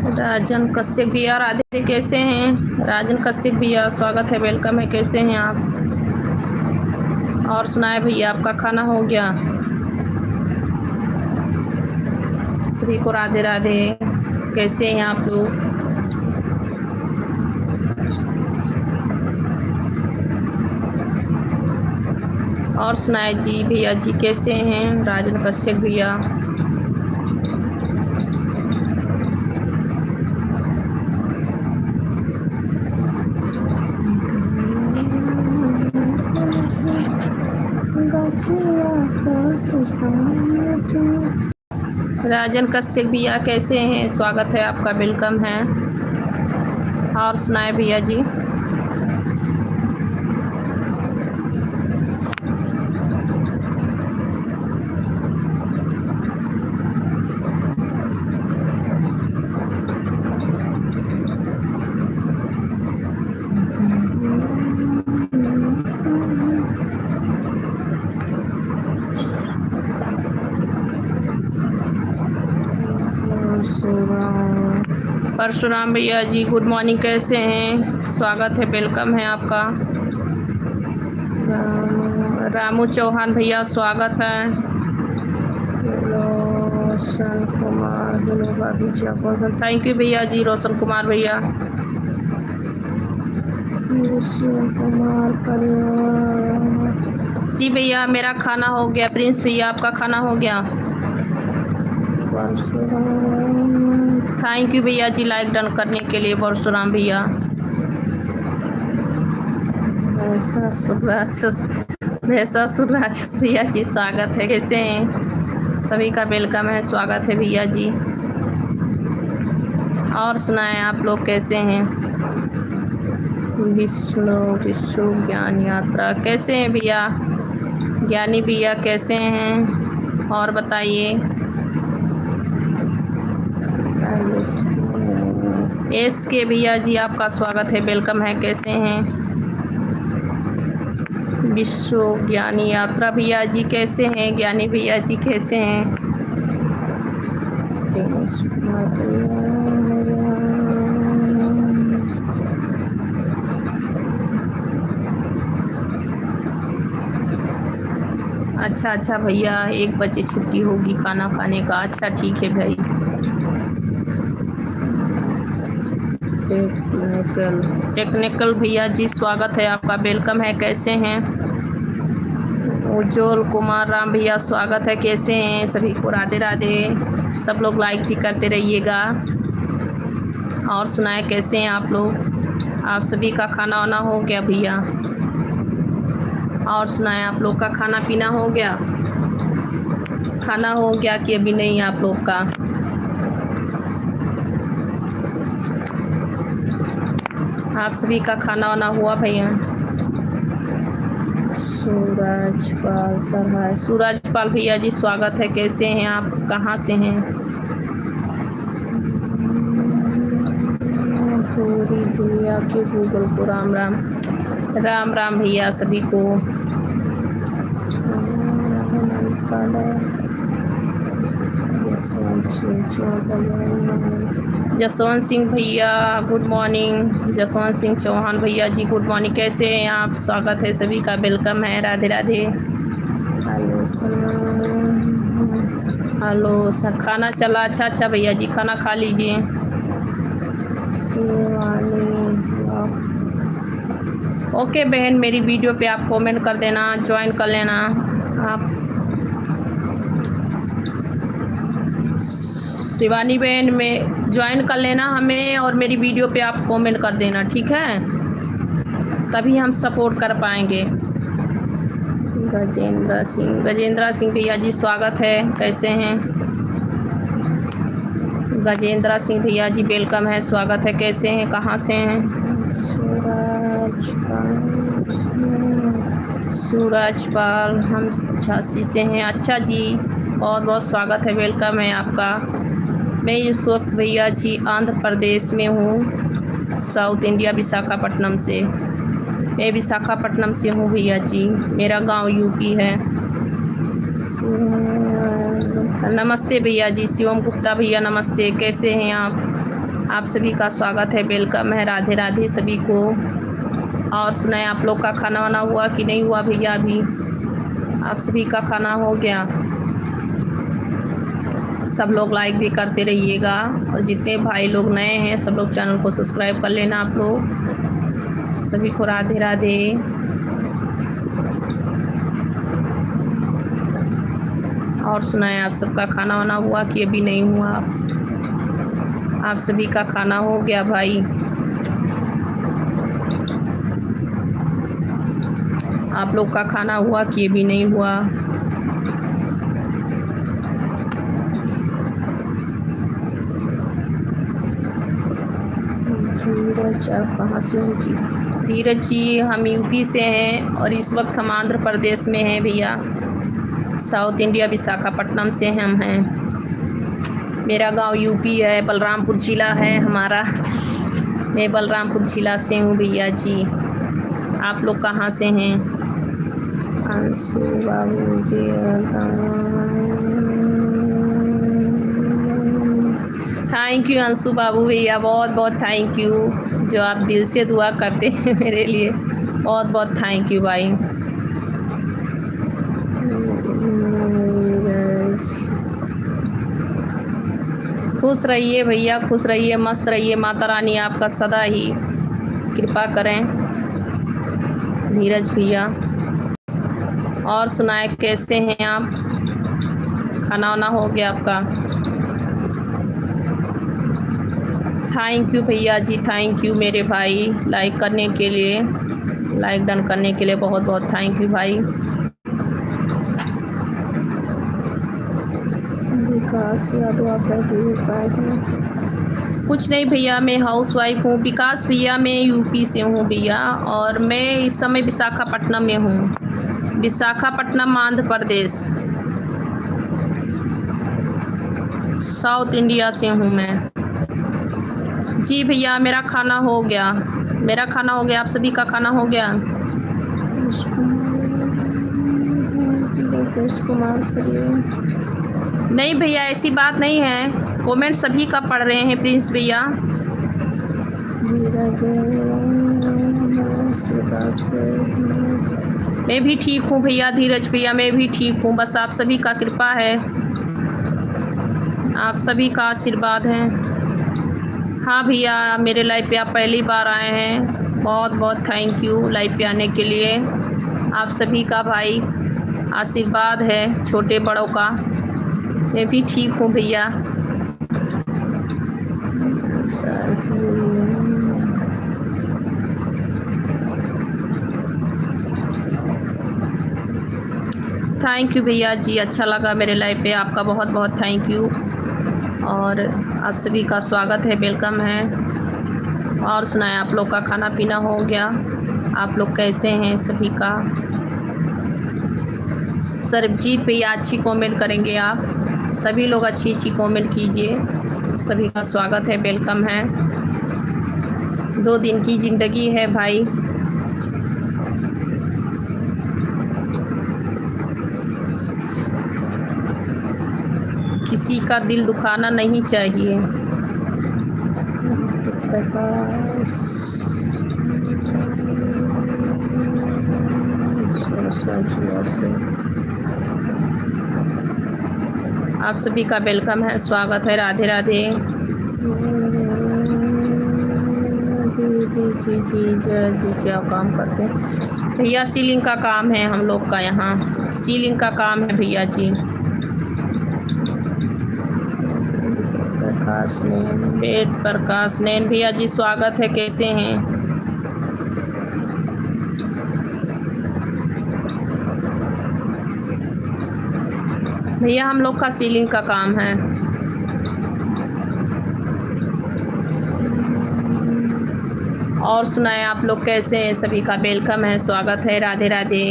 राजन कश्यप भैया राधे कैसे हैं? राजन कश्यप भैया स्वागत है, वेलकम है, कैसे हैं आप? और सुनाए भैया, आपका खाना हो गया? सभी को राधे राधे, कैसे हैं आप लोग? और सुनाए जी भैया जी कैसे हैं? राजन कश्यप भैया राजन कश्यप भैया कैसे हैं? स्वागत है आपका, वेलकम है। और सुनाए भैया जी। परशुराम भैया जी गुड मॉर्निंग, कैसे हैं? स्वागत है, वेलकम है आपका। रामू चौहान भैया स्वागत है। रोशन कुमार, थैंक यू भैया जी। रोशन कुमार भैया, जी भैया मेरा खाना हो गया। प्रिंस भैया आपका खाना हो गया? थैंक यू भैया जी लाइक डन करने के लिए परशुराम भैया। राक्षस भैया जी स्वागत है, कैसे हैं? सभी का वेलकम है, स्वागत है भैया जी। और सुनाएं आप लोग कैसे हैं? विश्व ज्ञान यात्रा कैसे हैं भैया? ज्ञानी भैया कैसे हैं? और बताइए। एस के भैया जी आपका स्वागत है, वेलकम है, कैसे हैं? विश्व ज्ञानी यात्रा भैया जी कैसे हैं? ज्ञानी भैया जी कैसे हैं? अच्छा भैया 1 बजे छुट्टी होगी खाना खाने का। अच्छा ठीक है भाई। टेक्निकल भैया जी स्वागत है आपका, वेलकम है, कैसे हैं? उज्जवल कुमार राम भैया स्वागत है, कैसे हैं? सभी को राधे राधे। सब लोग लाइक भी करते रहिएगा। और सुनाए कैसे हैं आप लोग? आप सभी का खाना वाना हो गया भैया? और सुनाए आप लोग का खाना पीना हो गया? खाना हो गया कि अभी नहीं आप लोग का? आप सभी का खाना वाना हुआ भैया? सूरजपाल सर, सूरजपाल भैया जी स्वागत है, कैसे हैं आप? कहाँ से हैं? दुनिया के गूगल को राम राम। राम राम भैया सभी को। जसवंत सिंह भैया गुड मॉर्निंग। जसवंत सिंह चौहान भैया जी गुड मॉर्निंग। कैसे हैं आप? स्वागत है सभी का, वेलकम है। राधे राधे। हेलो सर, खाना चला? अच्छा भैया जी, खाना खा लीजिए। ओके बहन, मेरी वीडियो पे आप कमेंट कर देना, ज्वाइन कर लेना आप। शिवानी बहन में ज्वाइन कर लेना हमें, और मेरी वीडियो पे आप कमेंट कर देना, ठीक है? तभी हम सपोर्ट कर पाएंगे। गजेंद्र सिंह भैया जी स्वागत है। कैसे हैं गजेंद्र सिंह भैया जी? वेलकम है, स्वागत है। कैसे हैं, कहाँ से हैं? सूरजपाल, हम झांसी से हैं। अच्छा जी, बहुत बहुत स्वागत है, वेलकम है आपका। मैं इस वक्त भैया जी आंध्र प्रदेश में हूँ, साउथ इंडिया, विशाखापट्टनम से। मैं विशाखापट्टनम से हूँ भैया जी, मेरा गांव यूपी है। नमस्ते भैया जी, शिवम गुप्ता भैया नमस्ते। कैसे हैं आप सभी का स्वागत है, वेलकम है। राधे राधे सभी को। और सुनाए, आप लोग का खाना वाना हुआ कि नहीं हुआ भैया? अभी आप सभी का खाना हो गया? सब लोग लाइक भी करते रहिएगा, और जितने भाई लोग नए हैं सब लोग चैनल को सब्सक्राइब कर लेना आप लोग। सभी को राधे राधे। और सुनाए, आप सबका खाना वाना हुआ कि अभी नहीं हुआ? आप सभी का खाना हो गया भाई? आप लोग का खाना हुआ कि अभी नहीं हुआ? धीरज, आप कहाँ से हो जी? धीरज जी, हम यूपी से हैं, और इस वक्त हम आंध्र प्रदेश में हैं भैया, साउथ इंडिया, विशाखापट्टनम से हम हैं। मेरा गांव यूपी है, बलरामपुर ज़िला है हमारा। मैं बलरामपुर ज़िला से हूँ भैया जी। आप लोग कहाँ से हैं? अंशु बाबू जी, थैंक यू अंशु बाबू भैया, बहुत बहुत थैंक यू, जो आप दिल से दुआ करते हैं मेरे लिए। बहुत बहुत थैंक यू भाई। खुश रहिए भैया, खुश रहिए, मस्त रहिए। माता रानी आपका सदा ही कृपा करें धीरज भैया। और सुनाए, कैसे हैं आप? खाना वाना हो गया आपका? थैंक यू भैया जी, थैंक यू मेरे भाई, लाइक करने के लिए, लाइक डन करने के लिए बहुत बहुत थैंक यू भाई। विकास यादव, आप कुछ नहीं भैया, मैं हाउस वाइफ हूँ। विकास भैया, मैं यूपी से हूँ भैया, और मैं इस समय विशाखापट्टनम में हूँ। विशाखापट्टनम आंध्र प्रदेश, साउथ इंडिया से हूँ मैं जी। भैया मेरा खाना हो गया, मेरा खाना हो गया। आप सभी का खाना हो गया? नहीं भैया, ऐसी बात नहीं है, कमेंट सभी का पढ़ रहे हैं प्रिंस भैया। मैं भी ठीक हूँ भैया, धीरज भैया मैं भी ठीक हूँ, बस आप सभी का कृपा है, आप सभी का आशीर्वाद है। हाँ भैया, मेरे लाइव पे आप पहली बार आए हैं, बहुत बहुत थैंक यू लाइव पे आने के लिए। आप सभी का भाई आशीर्वाद है, छोटे बड़ों का। मैं भी ठीक हूँ भैया। थैंक यू भैया जी, अच्छा लगा मेरे लाइव पे, आपका बहुत बहुत थैंक यू। और आप सभी का स्वागत है, वेलकम है। और सुनाएं, आप लोग का खाना पीना हो गया? आप लोग कैसे हैं सभी का? सरबजीत भैया अच्छी कमेंट करेंगे आप, सभी लोग अच्छी अच्छी कमेंट कीजिए। सभी का स्वागत है, वेलकम है। 2 दिन की ज़िंदगी है भाई। किसी का दिल दुखाना नहीं चाहिए। आप सभी का वेलकम है, स्वागत है। राधे राधे। जी जी क्या काम करते हैं भैया? सीलिंग का काम है हम लोग का, यहाँ सीलिंग का काम है भैया जी। प्रकाश नैन, वेद प्रकाश नैन भैया जी स्वागत है, कैसे हैं? भैया हम लोग का सीलिंग का काम है। और सुनाए आप लोग कैसे हैं? सभी का वेलकम है, स्वागत है। राधे राधे।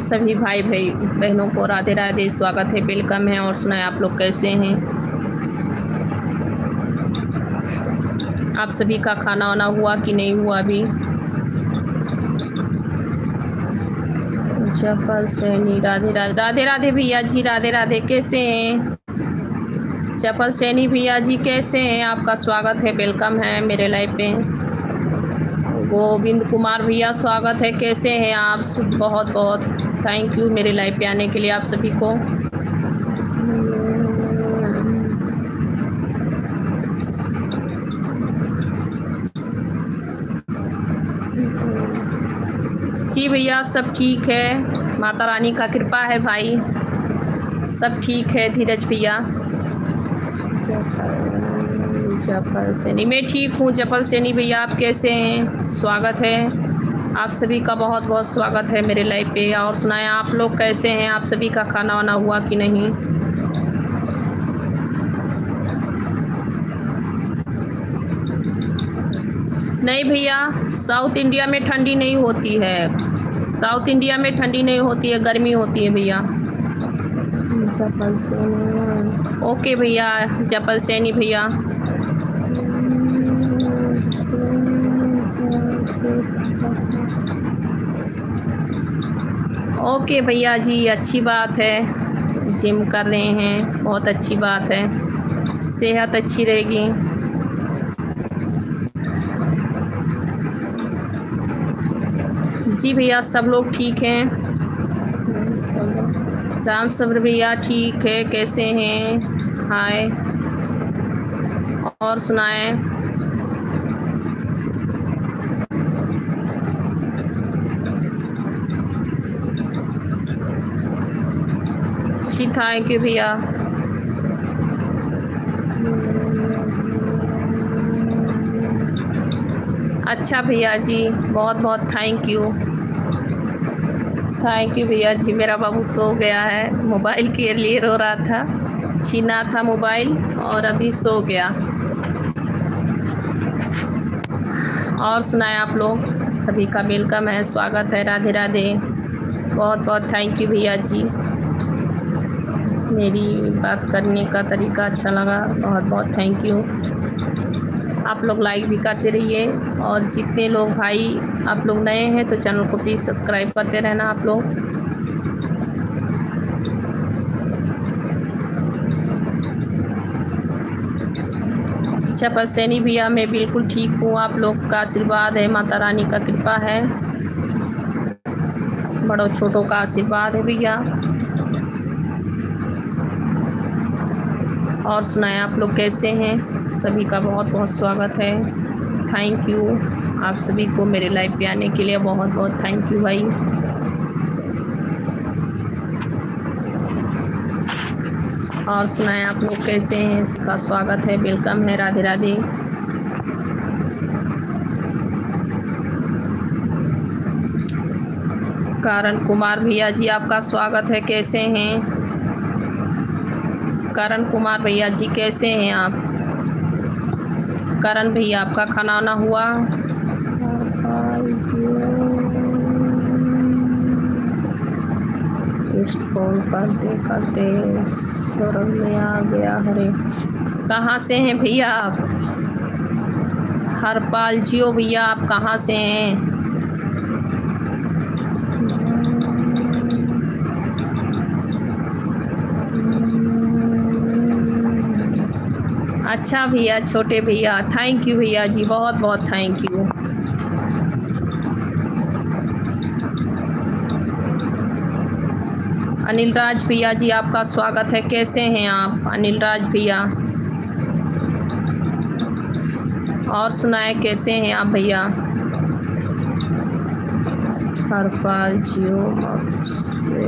सभी भाई बहनों को राधे राधे, स्वागत है, वेलकम है। और सुनाए आप लोग कैसे हैं? आप सभी का खाना वाना हुआ कि नहीं हुआ अभी? चपल सैनी राधे राधे। राधे राधे भैया जी, राधे राधे, कैसे हैं? चपल सैनी भैया जी कैसे हैं? आपका स्वागत है, वेलकम है मेरे लाइव पे। गोविंद कुमार भैया स्वागत है, कैसे हैं आप? बहुत बहुत थैंक यू मेरे लाइव पे आने के लिए आप सभी को। जी भैया सब ठीक है, माता रानी का कृपा है भाई, सब ठीक है। धीरज भैया। जपल सैनी, मैं ठीक हूँ। जपल सैनी भैया आप कैसे हैं? स्वागत है, आप सभी का बहुत बहुत स्वागत है मेरे लाइव पे। और सुनाएं आप लोग कैसे हैं? आप सभी का खाना वाना हुआ कि नहीं? नहीं भैया, साउथ इंडिया में ठंडी नहीं होती है, साउथ इंडिया में ठंडी नहीं होती है, गर्मी होती है भैया। जपल सैनी, ओके भैया। जपल सैनी भैया, ओके भैया जी, अच्छी बात है, जिम कर रहे हैं, बहुत अच्छी बात है, सेहत अच्छी रहेगी। जी भैया सब लोग ठीक हैं। राम सब्र भैया ठीक है, कैसे हैं? हाय। और सुनाएं। जी थैंक यू भैया। अच्छा भैया जी, बहुत बहुत थैंक यू भैया जी। मेरा बाबू सो गया है, मोबाइल के लिए रो रहा था, छीना था मोबाइल और अभी सो गया। और सुनाए आप लोग, सभी का वेलकम है, स्वागत है। राधे राधे, बहुत बहुत थैंक यू भैया जी। मेरी बात करने का तरीका अच्छा लगा, बहुत बहुत थैंक यू। आप लोग लाइक भी करते रहिए, और जितने लोग भाई आप लोग नए हैं तो चैनल को प्लीज़ सब्सक्राइब करते रहना आप लोग। चपल सैनी भैया मैं बिल्कुल ठीक हूँ, आप लोग का आशीर्वाद है, माता रानी का कृपा है, बड़ों छोटों का आशीर्वाद है भैया। और सुनाएं आप लोग कैसे हैं? सभी का बहुत बहुत स्वागत है, थैंक यू आप सभी को मेरे लाइव पे आने के लिए, बहुत बहुत थैंक यू भाई। और सुनाएं आप लोग कैसे हैं? सबका स्वागत है, वेलकम है। राधे राधे। करण कुमार भैया जी आपका स्वागत है, कैसे हैं? करण कुमार भैया जी कैसे हैं आप? करण भैया आपका खाना वाना हुआ? फोन करते करते स्वर्ग में आ गया। हरे कहाँ से हैं भैया आप? हरपाल जियो भैया आप कहाँ से हैं? अच्छा भैया, छोटे भैया, थैंक यू भैया जी, बहुत बहुत थैंक यू। अनिल राज भैया जी आपका स्वागत है। कैसे हैं आप अनिल राज भैया? और सुनाए कैसे हैं आप भैया? हरपाल जियो से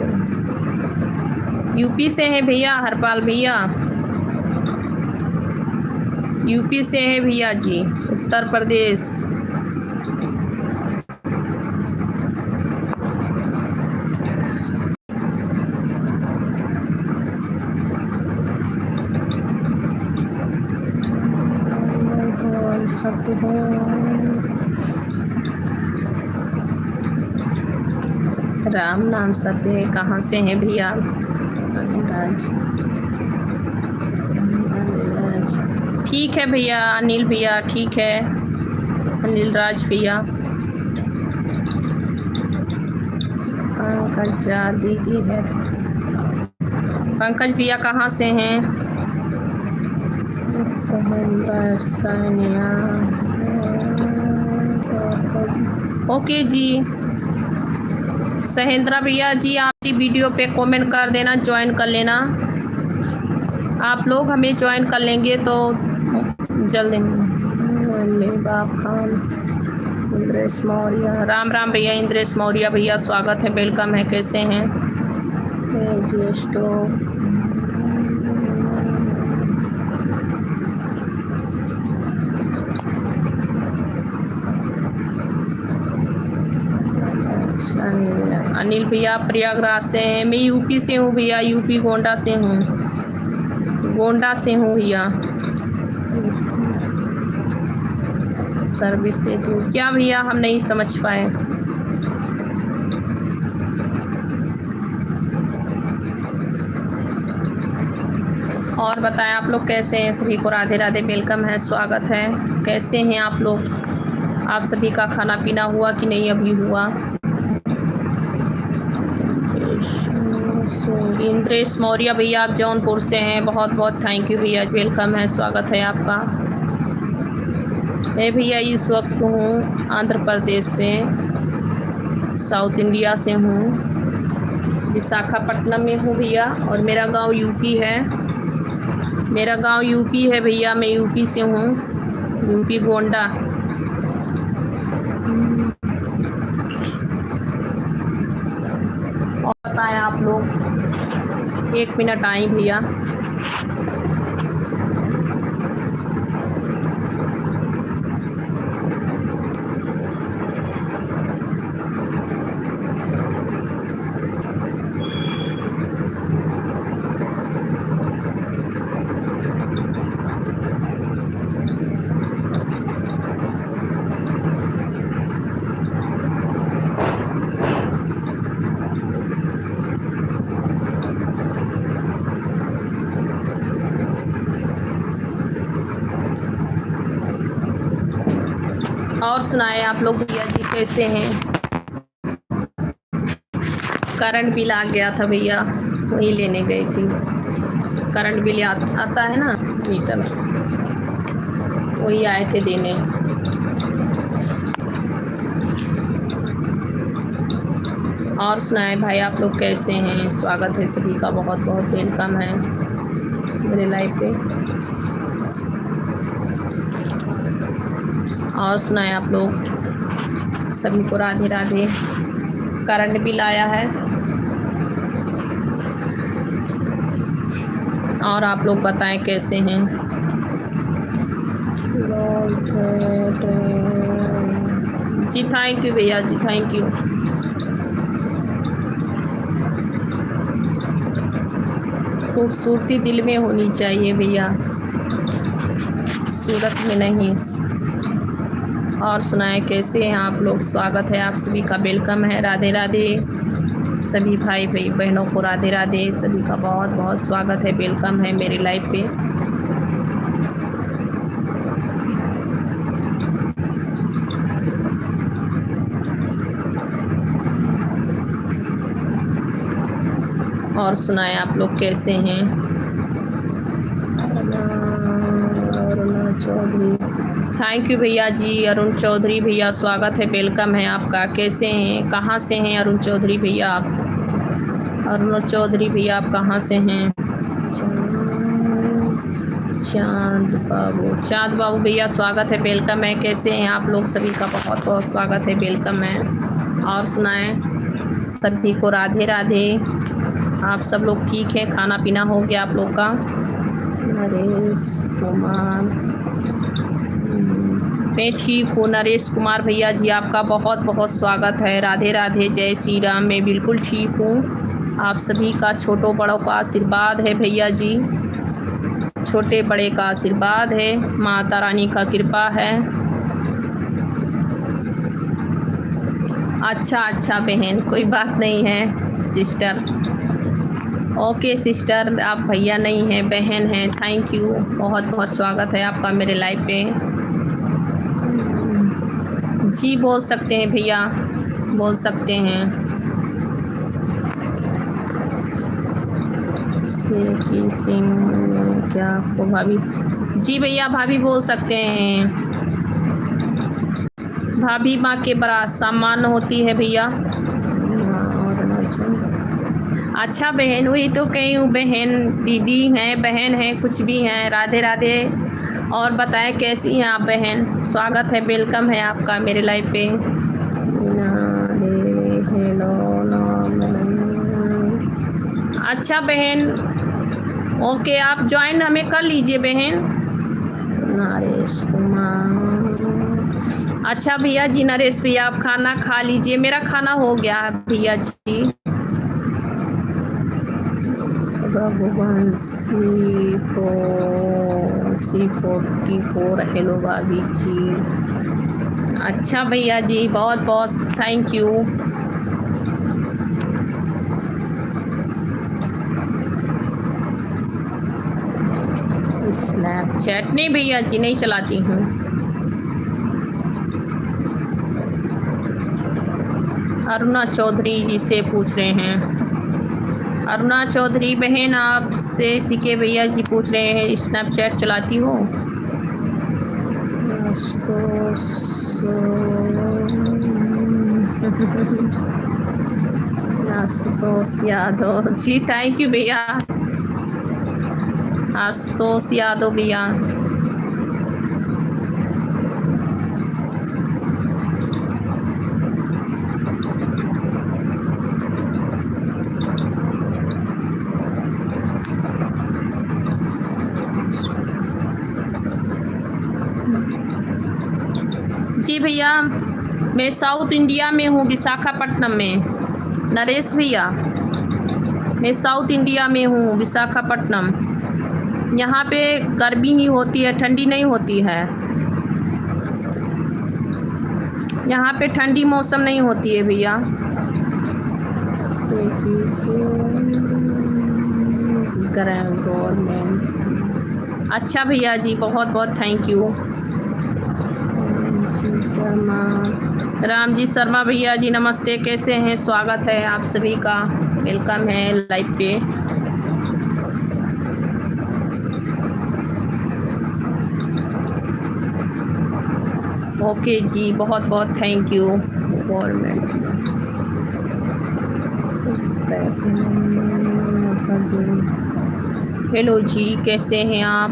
यूपी से हैं भैया। हरपाल भैया यूपी से हैं भैया जी, उत्तर प्रदेश। राम नाम सत्य है। कहाँ से हैं भैया? ठीक है भैया अनिल भैया, ठीक है अनिल राज भैया। पंकज दीदी है। पंकज भैया कहाँ से हैं? ओके जी। सहेंद्रा भैया जी आपकी वीडियो पे कमेंट कर देना, ज्वाइन कर लेना। आप लोग हमें ज्वाइन कर लेंगे तो जल्दी। खान इंद्रेश मौर्य, राम राम भैया इंद्रेश मौर्य भैया, स्वागत है, वेलकम है। कैसे हैं? अनिल भैया प्रयागराज से हैं। मैं यूपी से हूँ भैया, यूपी गोंडा से हूँ, गोंडा से हूँ भैया। सर्विस देती हूँ क्या भैया? हम नहीं समझ पाए। और बताएं आप लोग कैसे हैं? सभी को राधे राधे, वेलकम है, स्वागत है। कैसे हैं आप लोग? आप सभी का खाना पीना हुआ कि नहीं? अभी हुआ। इंद्रेश मौर्य भैया आप जौनपुर से हैं, बहुत बहुत थैंक यू भैया, वेलकम है, स्वागत है आपका। मैं भैया इस वक्त हूँ आंध्र प्रदेश में, साउथ इंडिया से हूँ, विशाखापट्टनम में हूँ भैया। और मेरा गांव यूपी है, मेरा गांव यूपी है भैया, मैं यूपी से हूँ, यूपी गोंडा। और बताएं आप लोग। एक मिनट आई भैया। और सुनाए आप लोग भैया जी कैसे हैं? करंट बिल आ गया था भैया, वही लेने गई थी। करंट बिल आता है ना मीटर, वही आए थे देने। और सुनाए भाई आप लोग कैसे हैं? स्वागत है सभी का, बहुत बहुत वेलकम है मेरे लाइव पे। और सुनाए आप लोग, सभी को राधे राधे। करंट बिल आया है। और आप लोग बताएं कैसे हैं? जी थैंक यू भैया जी, थैंक यू। खूबसूरती दिल में होनी चाहिए भैया, सूरत में नहीं। और सुनाए कैसे हैं आप लोग? स्वागत है आप सभी का, वेलकम है, राधे राधे। सभी भाई बहनों को राधे राधे। सभी का बहुत बहुत स्वागत है, वेलकम है मेरे लाइव पे। और सुनाए आप लोग कैसे हैं? अरुण चौधरी, थैंक यू भैया जी। अरुण चौधरी भैया स्वागत है, वेलकम है आपका। कैसे हैं, कहाँ से हैं अरुण चौधरी भैया आप? अरुण चौधरी भैया आप कहाँ से हैं? चाँद बाबू भैया स्वागत है, वेलकम है। कैसे हैं आप लोग? सभी का बहुत बहुत स्वागत है, वेलकम है। और सुनाएं सभी को राधे राधे। आप सब लोग ठीक है? खाना पीना हो गया आप लोग का? नरेश कुमार, मैं ठीक हूँ। नरेश कुमार भैया जी आपका बहुत बहुत स्वागत है, राधे राधे, जय श्री राम। मैं बिल्कुल ठीक हूँ। आप सभी का छोटों बड़ों का आशीर्वाद है भैया जी, छोटे बड़े का आशीर्वाद है, माता रानी का कृपा है। अच्छा बहन, कोई बात नहीं है सिस्टर। ओके सिस्टर, आप भैया नहीं हैं, बहन हैं। थैंक यू, बहुत बहुत स्वागत है आपका मेरे लाइव पे। जी बोल सकते हैं भैया, बोल सकते हैं। सिंह क्या आपको भाभी? जी भैया भाभी बोल सकते हैं। भाभी माँ के बड़ा सम्मान होती है भैया। अच्छा बहन, वही तो कही हूँ, बहन दीदी हैं, बहन हैं, कुछ भी हैं। राधे राधे। और बताएं कैसी हैं आप बहन? स्वागत है, वेलकम है आपका मेरे लाइव पे। हेलो, अच्छा बहन, ओके आप ज्वाइन हमें कर लीजिए बहन। नरेश कुमार, अच्छा भैया जी। नरेश भैया आप खाना खा लीजिए, मेरा खाना हो गया है भैया जी। C44, हेलो भाभी जी। अच्छा भैया जी, बहुत बहुत थैंक यू। स्नैपचैट नहीं भैया जी, नहीं चलाती हूँ। अरुणा चौधरी जी से पूछ रहे हैं। अरुणा चौधरी बहन आपसे सीखे भैया जी पूछ रहे हैं, स्नैपचैट चलाती हो? आशुतोष यादव जी, थैंक यू भैया। आशुतोष यादव भैया, जी भैया मैं साउथ इंडिया में हूँ, विशाखापट्टनम में। नरेश भैया मैं साउथ इंडिया में हूँ, विशाखापट्टनम। यहाँ पे गर्मी ही होती है, ठंडी नहीं होती है। यहाँ पे ठंडी मौसम नहीं होती है भैया। गवर्नमेंट, अच्छा भैया जी, बहुत बहुत थैंक यू। शर्मा, राम जी शर्मा भैया जी नमस्ते, कैसे हैं? स्वागत है आप सभी का, वेलकम है लाइव पे। ओके जी, बहुत बहुत थैंक यू। गवर्नमेंट, हेलो जी, कैसे हैं आप?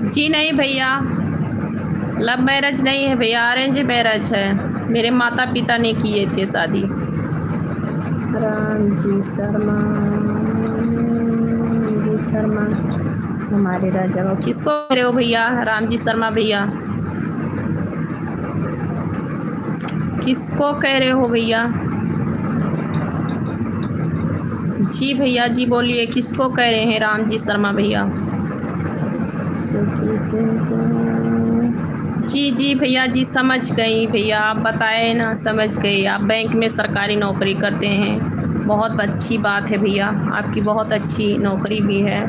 जी नहीं भैया, लव मैरिज नहीं है भैया, अरेंज मैरिज है। मेरे माता पिता ने किए थे शादी। राम जी शर्मा, हमारे राजा को किसको कह रहे हो भैया? राम जी शर्मा भैया किसको कह रहे हो भैया? जी भैया जी बोलिए, किसको कह रहे हैं राम जी शर्मा भैया? जी जी भैया जी, समझ गई भैया, आप बताए ना, समझ गई। आप बैंक में सरकारी नौकरी करते हैं, बहुत अच्छी बात है भैया, आपकी बहुत अच्छी नौकरी भी है।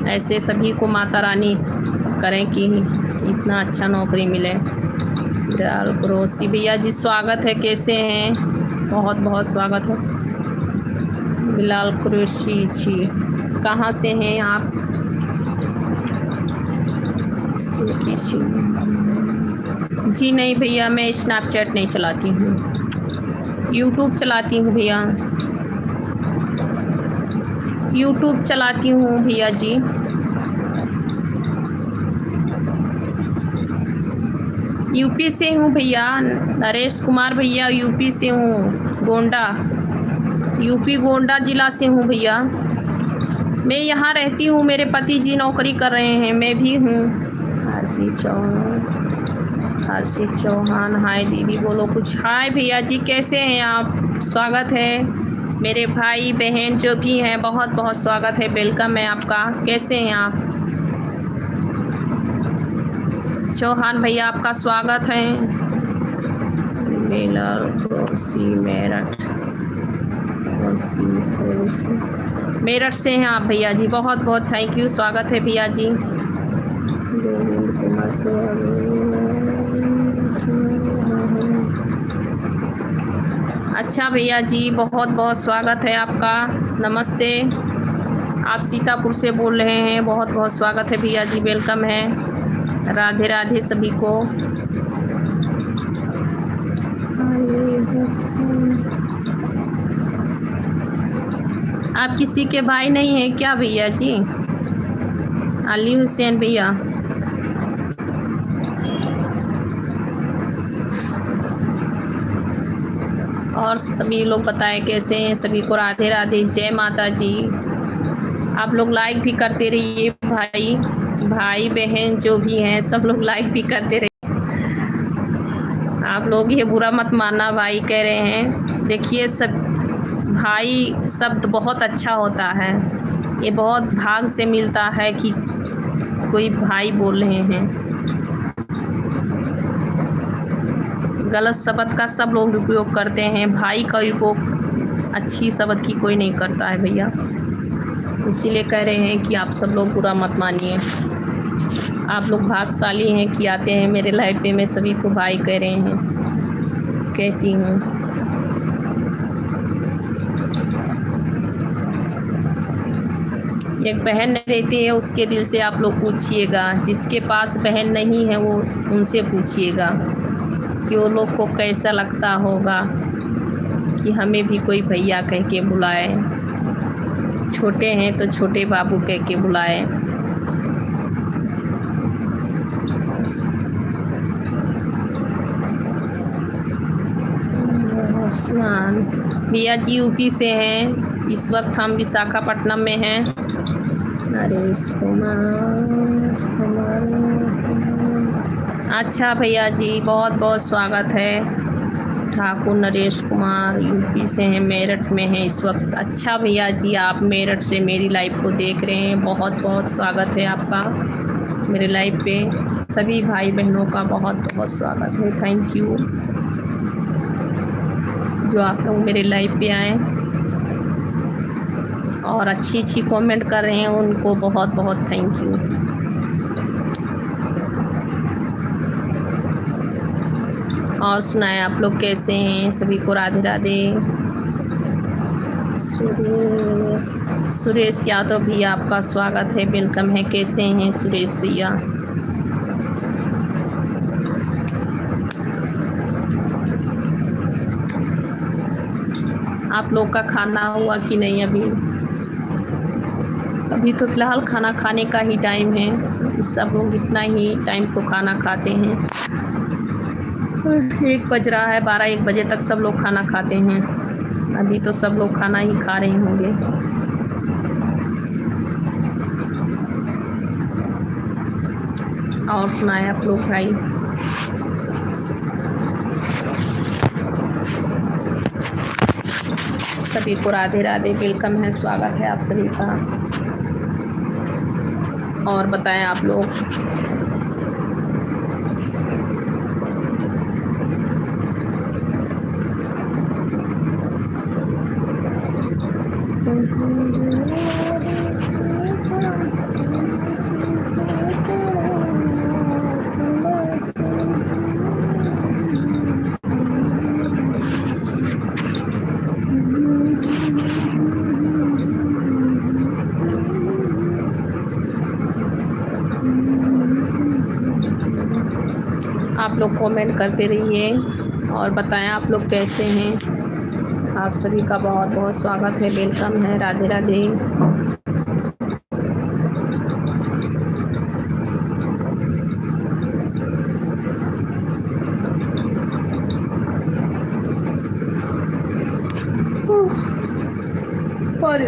ऐसे सभी को माता रानी करें कि इतना अच्छा नौकरी मिले। बिलाल कुरैशी भैया जी स्वागत है, कैसे हैं? बहुत बहुत स्वागत है। बिलाल कुरैशी जी कहाँ से हैं आप? जी नहीं भैया, मैं स्नैपचैट नहीं चलाती हूँ, यूट्यूब चलाती हूँ भैया, यूट्यूब चलाती हूँ भैया जी। यूपी से हूँ भैया, नरेश कुमार भैया, यूपी से हूँ, गोंडा, यूपी गोंडा ज़िला से हूँ भैया। मैं यहाँ रहती हूँ, मेरे पति जी नौकरी कर रहे हैं, मैं भी हूँ। हर्षित चौहान, हाय दीदी बोलो कुछ। हाय भैया जी, कैसे हैं आप? स्वागत है। मेरे भाई बहन जो भी हैं, बहुत बहुत स्वागत है, वेलकम है आपका। कैसे हैं आप? चौहान भैया आपका स्वागत है। बिलाल कुरैशी मेरठ से हैं आप भैया जी, बहुत बहुत थैंक यू, स्वागत है भैया जी। अच्छा भैया जी, बहुत बहुत स्वागत है आपका, नमस्ते। आप सीतापुर से बोल रहे हैं, बहुत बहुत स्वागत है भैया जी, वेलकम है। राधे राधे सभी को। आप किसी के भाई नहीं हैं क्या भैया जी? अली हुसैन भैया, और सभी लोग बताएं कैसे हैं? सभी को राधे राधे, जय माता जी। आप लोग लाइक भी करते रहिए भाई, भाई बहन जो भी हैं सब लोग लाइक भी करते रहिए। आप लोग ये बुरा मत मानना, भाई कह रहे हैं। देखिए सब भाई शब्द बहुत अच्छा होता है, ये बहुत भाग से मिलता है कि कोई भाई बोल रहे हैं। गलत शब्द का सब लोग उपयोग करते हैं, भाई का उपयोग अच्छी शब्द की कोई नहीं करता है भैया, इसीलिए कह रहे हैं कि आप सब लोग बुरा मत मानिए। आप लोग भाग्यशाली हैं कि आते हैं मेरे लाइफ पे, मैं सभी को भाई कह रहे हैं, कहती हूँ। एक बहन रहती है, उसके दिल से आप लोग पूछिएगा, जिसके पास बहन नहीं है वो उनसे पूछिएगा कि वो लोग को कैसा लगता होगा कि हमें भी कोई भैया कह के बुलाए, छोटे हैं तो छोटे बाबू कह के बुलाए। भैया जी यूपी से हैं, इस वक्त हम विशाखापट्टनम में हैं। नरेश कुमार, अच्छा भैया जी, बहुत बहुत स्वागत है। ठाकुर नरेश कुमार यूपी से हैं, मेरठ में हैं इस वक्त। अच्छा भैया जी, आप मेरठ से मेरी लाइव को देख रहे हैं, बहुत बहुत स्वागत है आपका मेरे लाइव पे। सभी भाई बहनों का बहुत बहुत स्वागत है, थैंक यू जो आप लोग मेरे लाइव पे आए और अच्छी अच्छी कमेंट कर रहे हैं, उनको बहुत बहुत थैंक यू। और सुनाएं आप लोग कैसे हैं? सभी को राधे राधे। सुरेश यादव भैया आपका स्वागत है, वेलकम है, कैसे हैं सुरेश भैया? आप लोग का खाना हुआ कि नहीं? अभी तो फ़िलहाल खाना खाने का ही टाइम है, सब लोग इतना ही टाइम को खाना खाते हैं। 1 बज रहा है, 12-1 बजे तक सब लोग खाना खाते हैं। अभी तो सब लोग खाना ही खा रहे होंगे। और सुनाए आप लोग भाई? सभी को राधे राधे, वेलकम है, स्वागत है आप सभी का। और बताएं आप लोग। आप लोग कमेंट करते रहिए और बताएं आप लोग कैसे हैं। आप सभी का बहुत बहुत स्वागत है, वेलकम है। राधे राधे। अरे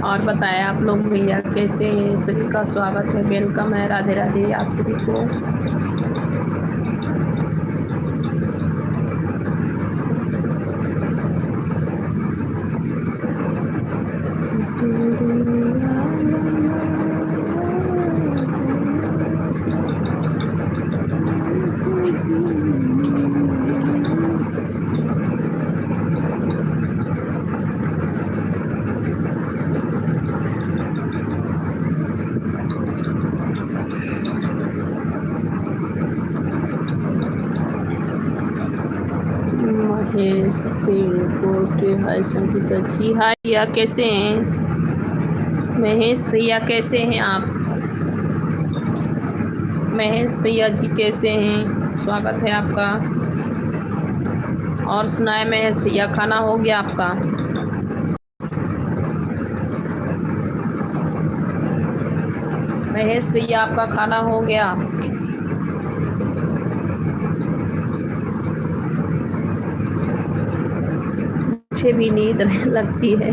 और बताएं आप लोग भैया कैसे हैं। सभी का स्वागत है, वेलकम है। राधे राधे आप सभी को। महेश तेलकोटे, हाय संगीता जी, हाय भैया कैसे हैं। महेश भैया कैसे हैं आप। महेश भैया जी कैसे हैं, स्वागत है आपका। और सुनाए महेश भैया, खाना हो गया आपका। महेश भैया आपका खाना हो गया। मुझे भी नींद लगती है।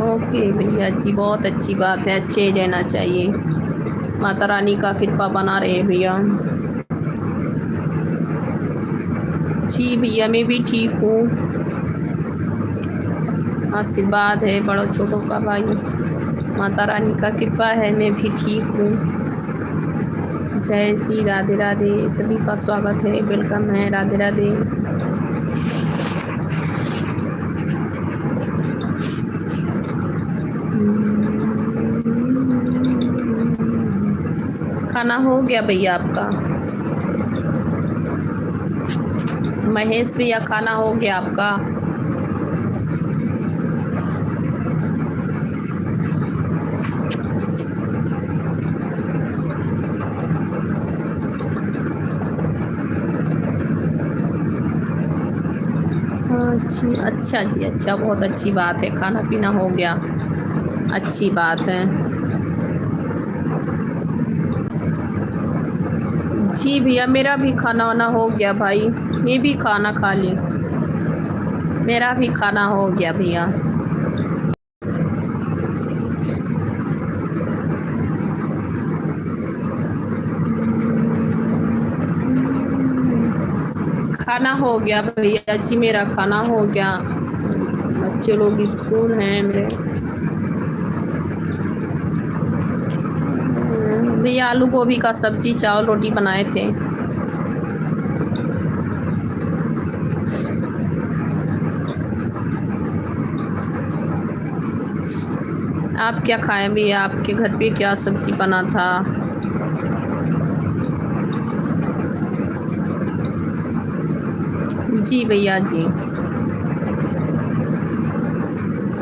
ओके भैया जी, बहुत अच्छी बात है, अच्छे ही रहना चाहिए। माता रानी का कृपा बना रहे भैया। जी भैया मैं भी ठीक हूँ, आशीर्वाद है बड़ों छोटों का भाई, माता रानी का कृपा है, मैं भी ठीक हूँ। जय श्री राधे राधे, सभी का स्वागत है, वेलकम है। राधे राधे। खाना हो गया भैया आपका। महेश भैया खाना हो गया आपका। जी अच्छा जी, अच्छा, बहुत अच्छी बात है, खाना पीना हो गया, अच्छी बात है। जी भैया मेरा भी खाना वाना हो गया भाई, मैं भी खाना खा ली, मेरा भी खाना हो गया भैया। खाना हो गया भैया जी, मेरा खाना हो गया। बच्चे लोग स्कूल हैं मेरे। भैया आलू गोभी का सब्जी चावल रोटी बनाए थे। आप क्या खाए भैया, आपके घर पे क्या सब्जी बना था। जी भैया जी,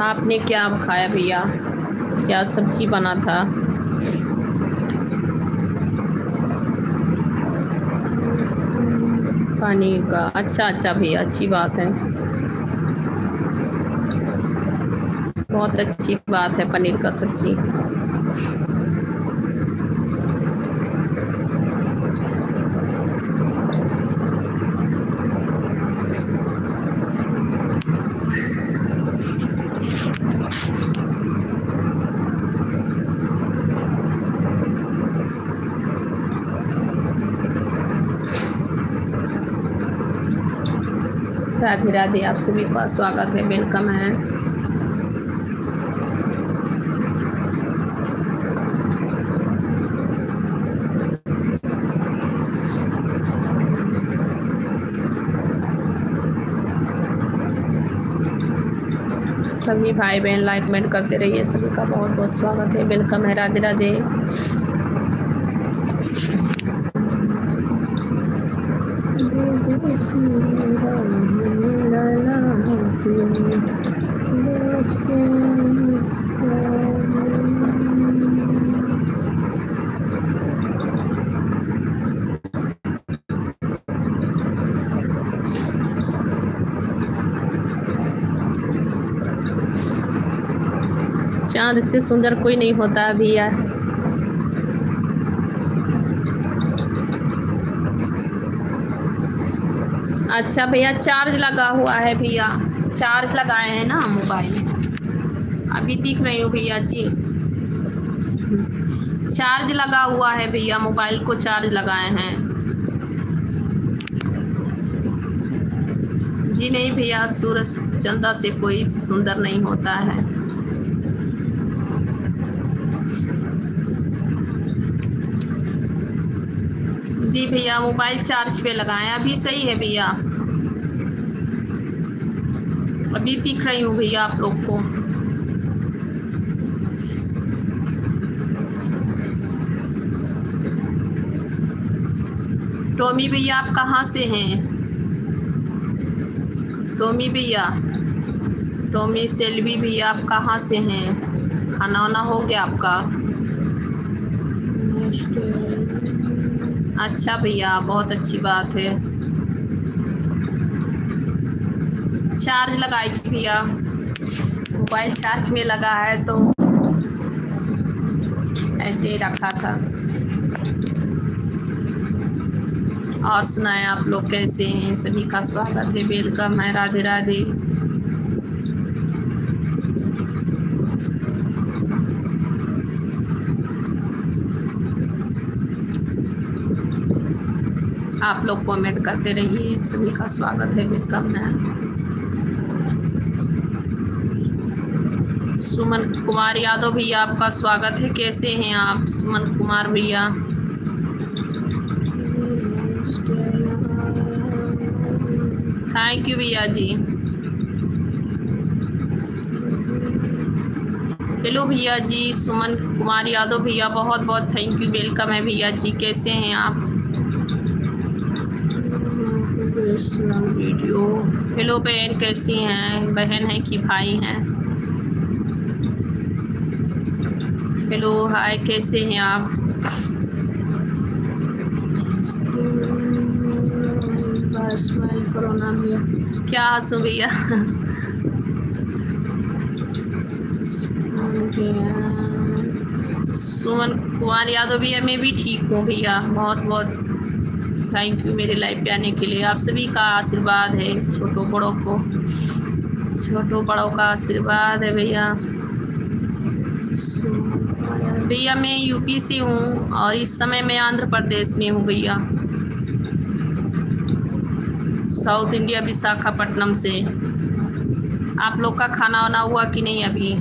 आपने क्या खाया भैया, क्या सब्जी बना था। पनीर का, अच्छा अच्छा भैया, अच्छी बात है, बहुत अच्छी बात है पनीर का सब्जी। राधे राधे, आप सभी का स्वागत है, वेलकम है। सभी भाई बहन लाइक कमेंट करते रहिए, सभी का बहुत बहुत स्वागत है, वेलकम है। राधे राधे। चांद से सुंदर कोई नहीं होता भैया। अच्छा भैया, चार्ज लगा हुआ है भैया, चार्ज लगाए हैं ना मोबाइल, अभी दिख रही हूँ भैया जी। चार्ज लगा हुआ है भैया, मोबाइल को चार्ज लगाए हैं जी। नहीं भैया, सूरज चंदा से कोई सुंदर नहीं होता है। जी भैया, मोबाइल चार्ज पे लगाएं, अभी सही है भैया, अभी दिख रही हूँ भैया आप लोग को। टॉमी भैया आप कहाँ से हैं? टॉमी भैया, टॉमी सेल्वी भैया आप कहाँ से हैं? खाना वाना हो गया आपका? अच्छा भैया, बहुत अच्छी बात है। चार्ज लगाई थी भैया, मोबाइल चार्ज में लगा है तो ऐसे ही रखा था। और सुनाएं आप लोग कैसे हैं? सभी का स्वागत है, वेलकम है। राधे राधे। आप लोग कमेंट करते रहिए, सभी का स्वागत है, वेलकम है। सुमन कुमार यादव भैया आपका स्वागत है, कैसे हैं आप सुमन कुमार भैया? थैंक यू भैया जी। हेलो भैया जी, सुमन कुमार यादव भैया बहुत बहुत थैंक यू, वेलकम है भैया जी, कैसे हैं आप? वीडियो। हेलो बहन, कैसी हैं? बहन है कि भाई हैं? हेलो हाय, कैसे हैं आप? बस मैं कोरोना भैया, क्या हंसू भैया? सुमन कुमार यादव भैया, मैं भी ठीक हूँ भैया, बहुत बहुत थैंक यू मेरे लाइव पे आने के लिए। आप सभी का आशीर्वाद है, छोटों बड़ों का आशीर्वाद है भैया। भैया मैं यूपी से हूँ और इस समय मैं आंध्र प्रदेश में हूँ भैया, साउथ इंडिया, विशाखापट्टनम से। आप लोग का खाना वाना हुआ कि नहीं? अभी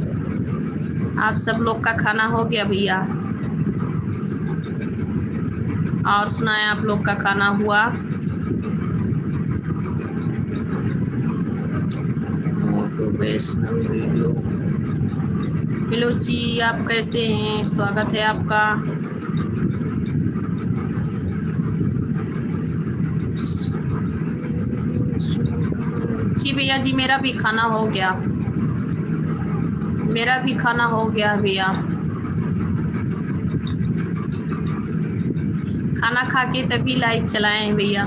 आप सब लोग का खाना हो गया भैया? और सुनाएं, आप लोग का खाना हुआ? वीडियो। हेलो जी, आप कैसे हैं? स्वागत है आपका। जी भैया जी, मेरा भी खाना हो गया, मेरा भी खाना हो गया भैया। खाना खा के तभी लाइव चलाएं भैया।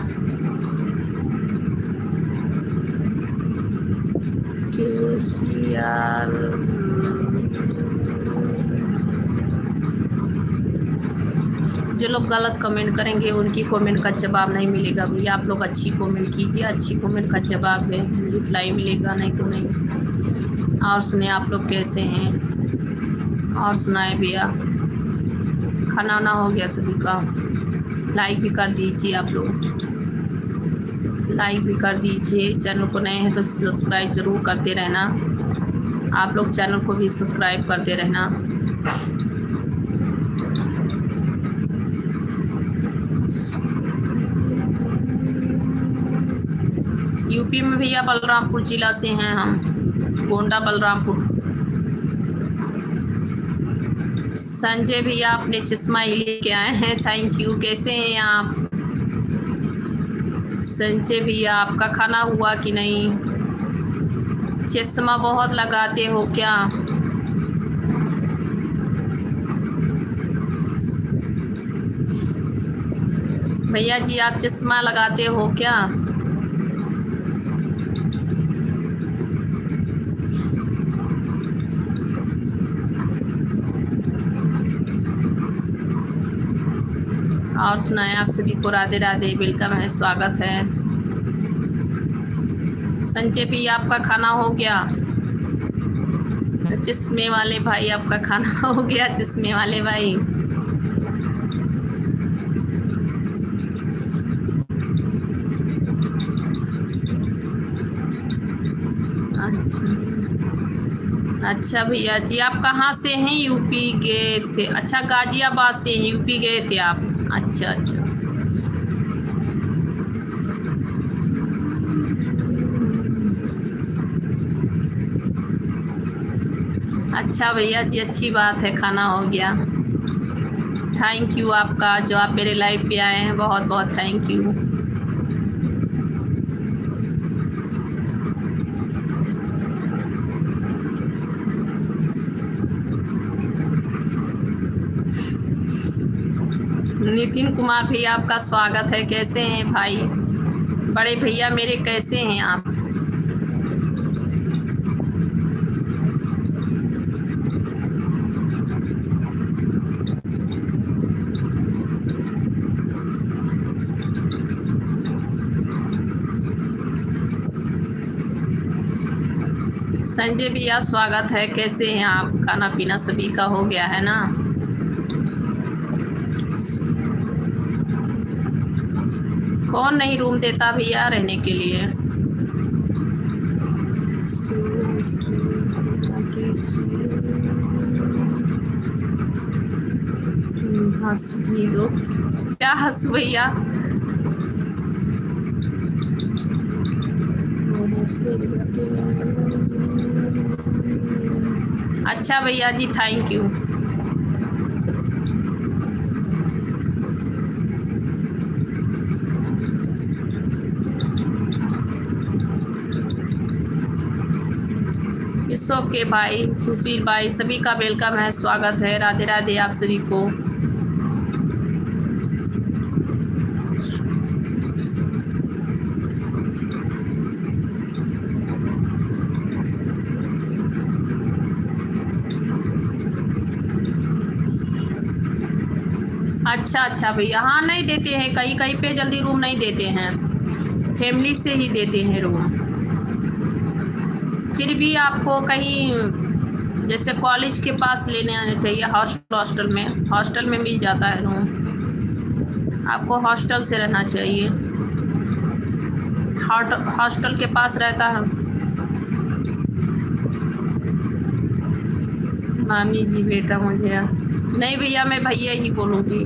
जो लोग गलत कमेंट करेंगे उनकी कमेंट का जवाब नहीं मिलेगा भैया। आप लोग अच्छी कमेंट कीजिए, अच्छी कमेंट का जवाब है रिप्लाई मिलेगा, नहीं तो नहीं। और सुने, आप लोग कैसे हैं? और सुनाए भैया, खाना वाना हो गया सभी का? लाइक भी कर दीजिए आप लोग, लाइक भी कर दीजिए। चैनल को नए हैं तो सब्सक्राइब ज़रूर करते रहना। आप लोग चैनल को भी सब्सक्राइब करते रहना। यूपी में भैया बलरामपुर जिला से हैं हम, गोंडा बलरामपुर। संजय भैया अपने चश्मा ही लेके आए हैं, थैंक यू। कैसे हैं आप संजय भैया? आपका खाना हुआ कि नहीं? चश्मा बहुत लगाते हो क्या? भैया जी आप चश्मा लगाते हो क्या? और सुनाएं, आप सभी को राधे राधे, वेलकम है, स्वागत है। संजय भी आपका खाना हो गया? चश्मे वाले भाई आपका खाना हो गया? चश्मे वाले भाई अच्छा भैया जी आप कहाँ से हैं? यूपी गए थे? अच्छा गाजियाबाद से यूपी गए थे आप? अच्छा अच्छा। अच्छा भैया जी अच्छी बात है, खाना हो गया। थैंक यू आपका, जो आप मेरे लाइव पे आए हैं, बहुत बहुत थैंक यू। नितिन कुमार भैया आपका स्वागत है। कैसे हैं भाई? बड़े भैया मेरे कैसे हैं आप? संजय भैया स्वागत है। कैसे हैं आप? खाना पीना सभी का हो गया है ना? कौन नहीं रूम देता भैया रहने के लिए? हंस भी दो। क्या हंस भैया? अच्छा भैया जी थैंक यू। ओके भाई, सुशील भाई सभी का वेलकम है, स्वागत है। राधे राधे आप सभी को। अच्छा अच्छा भैया, हाँ नहीं देते हैं, कहीं कहीं पे जल्दी रूम नहीं देते हैं, फैमिली से ही देते हैं रूम। फिर भी आपको कहीं जैसे कॉलेज के पास लेने आने चाहिए, हॉस्टल में मिल जाता है रूम। आपको हॉस्टल से रहना चाहिए, हॉस्टल के पास रहता है। मामी जी बेटा मुझे नहीं भैया, मैं भैया ही बोलूँगी।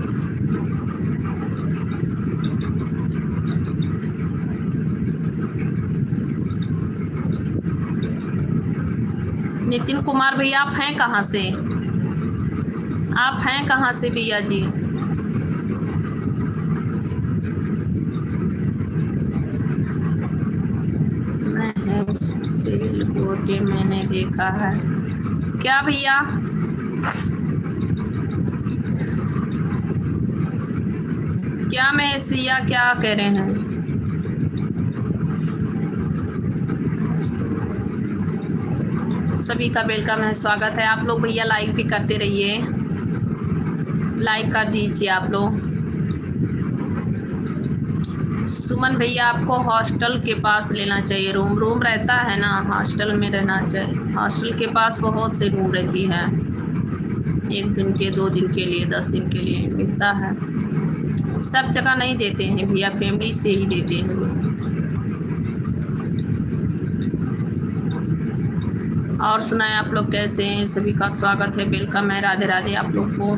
नितिन कुमार भैया आप हैं कहाँ से? आप हैं कहाँ से भैया जी? गोटे मैंने देखा है। क्या भैया? क्या महेश भैया क्या कह रहे हैं? सभी का वेलकम है, स्वागत है। आप लोग भैया लाइक भी करते रहिए, लाइक कर दीजिए आप लोग। सुमन भैया आपको हॉस्टल के पास लेना चाहिए रूम रहता है ना, हॉस्टल में रहना चाहिए। हॉस्टल के पास बहुत से रूम रहती है, 1 दिन के 2 दिन के लिए 10 दिन के लिए मिलता है। सब जगह नहीं देते हैं भैया, फैमिली से ही देते हैं। और सुनाएं आप लोग कैसे हैं? सभी का स्वागत है, वेलकम है, राधे राधे आप लोग को।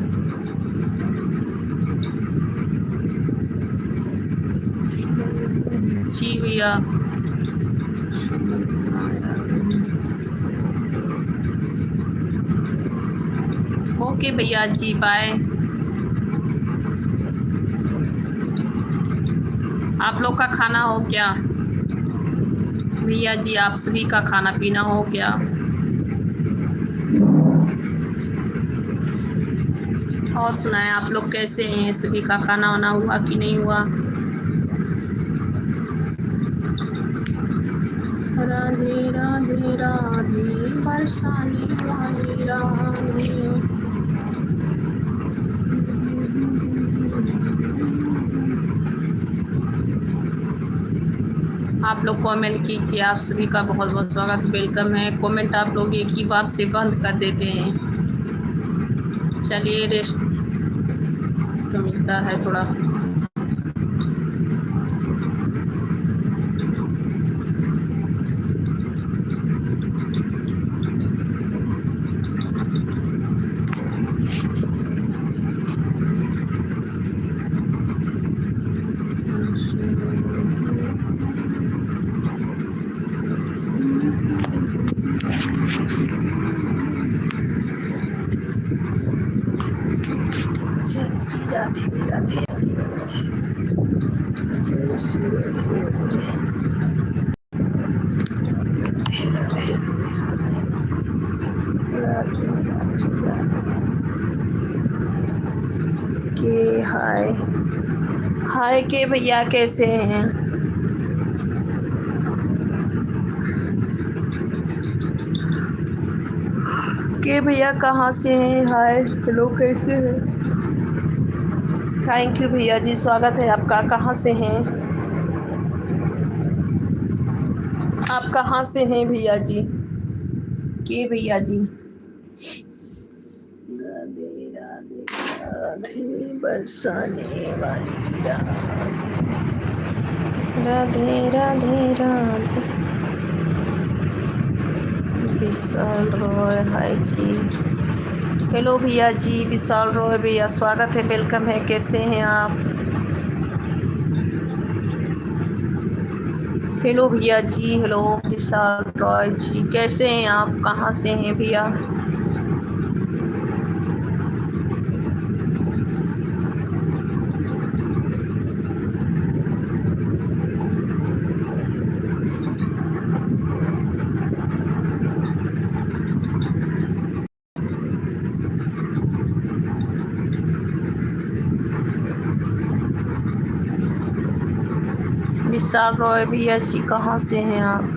जी भैया, ओके भैया जी, बाय। आप लोग का खाना हो क्या भैया जी? आप सभी का खाना पीना हो क्या? और सुनाएं आप लोग कैसे हैं? सभी का खाना वाना हुआ कि नहीं हुआ? राधे राधे राधे बरसाने वाली राधे। आप लोग कमेंट कीजिए, आप सभी का बहुत बहुत स्वागत, वेलकम है। कमेंट आप लोग एक ही बार से बंद कर देते हैं। चलिए, रेस्ट तो मिलता है थोड़ा। राधे राधे के हाय हाय के भैया कैसे हैं? के भैया कहाँ से हैं? हाय हेलो कैसे हैं? थैंक यू भैया जी, स्वागत है आपका। कहाँ से हैं आप? कहाँ से हैं भैया जी? के भैया जी, राधे राधे राधे बरसाने वाली राधे राधे राधे। विशाल रॉय हाय जी, हेलो भैया जी। विशाल रॉय भैया स्वागत है, वेलकम है, कैसे हैं आप? हेलो भैया जी, हेलो विशाल रॉय जी, कैसे हैं आप? कहाँ से हैं भैया? विशाल रॉय भैया जी कहाँ से हैं आप?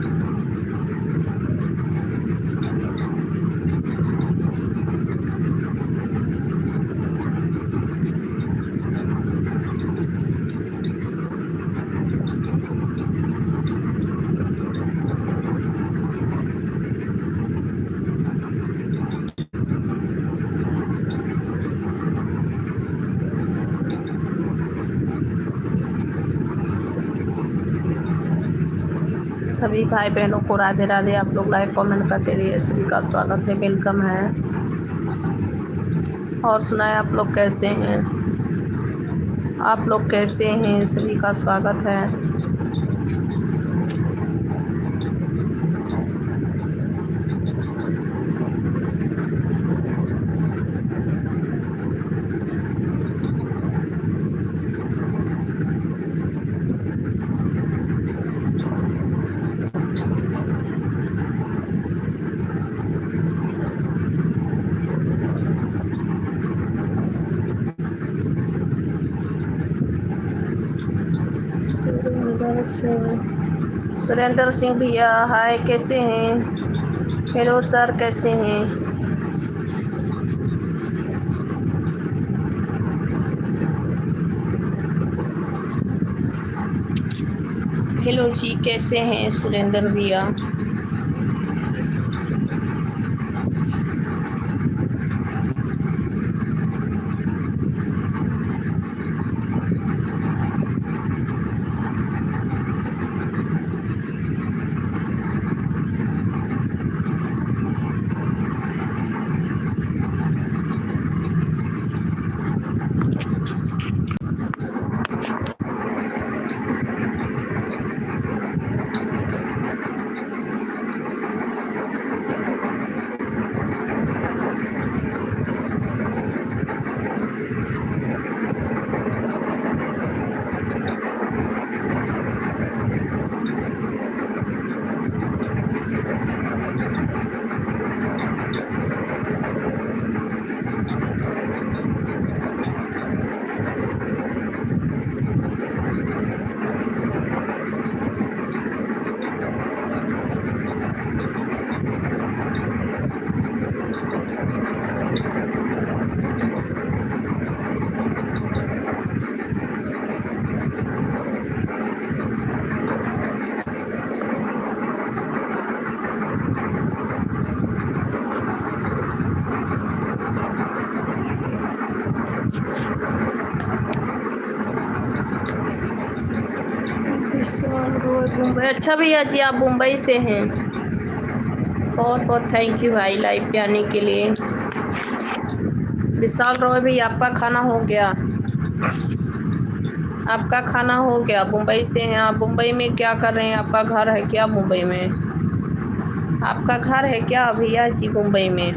सभी भाई बहनों को राधे राधे। आप लोग लाइक कमेंट करते रहिए, सभी का स्वागत है, वेलकम है। और सुनाए आप लोग कैसे हैं? आप लोग कैसे हैं? सभी का स्वागत है। सुरेंद्र सिंह भैया हाय, कैसे हैं? हेलो सर, कैसे हैं? हेलो जी, कैसे हैं सुरेंद्र भैया? मुंबई। अच्छा भैया जी, आप मुंबई से हैं। बहुत बहुत थैंक यू भाई लाइव पे आने के लिए। विशाल रॉय भाई, आपका खाना हो गया? आपका खाना हो गया? मुंबई से हैं आप। मुंबई में क्या कर रहे हैं? आपका घर है क्या मुंबई में? आपका घर है क्या भैया जी मुंबई में?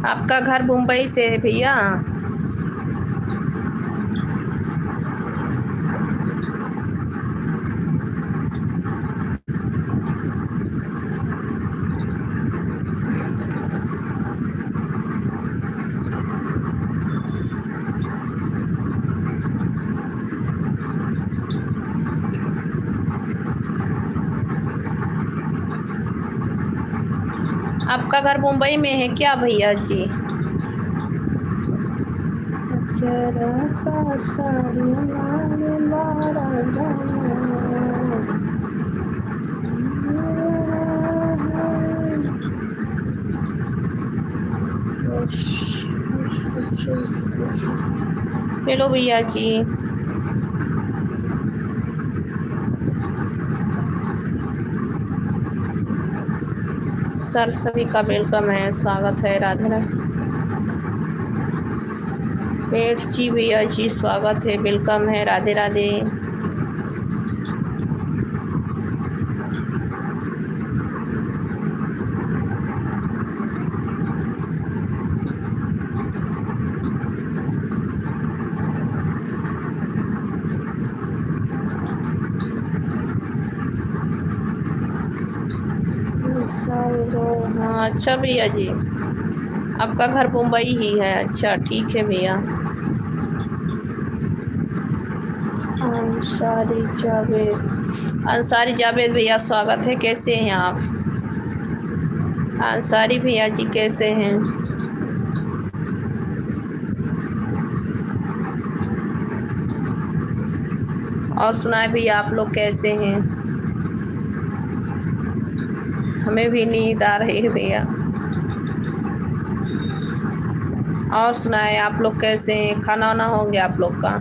आपका घर मुंबई से है भैया? आपका घर मुंबई में है क्या भैया जी? हेलो भैया जी। सर सभी का वेलकम है, स्वागत है। राधे राधे। पेट जी भैया जी स्वागत है, वेलकम है। राधे राधे। हाँ अच्छा भैया जी, आपका घर मुंबई ही है? अच्छा ठीक है भैया। अंसारी जावेद, अंसारी जावेद भैया स्वागत है। कैसे हैं आप? अंसारी भैया जी कैसे हैं? और सुनाए भैया, आप लोग कैसे हैं? हमें भी नींद आ रही है भैया। और सुनाए, आप लोग कैसे हैं? खाना वाना हो गया आप लोग का?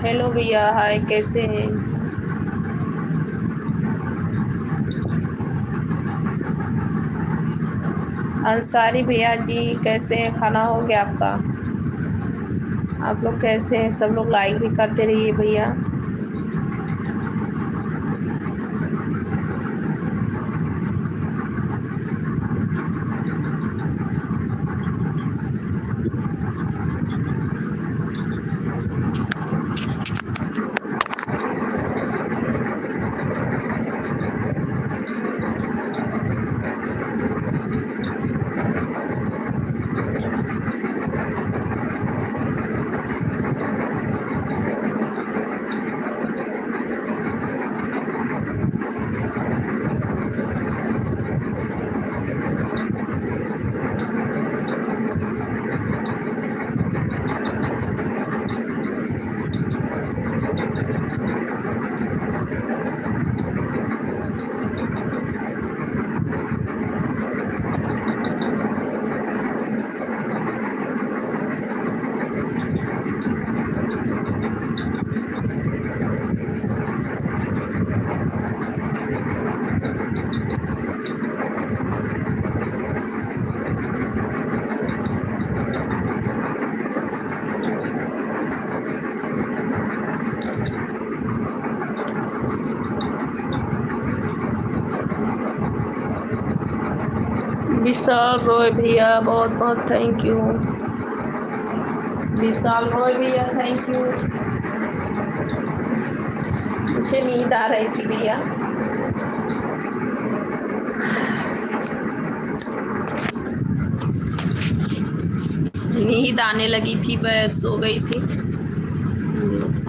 हेलो भैया, हाय, कैसे हैं? अंसारी भैया जी कैसे हैं? खाना हो गया आपका? आप लोग कैसे हैं? सब लोग लाइक भी करते रहिए भैया। विशाल रॉय भैया बहुत बहुत थैंक यू। विशाल रॉय भैया थैंक यू। मुझे नींद आ रही थी भैया। नींद आने लगी थी, बस सो गई थी।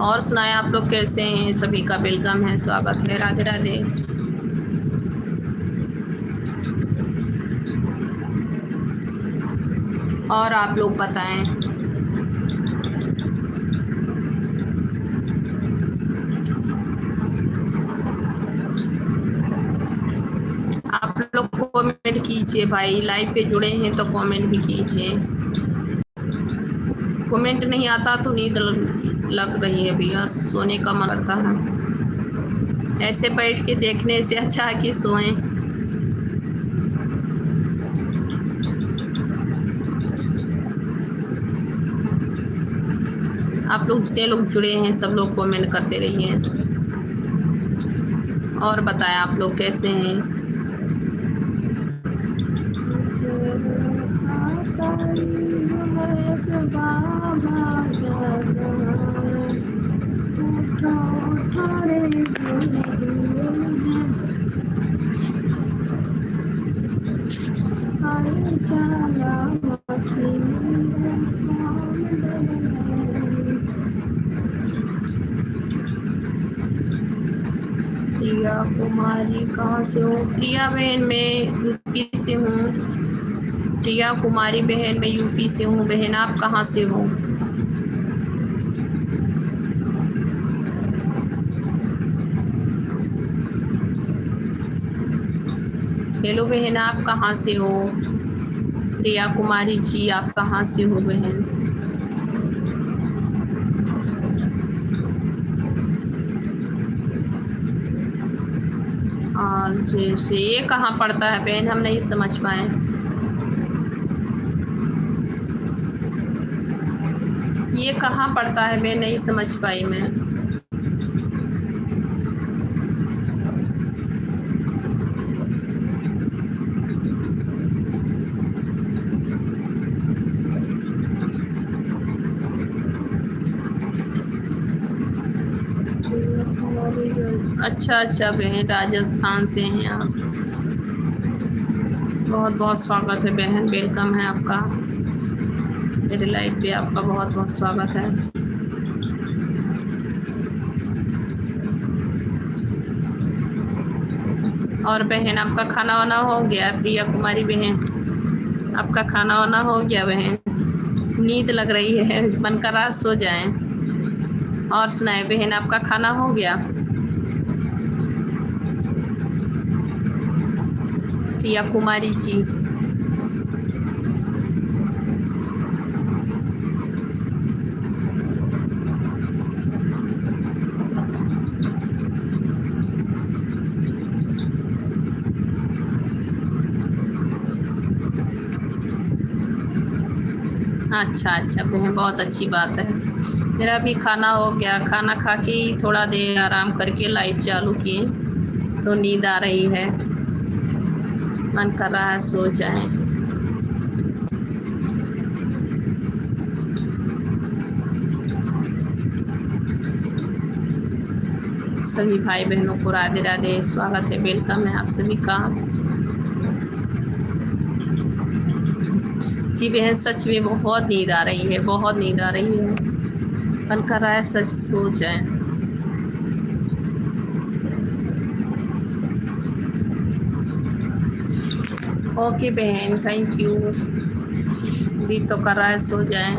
और सुनाए, आप लोग कैसे हैं? सभी का वेलकम है, स्वागत है। राधे राधे। और आप लोग बताएं। कमेंट कीजिए भाई, लाइव पे जुड़े हैं तो कमेंट भी कीजिए। कमेंट नहीं आता तो नींद लग रही है भैया, सोने का मन करता है। ऐसे बैठ के देखने से अच्छा है कि सोएं। आप लोग जितने लोग जुड़े हैं सब लोग कमेंट करते रहिए और बताएं आप लोग कैसे हैं। प्रिया कुमारी कहाँ से हो? प्रिया बहन मैं यूपी से हूँ। प्रिया कुमारी बहन मैं यूपी से हूँ। बहन आप कहाँ से हो? हेलो बहन आप कहाँ से हो? प्रिया कुमारी जी आप कहाँ से हो बहन? और जैसे ये कहाँ पड़ता है बहन, हम नहीं समझ पाए। ये कहाँ पड़ता है बहन, नहीं समझ पाई मैं। अच्छा अच्छा बहन राजस्थान से हैं आप। बहुत बहुत स्वागत है बहन, वेलकम है आपका मेरे लाइव पे। आपका बहुत बहुत स्वागत है। और बहन आपका खाना वाना हो गया? प्रिया कुमारी बहन आपका खाना वाना हो गया बहन? नींद लग रही है, मन कर रहा सो जाएं। और सुनाए बहन आपका खाना हो गया? प्रिया कुमारी जी अच्छा अच्छा बहन बहुत अच्छी बात है। मेरा भी खाना हो गया, खाना खा के थोड़ा देर आराम करके लाइट चालू किए तो नींद आ रही है, मन कर रहा है सो जाएं। सभी भाई बहनों को राधे राधे, स्वागत है, वेलकम है आप सभी का। जी बहन सच में बहुत नींद आ रही है, बहुत नींद आ रही है, मन कर रहा है सच सो जाए। ओके बहन थैंक यू। जी तो कर रहा है सो जाए।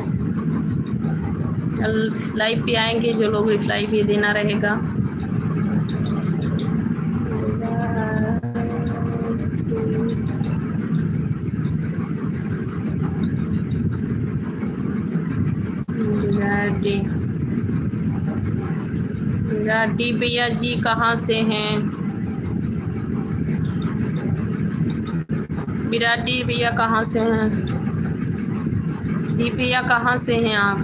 लाइव पे आएंगे जो लोग रिप्लाई भी देना रहेगा। विराटी भैया जी कहाँ से हैं? विराटी भैया कहाँ से हैं? दी भैया कहाँ से हैं आप?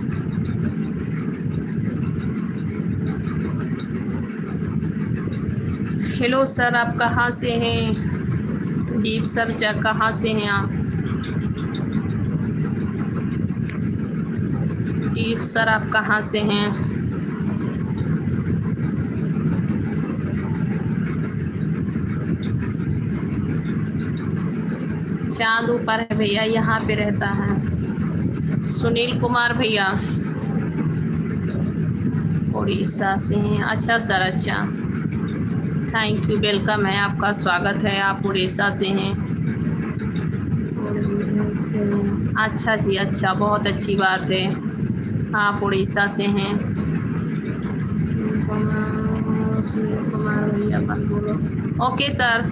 हेलो सर आप कहाँ से हैं? दीप सर कहाँ से हैं आप? दीप सर आप कहाँ से हैं? चांद ऊपर है भैया, यहाँ पे रहता है। सुनील कुमार भैया उड़ीसा से हैं। अच्छा सर अच्छा, थैंक यू, वेलकम है, आपका स्वागत है। आप उड़ीसा से हैं? अच्छा जी अच्छा, बहुत अच्छी बात है, आप उड़ीसा से हैं। सुनील कुमार भैया बोलो। ओके सर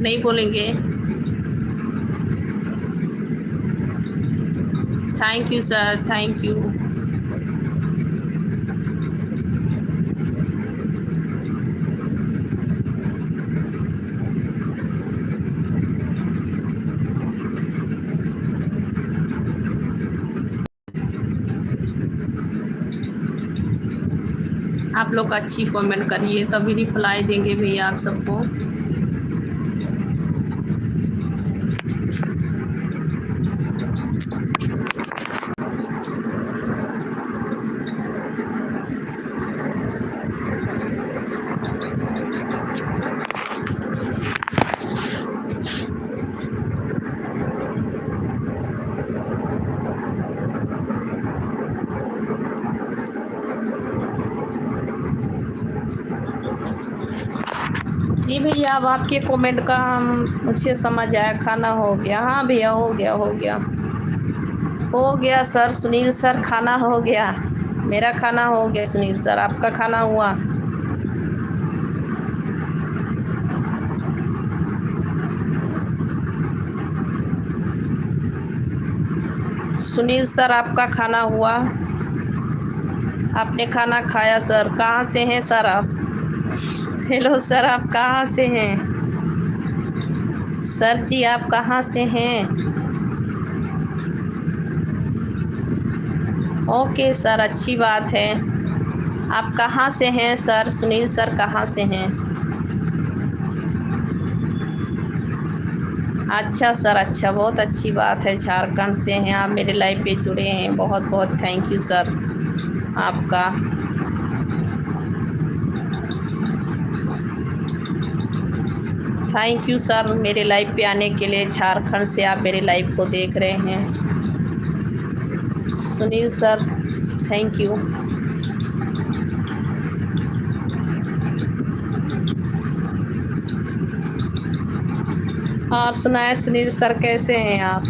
नहीं बोलेंगे। Thank you sir, thank you. आप लोग अच्छी कमेंट करिए तभी रिप्लाई देंगे भैया आप सबको। जी भैया, अब आपके कमेंट का मुझे समझ आया। खाना हो गया? हाँ भैया, हो गया हो गया हो गया सर। सुनील सर, खाना हो गया। मेरा खाना हो गया सुनील सर, आपका खाना हुआ? सुनील सर, आपका खाना हुआ? आपने खाना खाया सर? कहाँ से हैं सर आप? हेलो सर, आप कहाँ से हैं? सर जी, आप कहाँ से हैं? ओके सर, अच्छी बात है। आप कहाँ से हैं सर? सुनील सर कहाँ से हैं? अच्छा सर, अच्छा, बहुत अच्छी बात है। झारखंड से हैं आप, मेरे लाइव पे जुड़े हैं। बहुत बहुत थैंक यू सर आपका। थैंक यू सर मेरे लाइव पे आने के लिए। झारखंड से आप मेरे लाइव को देख रहे हैं। Sunil sir, thank you. और सुनाए सुनील सर, कैसे हैं आप?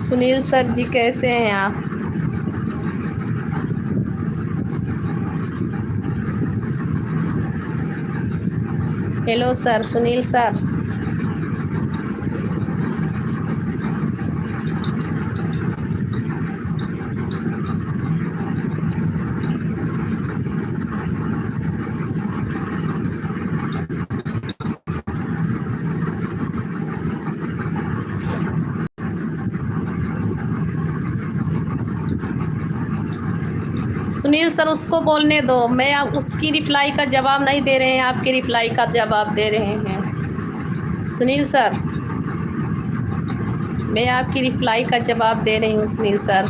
सुनील सर जी, कैसे हैं आप? Hello sir, Sunil sir. Sunil sir, उसको बोलने दो। मैं आप उसकी रिप्लाई का जवाब नहीं दे रहे हैं, आपकी रिप्लाई का जवाब दे रहे हैं। सुनील सर, मैं आपकी रिप्लाई का जवाब दे रही हूँ सुनील सर।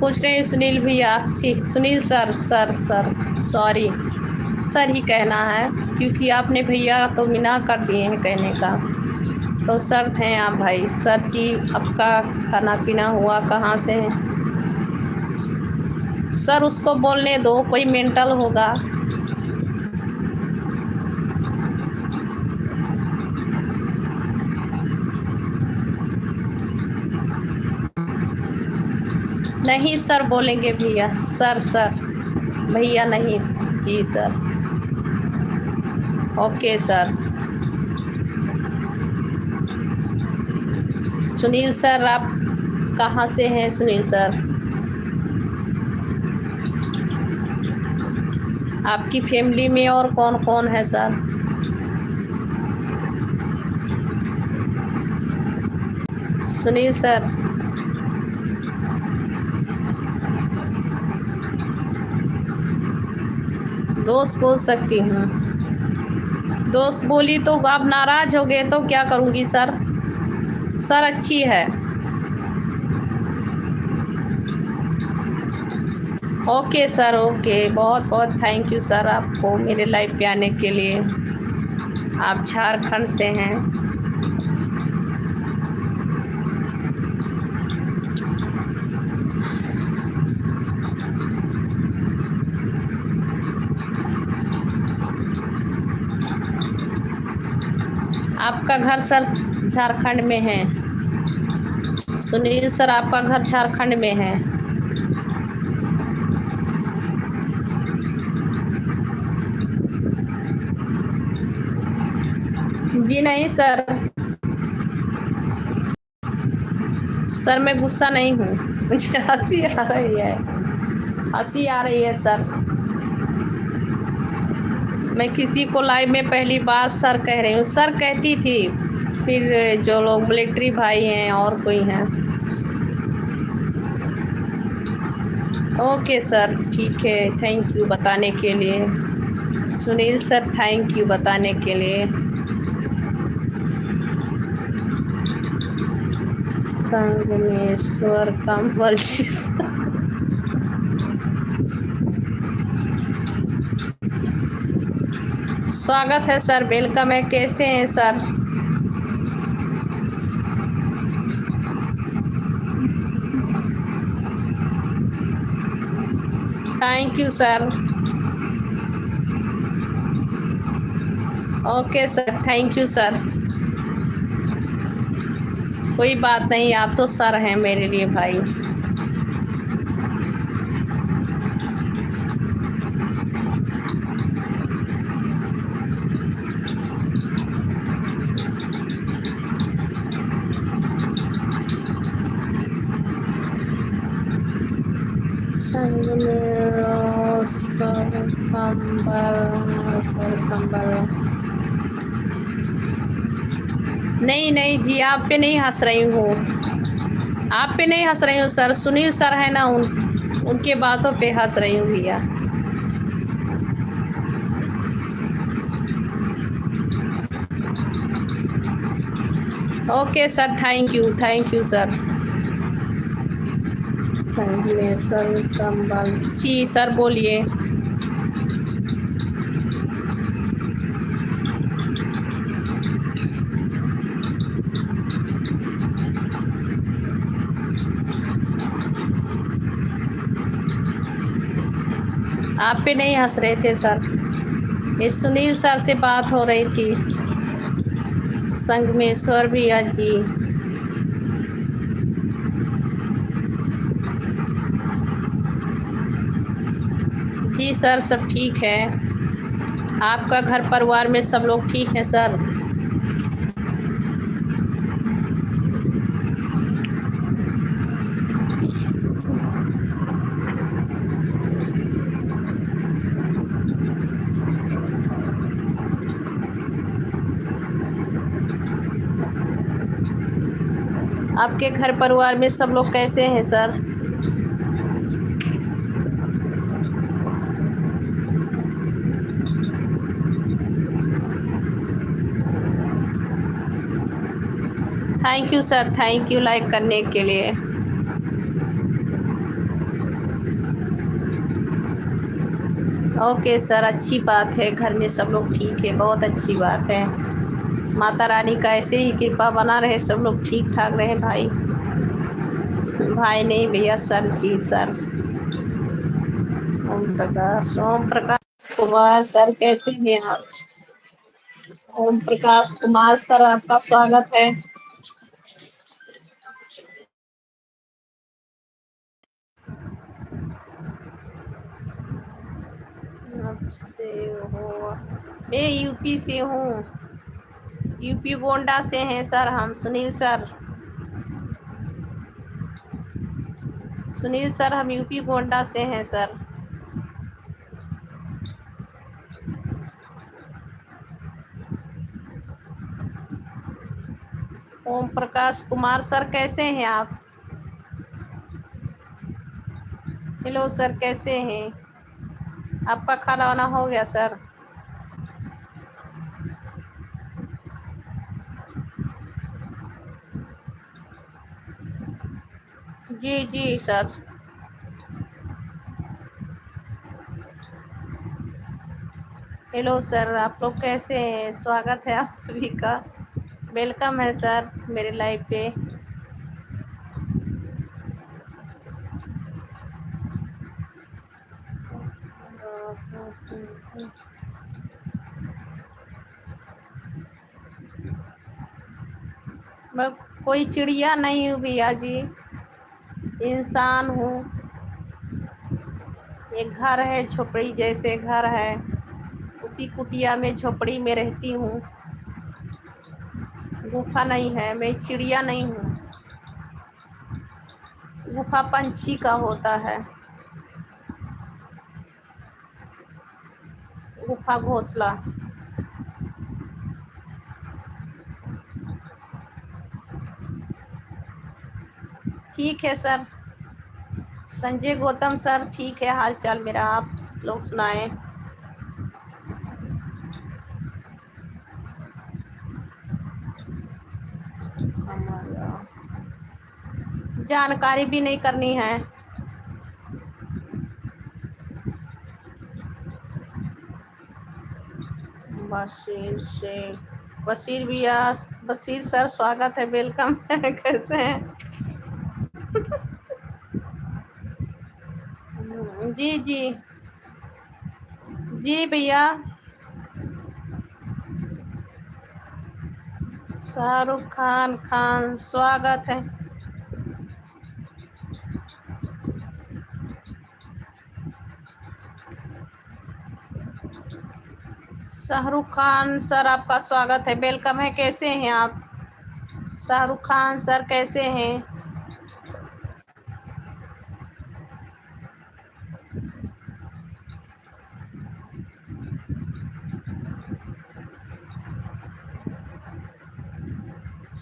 पूछ रहे हैं सुनील भैया। ठीक, Sunil sir, sir sir sorry, sir ही कहना है क्योंकि आपने भैया तो मना कर दिए हैं कहने का। तो सर हैं आप भाई। सर जी, आपका खाना पीना हुआ? कहाँ से हैं सर? उसको बोलने दो, कोई मेंटल होगा। नहीं सर बोलेंगे भैया। सर सर भैया नहीं। जी sir, okay sir. Sunil sir, आप कहाँ से हैं सुनील सर? आपकी फैमिली में और कौन कौन है सर? सुनील सर, दोस्त बोल सकती हूँ। दोस्त बोली तो आप नाराज़ हो गए तो क्या करूँगी सर? सर अच्छी है। Okay sir, okay. बहुत बहुत थैंक यू सर आपको मेरे लाइव पे आने के लिए। आप झारखंड से हैं। आपका घर सर झारखंड में है? सुनील सर, आपका घर झारखंड में है? जी नहीं सर, सर मैं गुस्सा नहीं हूँ, मुझे हंसी आ रही है, हंसी आ रही है सर। मैं किसी को लाइव में पहली बार सर कह रही हूँ, सर कहती थी, फिर जो लोग मिलिट्री भाई हैं और कोई हैं। ओके सर, ठीक है, थैंक यू बताने के लिए। सुनील सर थैंक यू बताने के लिए। संगमेश्वर कंबल जी स्वागत है सर, वेलकम है, कैसे हैं sir? Thank you sir. Okay sir, thank you sir. कोई बात नहीं, आप तो सर हैं मेरे लिए भाई। नहीं नहीं जी, आप पे नहीं हंस रही हूँ, आप पे नहीं हंस रही हूँ सर, सुनील सर है ना, उनके बातों पे हंस रही हूँ भैया। Okay sir, thank you sir. Sangameshwar कंबल जी सर, बोलिए। आप पे नहीं हंस रहे थे सर, ये सुनील सर से बात हो रही थी। संगमेश्वर भैया जी, जी सर सब ठीक है। आपका घर परिवार में सब लोग ठीक हैं सर? आपके घर परिवार में सब लोग कैसे हैं sir? Thank you sir, thank you like करने के लिए। ओके सर, अच्छी बात है, घर में सब लोग ठीक है, बहुत अच्छी बात है। माता रानी का ऐसे ही कृपा बना रहे, सब लोग ठीक ठाक रहे भाई। भाई नहीं भैया, सर जी सर। ओम प्रकाश कुमार सर, कैसे हैं आप? ओम प्रकाश कुमार सर, आपका स्वागत है। से हो, मैं यूपी से हूँ, यूपी गोंडा से हैं सर हम, सुनील सर। सुनील सर, हम यूपी गोंडा से हैं सर। ओम प्रकाश कुमार सर, कैसे हैं आप? हेलो सर, कैसे हैं? आपका खाना वाना हो गया सर? जी जी सर। हेलो सर, आप लोग कैसे हैं? स्वागत है आप सभी का, वेलकम है सर मेरे लाइव पे। मैं कोई चिड़िया नहीं हूँ भैया जी, इंसान हूँ। एक घर है, झोपड़ी जैसे घर है, उसी कुटिया में झोपड़ी में रहती हूँ। गुफा नहीं है, मैं चिड़िया नहीं हूँ। गुफा पंछी का होता है, गुफा घोंसला। ठीक है सर। संजय गौतम सर, ठीक है हाल चाल मेरा, आप लोग सुनाएं। जानकारी भी नहीं करनी है। बशीर से बशीर भैया, बशीर सर स्वागत है, वेलकम है। कैसे हैं? जी जी जी भैया। शाहरुख खान, खान स्वागत है। शाहरुख खान सर आपका स्वागत है, वेलकम है। कैसे हैं आप शाहरुख खान सर, कैसे हैं?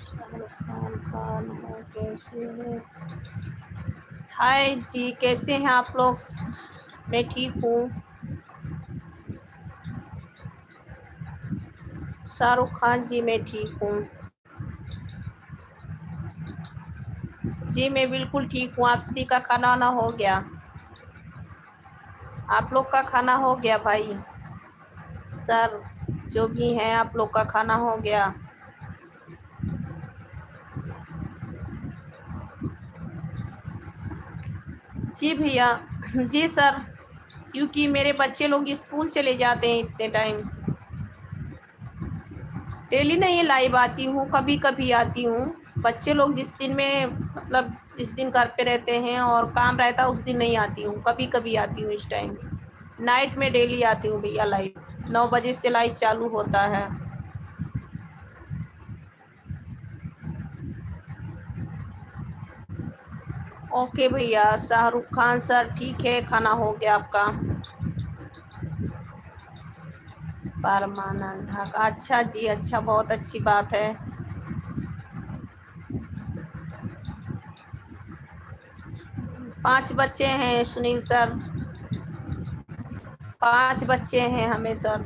शाहरुख खान है, कैसे हैं? हाय जी, कैसे हैं आप लोग? मैं ठीक हूँ। शाहरुख खान जी, मैं ठीक हूँ जी, मैं बिल्कुल ठीक हूँ। आप सभी का खाना वाना हो गया? आप लोग का खाना हो गया भाई सर, जो भी हैं आप लोग का खाना हो गया? जी भैया, जी सर, क्योंकि मेरे बच्चे लोग स्कूल चले जाते हैं इतने टाइम। डेली नहीं लाइव आती हूँ, कभी कभी आती हूँ। बच्चे लोग जिस दिन में मतलब जिस दिन घर पे रहते हैं और काम रहता है उस दिन नहीं आती हूँ, कभी कभी आती हूँ इस टाइम। नाइट में डेली आती हूँ भैया लाइव, 9 बजे से लाइव चालू होता है। ओके भैया। शाहरुख खान सर, ठीक है, खाना हो गया आपका? परमानंद ढाका, अच्छा जी, अच्छा, बहुत अच्छी बात है। 5 बच्चे हैं सुनील सर, 5 बच्चे हैं हमें सर।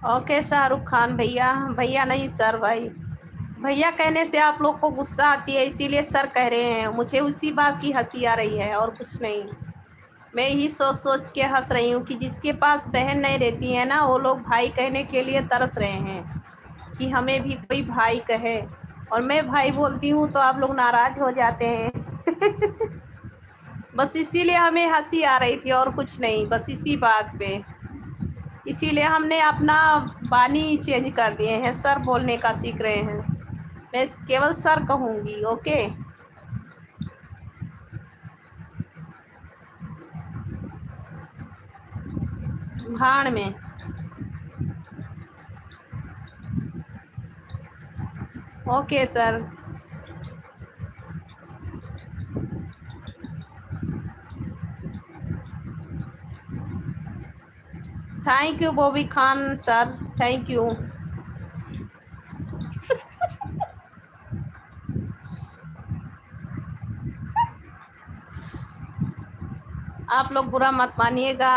ओके शाहरुख खान भैया, भैया नहीं सर, भाई। भैया कहने से आप लोग को गुस्सा आती है, इसीलिए सर कह रहे हैं। मुझे उसी बात की हंसी आ रही है और कुछ नहीं। मैं यही सोच सोच के हंस रही हूँ कि जिसके पास बहन नहीं रहती है ना, वो लोग भाई कहने के लिए तरस रहे हैं कि हमें भी कोई भाई कहे, और मैं भाई बोलती हूँ तो आप लोग नाराज हो जाते हैं। बस इसीलिए हमें हंसी आ रही थी और कुछ नहीं, बस इसी बात पे। इसीलिए हमने अपना बानी चेंज कर दिए हैं, सर बोलने का सीख रहे हैं। मैं केवल सर कहूँगी, ओके? भाड़ में। Okay sir. Thank you Bobby Khan sir, thank you. आप लोग बुरा मत मानिएगा,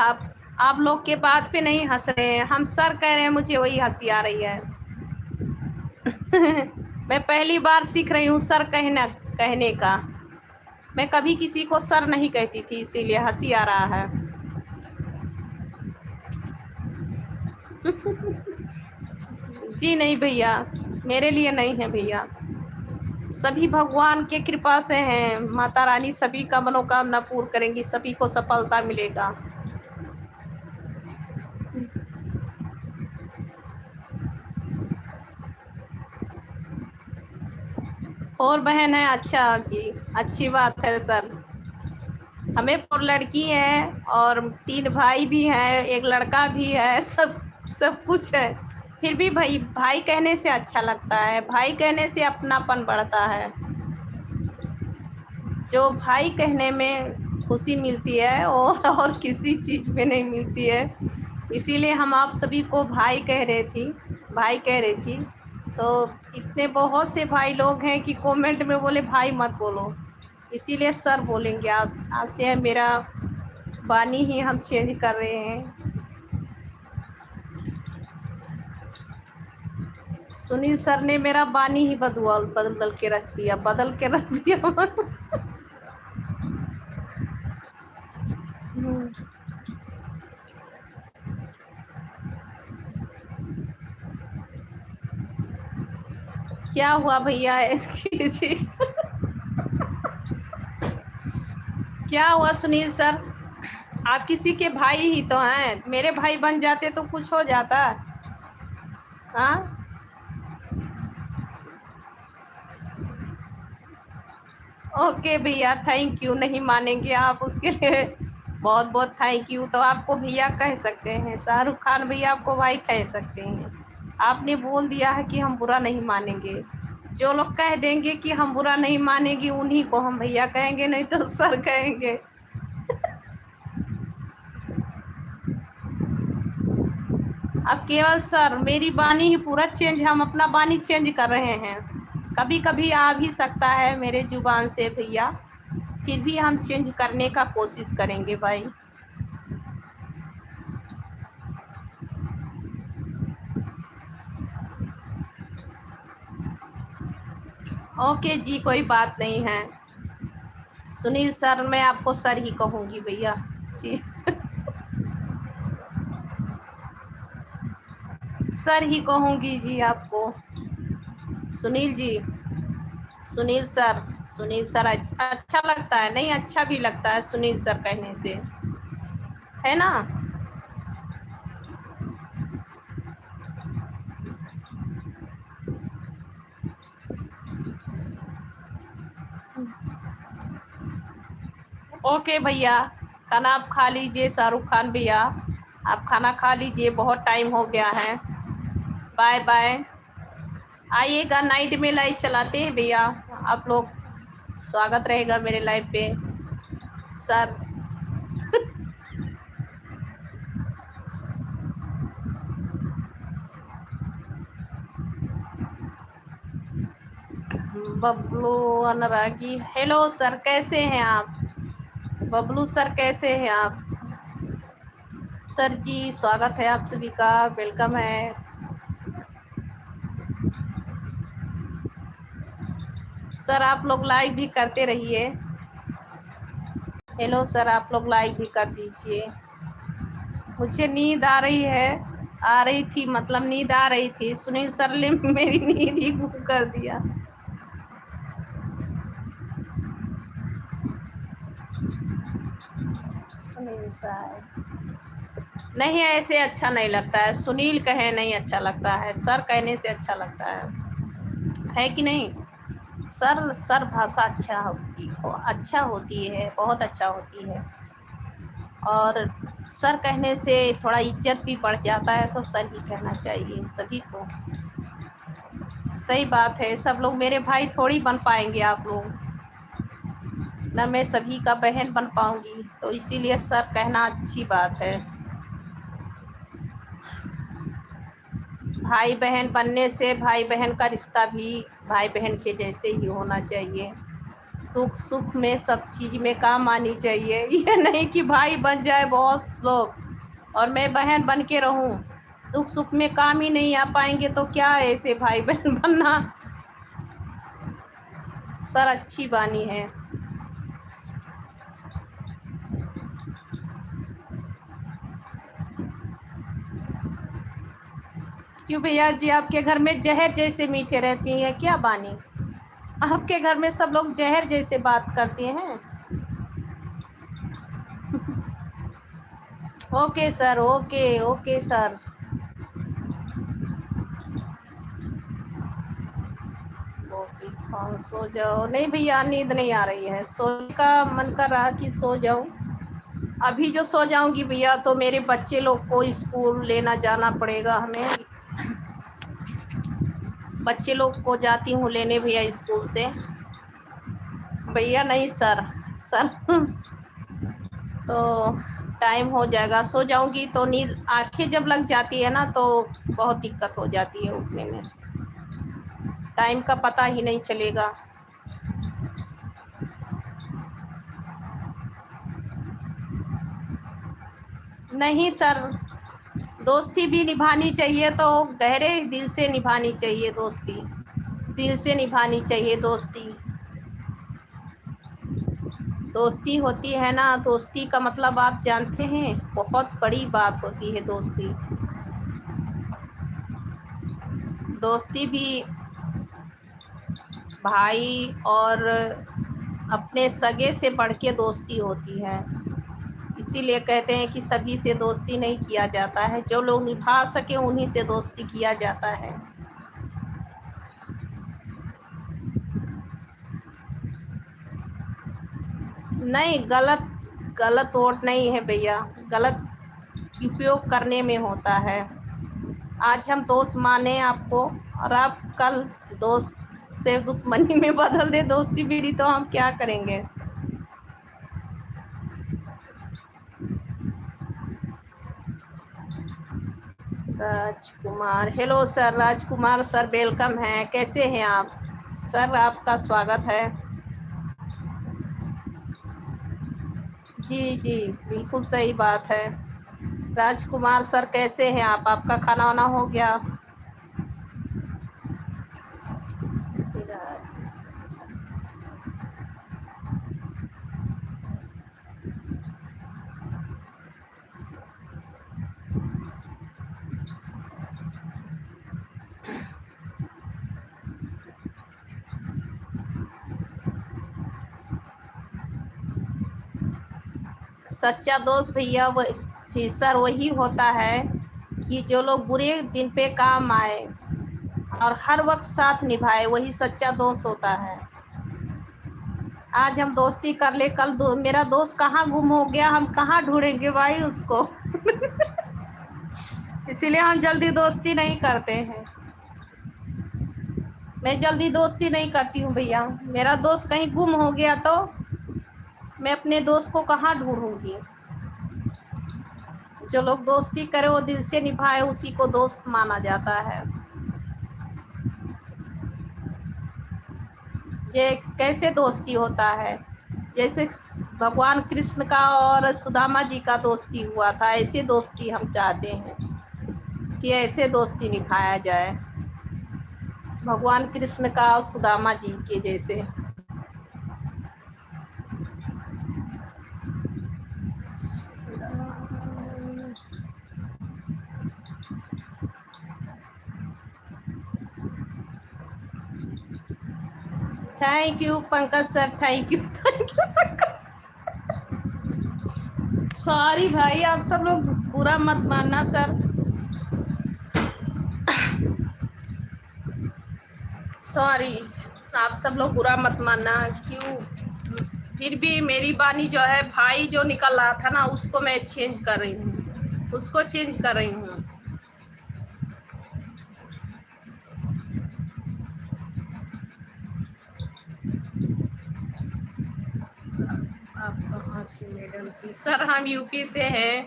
आप लोग के बात पे नहीं हंस रहे हैं, हम सर कह रहे हैं, मुझे वही हंसी आ रही है। मैं पहली बार सीख रही हूँ सर कहने का। मैं कभी किसी को सर नहीं कहती थी, इसीलिए हंसी आ रहा है। जी नहीं भैया, मेरे लिए नहीं है भैया, सभी भगवान के कृपा से हैं। माता रानी सभी का मनोकामना पूर्ण करेंगी, सभी को सफलता मिलेगा। और बहन है, अच्छा जी, अच्छी बात है सर। हमें 4 लड़की हैं और 3 भाई भी हैं, एक लड़का भी है, सब कुछ है। फिर भी भाई भाई कहने से अच्छा लगता है, भाई कहने से अपनापन बढ़ता है। जो भाई कहने में खुशी मिलती है और किसी चीज़ में नहीं मिलती है। इसीलिए हम आप सभी को भाई कह रही थी। तो इतने बहुत से भाई लोग हैं कि कमेंट में बोले भाई मत बोलो, इसीलिए सर बोलेंगे। आज से मेरा वाणी ही हम चेंज कर रहे हैं। सुनील सर ने मेरा वाणी ही बदल के रख दिया। क्या हुआ भैया जी? क्या हुआ सुनील सर? आप किसी के भाई ही तो हैं, मेरे भाई बन जाते तो कुछ हो जाता। हाँ, ओके भैया, थैंक यू। नहीं मानेंगे आप उसके लिए बहुत बहुत थैंक यू। तो आपको भैया कह सकते हैं, शाहरुख खान भैया आपको भाई कह सकते हैं। आपने बोल दिया है कि हम बुरा नहीं मानेंगे। जो लोग कह देंगे कि हम बुरा नहीं मानेंगे उन्हीं को हम भैया कहेंगे, नहीं तो सर कहेंगे। अब केवल सर, मेरी वाणी ही पूरा चेंज, हम अपना वाणी चेंज कर रहे हैं। कभी कभी आ भी सकता है मेरे जुबान से भैया, फिर भी हम चेंज करने का कोशिश करेंगे भाई। ओके जी, कोई बात नहीं है। सुनील सर, मैं आपको सर ही कहूँगी भैया जी। सर ही कहूँगी जी आपको। सुनील जी, सुनील सर अच्छा लगता है, नहीं अच्छा भी लगता है सुनील सर कहने से, है ना? ओके भैया, खाना आप खा लीजिए। शाहरुख खान भैया, आप खाना खा लीजिए, बहुत टाइम हो गया है। Bye bye. आइएगा, नाइट में लाइव चलाते हैं भैया आप लोग, स्वागत रहेगा मेरे लाइव पे सर। बबलू अनुरागी, हेलो सर, कैसे हैं आप? बबलू सर, कैसे हैं आप? सर जी, स्वागत है आप सभी का, वेलकम है। सर आप लोग लाइव भी करते रहिए। हेलो सर, आप लोग लाइव भी कर दीजिए। मुझे नींद आ रही है, आ रही थी, मतलब नींद आ रही थी। सुनील सर ने मेरी नींद ही गुम कर दिया। सुनील सर नहीं, ऐसे अच्छा नहीं लगता है। सुनील कहे नहीं अच्छा लगता है, सर कहने से अच्छा लगता है कि नहीं? सर सर भाषा अच्छा होती है, बहुत अच्छा होती है। और सर कहने से थोड़ा इज्जत भी बढ़ जाता है, तो सर ही कहना चाहिए सभी को। सही बात है, सब लोग मेरे भाई थोड़ी बन पाएंगे आप लोग, ना मैं सभी का बहन बन पाऊंगी, तो इसीलिए सर कहना अच्छी बात है। भाई बहन बनने से भाई बहन का रिश्ता भी भाई बहन के जैसे ही होना चाहिए। दुख सुख में सब चीज़ में काम आनी चाहिए। ये नहीं कि भाई बन जाए बहुत लोग और मैं बहन बन के रहूं, दुख सुख में काम ही नहीं आ पाएंगे, तो क्या है ऐसे भाई बहन बनना? सर अच्छी बानी है। क्यों भैया जी, आपके घर में जहर जैसे मीठे रहती हैं क्या बानी? आपके घर में सब लोग जहर जैसे बात करते हैं। Okay sir, okay okay sir. Okay, और सो जाओ। नहीं भैया, नींद नहीं आ रही है, सोने का मन कर रहा कि सो जाऊं। अभी जो सो जाऊंगी भैया तो मेरे बच्चे लोग को स्कूल लेना जाना पड़ेगा हमें। बच्चे लोग को जाती हूँ लेने भैया स्कूल से। भैया नहीं सर, सर तो टाइम हो जाएगा, सो जाऊंगी तो नींद आंखें जब लग जाती है ना तो बहुत दिक्कत हो जाती है उठने में, टाइम का पता ही नहीं चलेगा। नहीं सर, दोस्ती भी निभानी चाहिए तो गहरे दिल से निभानी चाहिए दोस्ती, दिल से निभानी चाहिए दोस्ती। दोस्ती होती है ना, दोस्ती का मतलब आप जानते हैं, बहुत बड़ी बात होती है दोस्ती। दोस्ती भी भाई और अपने सगे से बढ़ के दोस्ती होती है। इसीलिए कहते हैं कि सभी से दोस्ती नहीं किया जाता है, जो लोग निभा सके उन्हीं से दोस्ती किया जाता है। नहीं, गलत गलत वोट नहीं है भैया, गलत उपयोग करने में होता है। आज हम दोस्त माने आपको और आप कल दोस्त से दुश्मनी में बदल दे दोस्ती बीड़ी, तो हम क्या करेंगे। राजकुमार, हेलो सर, राजकुमार सर वेलकम है, कैसे हैं आप सर, आपका स्वागत है। जी जी, बिल्कुल सही बात है। राजकुमार सर कैसे हैं आप, आपका खाना वाना हो गया। सच्चा दोस्त भैया वो जी सर वही होता है कि जो लोग बुरे दिन पे काम आए और हर वक्त साथ निभाए, वही सच्चा दोस्त होता है। आज हम दोस्ती कर ले, कल मेरा दोस्त कहाँ गुम हो गया, हम कहाँ ढूंढेंगे भाई उसको। इसीलिए हम जल्दी दोस्ती नहीं करते हैं। मैं जल्दी दोस्ती नहीं करती हूँ भैया, मेरा दोस्त कहीं गुम हो गया तो मैं अपने दोस्त को कहाँ ढूंढूंगी। जो लोग दोस्ती करे वो दिल से निभाए, उसी को दोस्त माना जाता है। ये कैसे दोस्ती होता है, जैसे भगवान कृष्ण का और सुदामा जी का दोस्ती हुआ था, ऐसे दोस्ती हम चाहते हैं कि ऐसे दोस्ती निभाया जाए, भगवान कृष्ण का और सुदामा जी के जैसे। Thank you Pankaj sir, thank you Pankaj. Sorry भाई, आप सब लोग बुरा मत मानना सर, सॉरी, आप सब लोग बुरा मत मानना। क्यों, फिर भी मेरी बानी जो है, भाई जो निकल रहा था ना उसको मैं चेंज कर रही हूँ, उसको चेंज कर रही हूँ। आप कहाँ से मैडम जी, सर हम यूपी से हैं,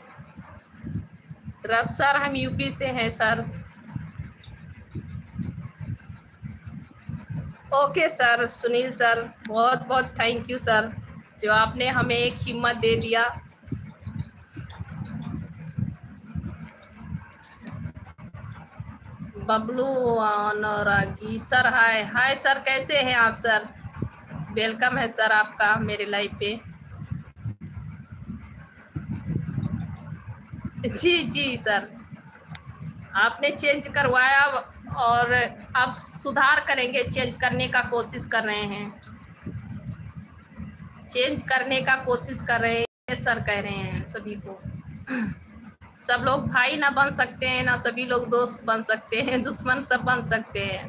रब सर हम यूपी से हैं sir. Okay sir, Sunil sir बहुत बहुत थैंक यू सर, जो आपने हमें एक हिम्मत दे दिया। बबलू अनुरागी सर, हाय हाय सर, कैसे हैं आप सर, वेलकम है सर आपका मेरे लाइव पे। जी जी सर, आपने चेंज करवाया और अब सुधार करेंगे, चेंज करने का कोशिश कर रहे हैं, चेंज करने का कोशिश कर रहे हैं सर, कह रहे हैं सभी को। सब लोग भाई ना बन सकते हैं, ना सभी लोग दोस्त बन सकते हैं, दुश्मन सब बन सकते हैं।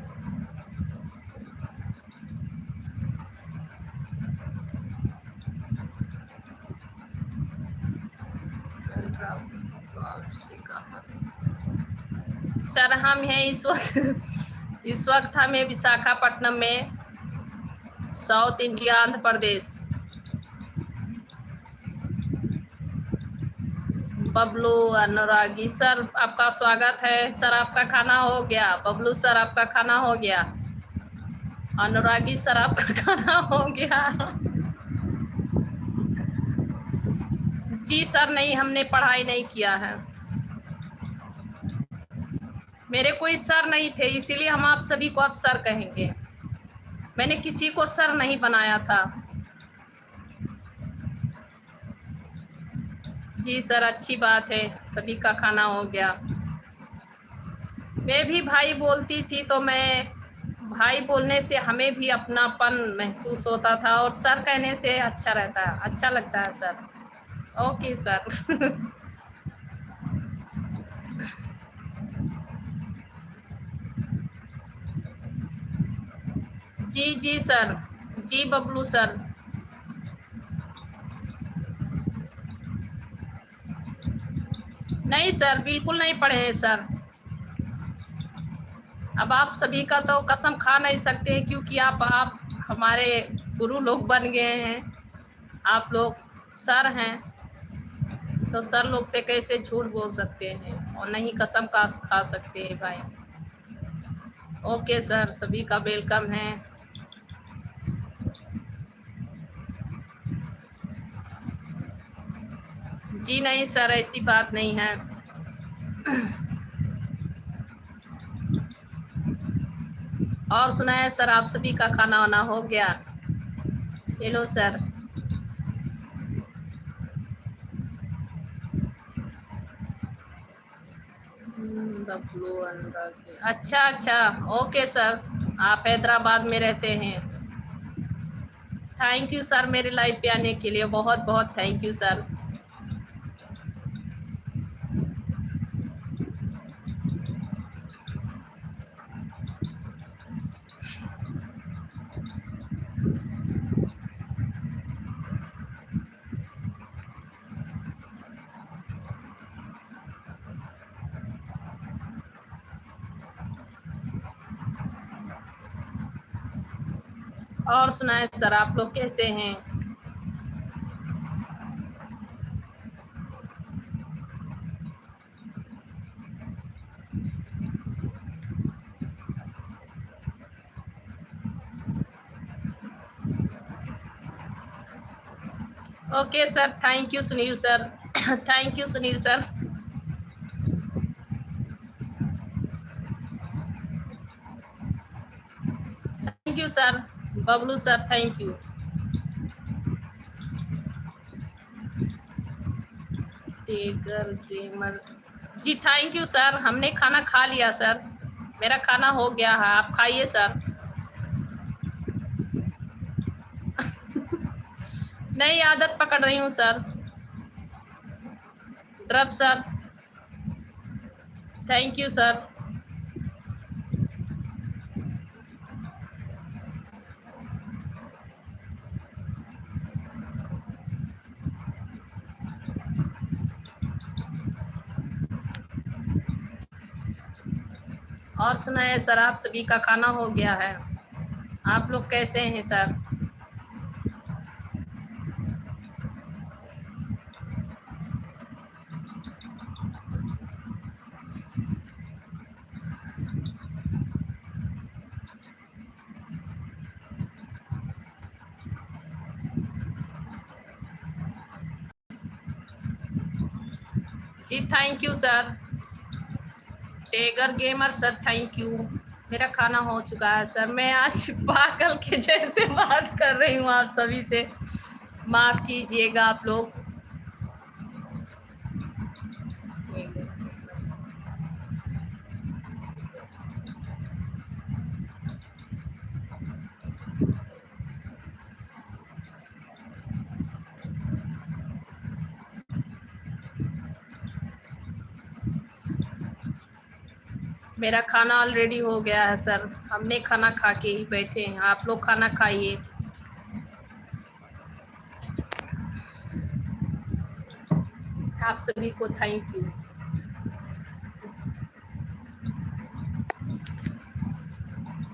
सर हम हैं इस वक्त हमें विशाखापट्टनम में, साउथ इंडिया, आंध्र प्रदेश। बबलू अनुरागी सर आपका स्वागत है। सर आपका खाना हो गया? बबलू सर आपका खाना हो गया? अनुरागी सर आपका खाना हो गया? जी सर नहीं, हमने पढ़ाई नहीं किया है। मेरे कोई सर नहीं थे, इसीलिए हम आप सभी को अब सर कहेंगे। मैंने किसी को सर नहीं बनाया था। जी सर अच्छी बात है, सभी का खाना हो गया। मैं भी भाई बोलती थी तो मैं भाई बोलने से हमें भी अपनापन महसूस होता था, और सर कहने से अच्छा रहता है, अच्छा लगता है सर। Okay sir. जी जी सर, जी बबलू सर। नहीं सर, बिल्कुल नहीं पढ़े हैं सर। अब आप सभी का तो कसम खा नहीं सकते, क्योंकि आप हमारे गुरु लोग बन गए हैं। आप लोग सर हैं, तो सर लोग से कैसे झूठ बोल सकते हैं, और नहीं कसम का खा सकते हैं भाई। ओके सर, सभी का वेलकम है। जी नहीं सर, ऐसी बात नहीं है। और सुनाए सर, आप सभी का खाना वाना हो गया? Hello sir. अच्छा अच्छा, ओके सर, आप हैदराबाद में रहते हैं। थैंक यू सर, मेरे लाइव पे आने के लिए बहुत बहुत थैंक यू सर। और सुनाए सर, आप लोग कैसे हैं? Okay sir, thank you Sunil sir. Thank you Sunil sir. Thank you sir Bablu sir, thank you. टेगर गेमर जी, थैंक यू सर, हमने खाना खा लिया सर, मेरा खाना हो गया है, आप खाइए सर। नई आदत पकड़ रही हूँ sir. Drupe sir, thank you sir. और सुनाए सर, आप सभी का खाना हो गया है? आप लोग कैसे हैं sir? Ji thank you sir. टेगर गेमर सर, थैंक यू। मेरा खाना हो चुका है सर। मैं आज पागल के जैसे बात कर रही हूँ आप सभी से, माफ़ कीजिएगा आप लोग। मेरा खाना ऑलरेडी हो गया है सर, हमने खाना खा के ही बैठे हैं। आप लोग खाना खाइए। आप सभी को थैंक यू।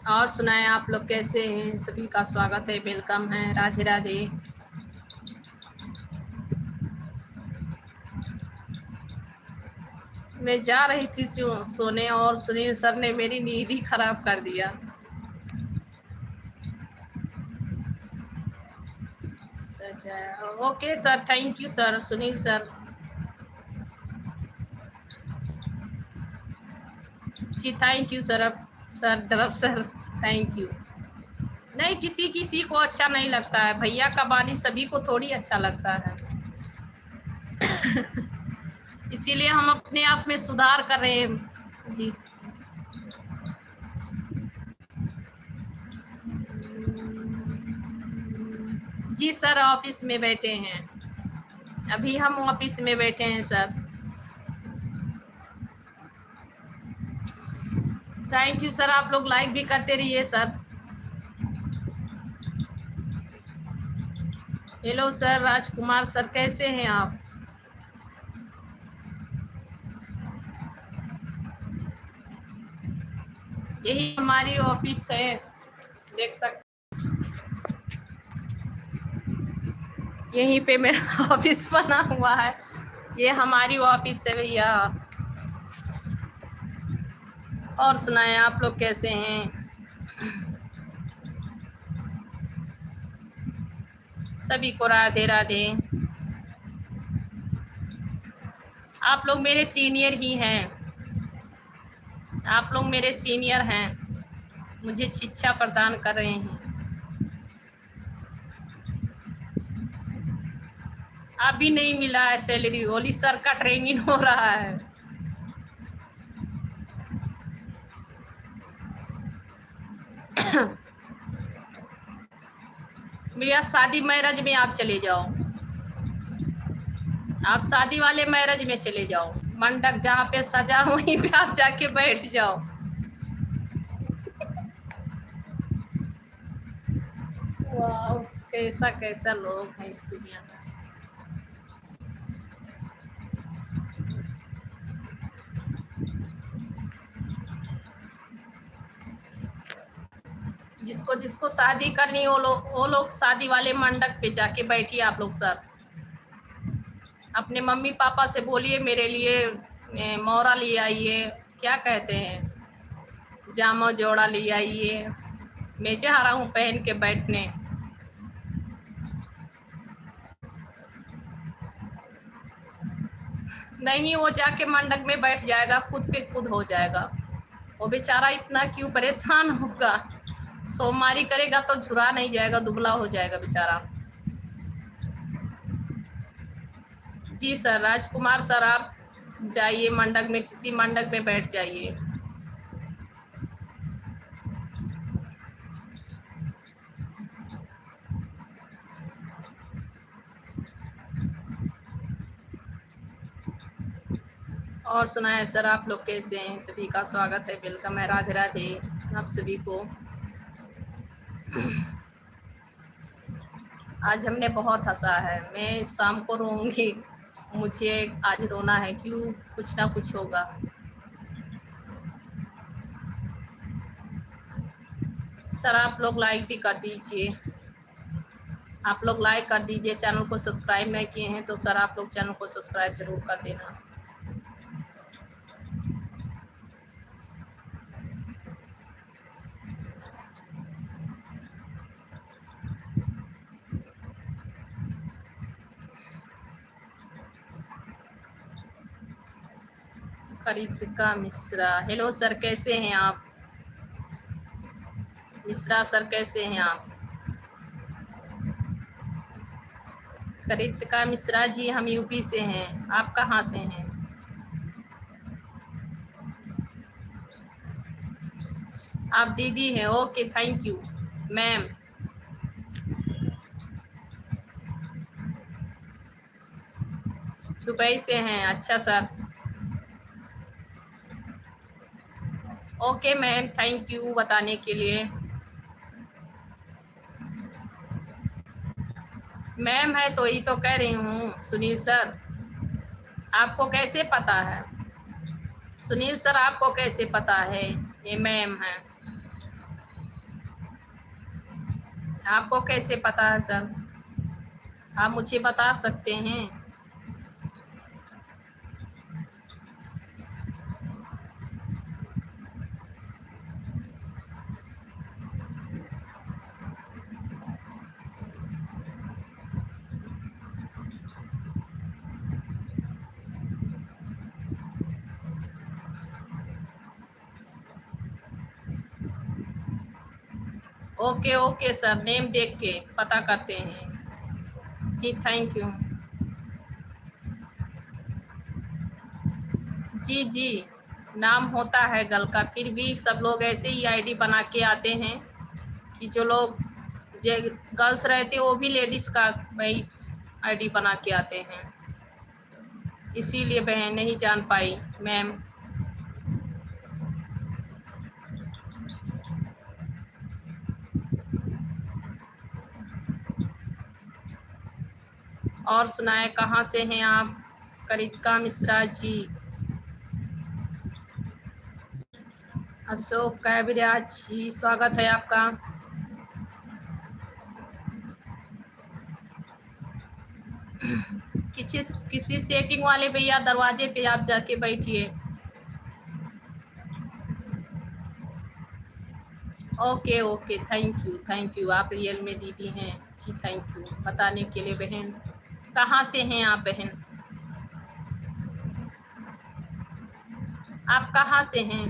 और सुनाएं आप लोग कैसे हैं? सभी का स्वागत है, वेलकम है, राधे राधे। मैं जा रही थी सोने और सुनील सर ने मेरी नींद ही खराब कर दिया। सच है। Okay sir, thank you sir, Sunil sir ji, thank you sir. Sir डरब सर, थैंक यू। नहीं, किसी किसी को अच्छा नहीं लगता है, भैया का बानी सभी को थोड़ी अच्छा लगता है। इसीलिए हम अपने आप में सुधार कर रहे हैं जी। जी सर, ऑफिस में बैठे हैं, अभी हम ऑफिस में बैठे हैं सर। थैंक यू सर, आप लोग लाइक भी करते रहिए सर। हेलो सर, राजकुमार सर कैसे हैं आप? यही हमारी ऑफिस है, देख सकते, यहीं पे मेरा ऑफिस बना हुआ है, ये हमारी ऑफिस है भैया। और सुनाएं आप लोग कैसे हैं? सभी को राधे राधे। आप लोग मेरे सीनियर ही हैं, आप लोग मेरे सीनियर हैं, मुझे शिक्षा प्रदान कर रहे हैं। अभी नहीं मिला है सैलरी, ओली सर का ट्रेनिंग हो रहा है। भैया शादी मैरिज में आप चले जाओ, आप शादी वाले मैरिज में चले जाओ, मंडप जहाँ पे सजा वहीं पे आप जाके बैठ जाओ। वाह, कैसा कैसा लोग हैं इस दुनिया में। जिसको जिसको शादी करनी, वो लोग शादी वाले मंडप पे जाके बैठिए आप लोग सर। अपने मम्मी पापा से बोलिए मेरे लिए मोहरा ले आइए, क्या कहते हैं, जामा जोड़ा ले आइए, मैं जा रहा हूँ पहन के बैठने। नहीं, वो जाके मंडप में बैठ जाएगा, खुद पे खुद हो जाएगा। वो बेचारा इतना क्यों परेशान होगा, सोमवारी करेगा तो झुरा नहीं जाएगा, दुबला हो जाएगा बेचारा। जी सर, राजकुमार सर आप जाइए मंडप में, किसी मंडप में बैठ जाइए। और सुनाए सर, आप लोग कैसे हैं? सभी का स्वागत है, वेलकम है, राधे राधे आप सभी को। आज हमने बहुत हंसा है, मैं शाम को रोऊंगी, मुझे आज रोना है, क्यों, कुछ ना कुछ होगा। सर आप लोग लाइक भी कर दीजिए, आप लोग लाइक कर दीजिए, चैनल को सब्सक्राइब नहीं किए हैं तो सर आप लोग चैनल को सब्सक्राइब जरूर कर देना। कृतिका मिश्रा, हेलो सर कैसे हैं आप? मिश्रा सर कैसे हैं आप? कृतिका मिश्रा जी, हम यूपी से हैं, आप कहाँ से हैं? आप दीदी हैं, okay thank you ma'am. Dubai से हैं, अच्छा sir, okay ma'am, thank you बताने के लिए। मैम है तो ही तो कह रही हूँ सुनील सर, आपको कैसे पता है? सुनील सर आपको कैसे पता है ये मैम है? आपको कैसे पता है सर? आप मुझे बता सकते हैं? ओके ओके सर, नेम देख के पता करते हैं। जी थैंक यू। जी जी, नाम होता है गर्ल का, फिर भी सब लोग ऐसे ही आईडी बना के आते हैं कि जो लोग गर्ल्स रहते हैं वो भी लेडीज़ का वही आईडी बना के आते हैं, इसीलिए बहन नहीं जान पाई मैम। और सुनाए, कहाँ से हैं आप? करिश्मा मिश्रा जी, अशोक कैबराज जी, स्वागत है आपका। किसी सेटिंग वाले भैया दरवाजे पे आप जाके बैठिए। ओके ओके, थैंक यू, आप रियल में दीदी हैं जी, थैंक यू बताने के लिए बहन। कहाँ से हैं आप बहन? आप कहाँ से हैं?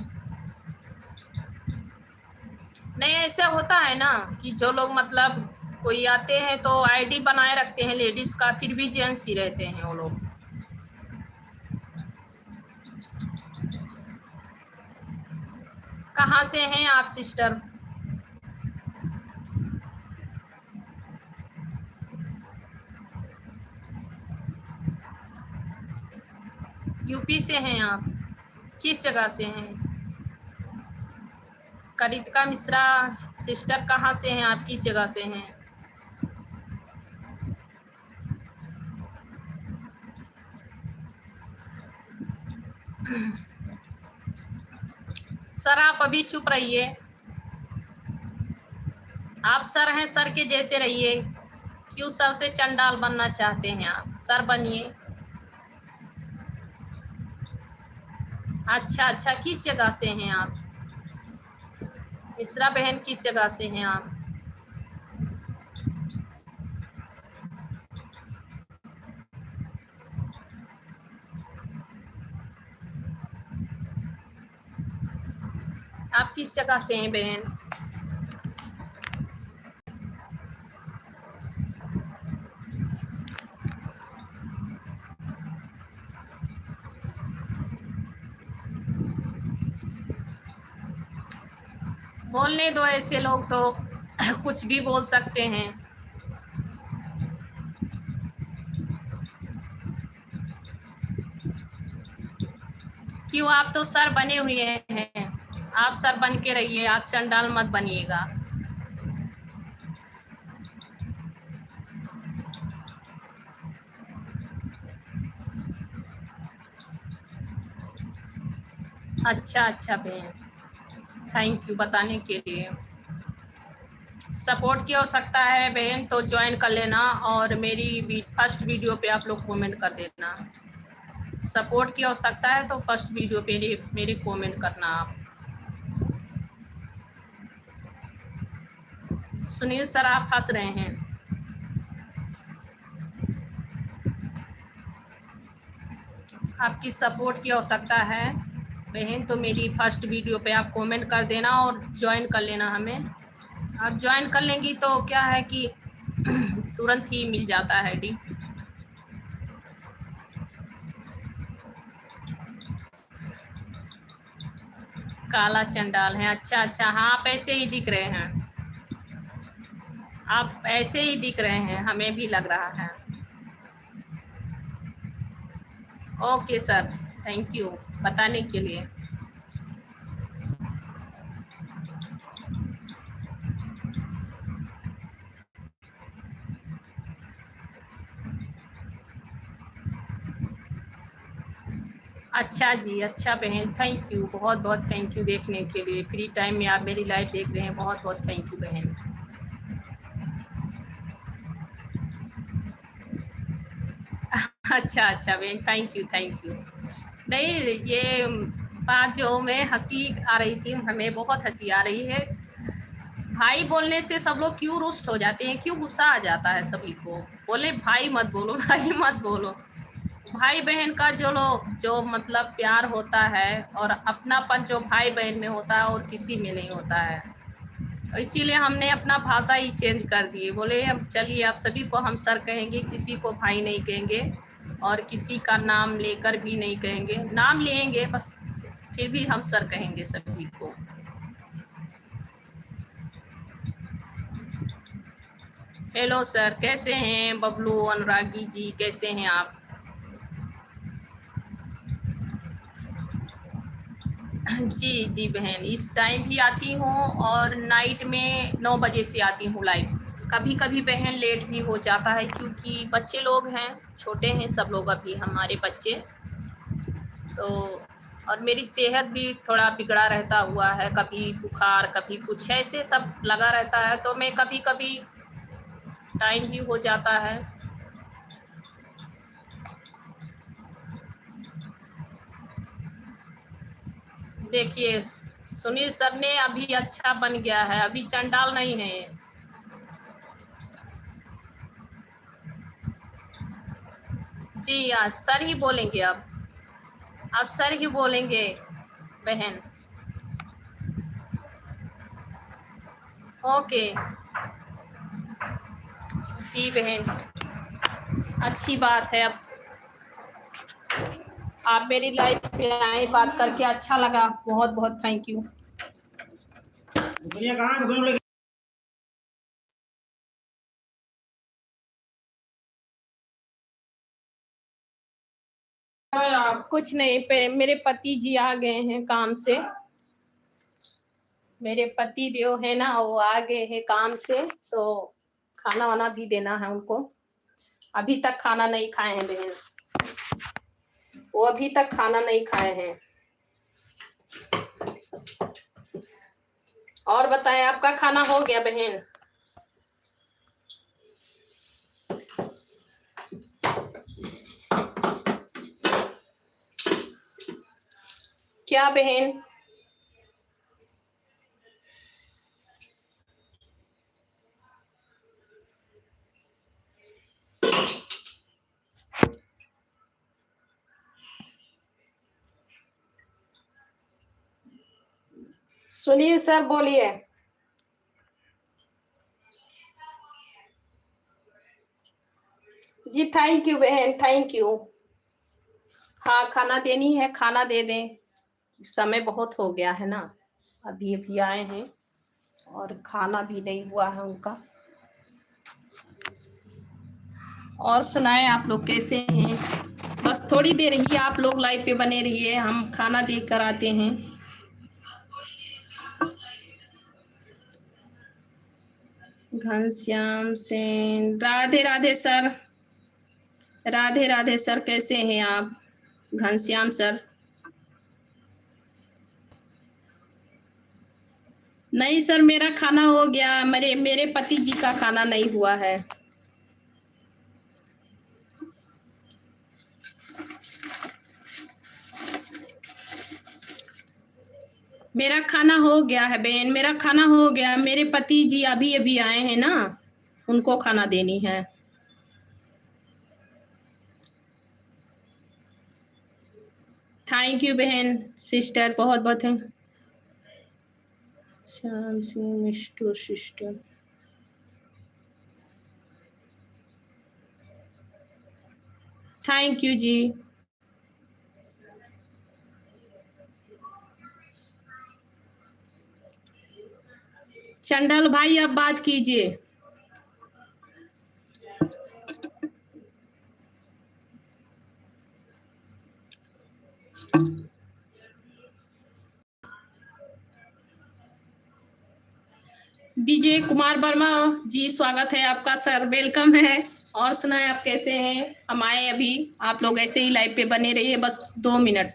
नहीं, ऐसा होता है ना कि जो लोग मतलब कोई आते हैं तो आईडी बनाए रखते हैं लेडीज़ का, फिर भी जेंट्स ही रहते हैं वो लोग। कहाँ से हैं आप सिस्टर? यूपी से हैं आप? किस जगह से हैं? करिश्मा मिश्रा सिस्टर, कहाँ से हैं आप, किस जगह से हैं? सर आप अभी चुप रहिए, आप सर हैं, सर के जैसे रहिए। क्यों सर से चंडाल बनना चाहते हैं आप? सर बनिए। अच्छा अच्छा, किस जगह से हैं आप मिश्रा बहन, किस जगह से हैं आप? आप किस जगह से हैं बहन? बोलने दो, ऐसे लोग तो कुछ भी बोल सकते हैं। क्यों, आप तो सर बने हुए हैं, आप सर बन के रहिए, आप चंडाल मत बनिएगा। अच्छा अच्छा बहन, थैंक यू बताने के लिए। सपोर्ट की आवश्यकता है बहन तो ज्वाइन कर लेना, और मेरी फर्स्ट वीडियो पे आप लोग कमेंट कर देना। सपोर्ट की आवश्यकता है तो फर्स्ट वीडियो पे मेरी कमेंट करना आप। सुनील सर आप हंस रहे हैं। आपकी सपोर्ट की आवश्यकता है बहन, तो मेरी फर्स्ट वीडियो पे आप कमेंट कर देना और ज्वाइन कर लेना हमें। आप ज्वाइन कर लेंगी तो क्या है कि तुरंत ही मिल जाता है डी। काला चंडाल है, अच्छा अच्छा, हाँ आप ऐसे ही दिख रहे हैं, आप ऐसे ही दिख रहे हैं, हमें भी लग रहा है। ओके सर, थैंक यू बताने के लिए। अच्छा जी, अच्छा बहन, थैंक यू, बहुत बहुत थैंक यू देखने के लिए। फ्री टाइम में आप मेरी लाइव देख रहे हैं, बहुत बहुत थैंक यू बहन। अच्छा अच्छा बहन, थैंक यू थैंक यू। नहीं, ये बात जो मैं हंसी आ रही थी, हमें बहुत हंसी आ रही है। भाई बोलने से सब लोग क्यों रुष्ट हो जाते हैं, क्यों गुस्सा आ जाता है सभी को। बोले भाई मत बोलो, भाई मत बोलो। भाई बहन का जो मतलब प्यार होता है और अपनापन जो भाई बहन में होता है और किसी में नहीं होता है। इसीलिए हमने अपना भाषा ही चेंज कर दिए। बोले अब चलिए, आप सभी को हम सर कहेंगे, किसी को भाई नहीं कहेंगे और किसी का नाम लेकर भी नहीं कहेंगे। नाम लेंगे बस, फिर भी हम सर कहेंगे सभी को। हेलो सर, कैसे हैं बबलू अनुरागी जी, कैसे हैं आप? जी जी बहन, इस टाइम भी आती हूँ और नाइट में 9 बजे से आती हूँ लाइव। कभी कभी बहन लेट भी हो जाता है क्योंकि बच्चे लोग हैं, छोटे हैं सब लोग अभी हमारे बच्चे। तो और मेरी सेहत भी थोड़ा बिगड़ा रहता हुआ है, कभी बुखार कभी कुछ ऐसे सब लगा रहता है, तो मैं कभी कभी टाइम भी हो जाता है। देखिए, सुनील सर ने अभी अच्छा बन गया है, अभी चंडाल नहीं है। जी हाँ, सर ही बोलेंगे अब सर ही बोलेंगे बहन। ओके। जी बहन, अच्छी बात है। अब आप मेरी लाइफ पे आए, बात करके अच्छा लगा, बहुत बहुत थैंक यू। कुछ नहीं, मेरे पति जी आ गए हैं काम से। मेरे पति जो है ना, वो आ गए हैं काम से, तो खाना वाना भी देना है उनको। अभी तक खाना नहीं खाए हैं बहन, वो अभी तक खाना नहीं खाए हैं। और बताएं, आपका खाना हो गया बहन? क्या बहन? सुनील सर बोलिए। जी थैंक यू बहन, थैंक यू। हाँ, खाना देनी है, खाना दे दें, समय बहुत हो गया है ना। अभी अभी आए हैं और खाना भी नहीं हुआ है उनका। और सुनाएं, आप लोग कैसे हैं? बस थोड़ी देर ही आप लोग लाइव पे बने रहिए, हम खाना देख कर आते हैं। घनश्याम सेन, राधे राधे सर। राधे राधे सर, कैसे हैं आप? घनश्याम सर। नहीं सर, मेरा खाना हो गया, मेरे मेरे पति जी का खाना नहीं हुआ है। मेरा खाना हो गया है बहन, मेरा खाना हो गया। मेरे पति जी अभी अभी आए हैं ना, उनको खाना देनी है। थैंक यू बहन, सिस्टर, बहुत बहुत है। श्याम सिंह मिस्टू सिस्टर, थैंक यू जी। चंडल भाई, अब बात कीजिए। विजय कुमार वर्मा जी, स्वागत है आपका सर, वेलकम है। और सुनाए, आप कैसे हैं? हम आए अभी, आप लोग ऐसे ही लाइव पे बने रहिए, बस 2 मिनट।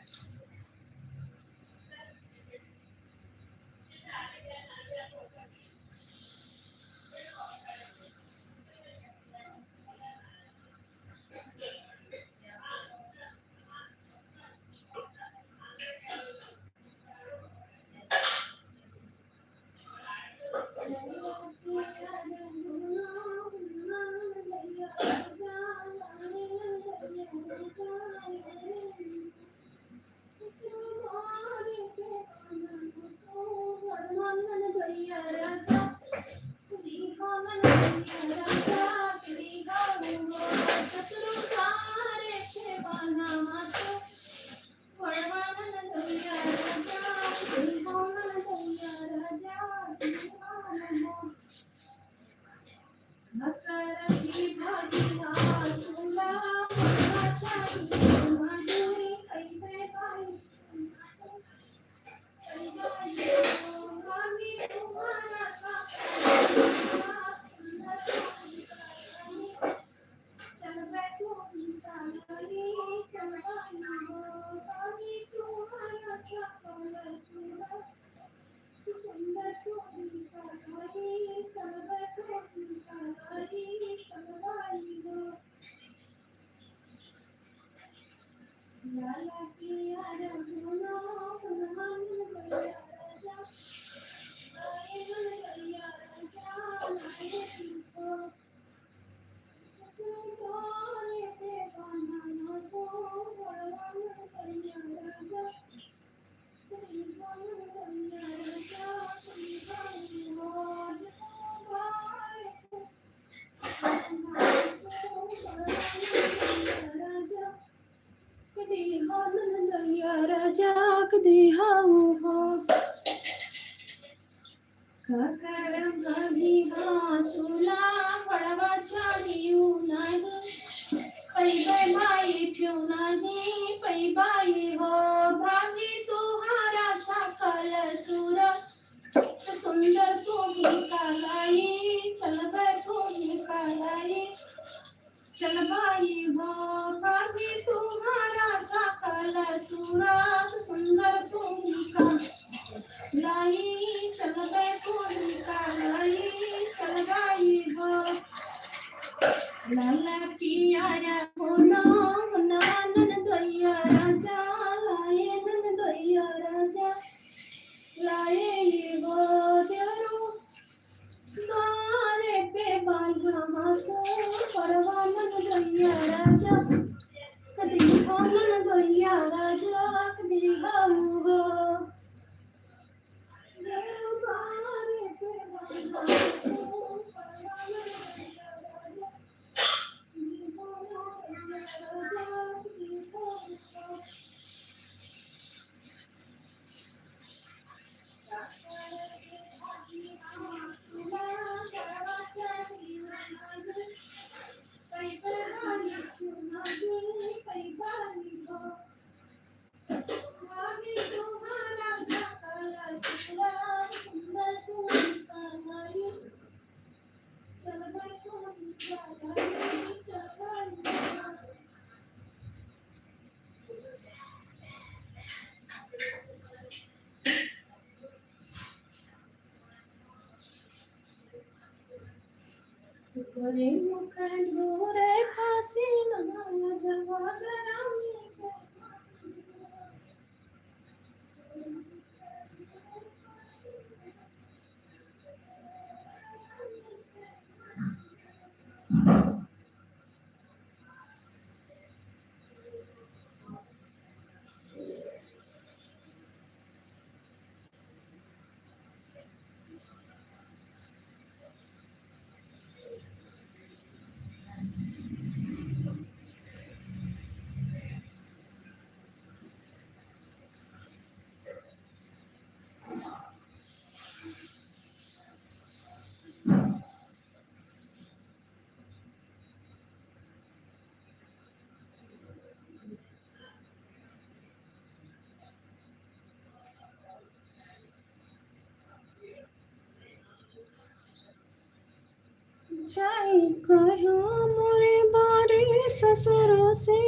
जाई कहो मोरे बारे ससुर से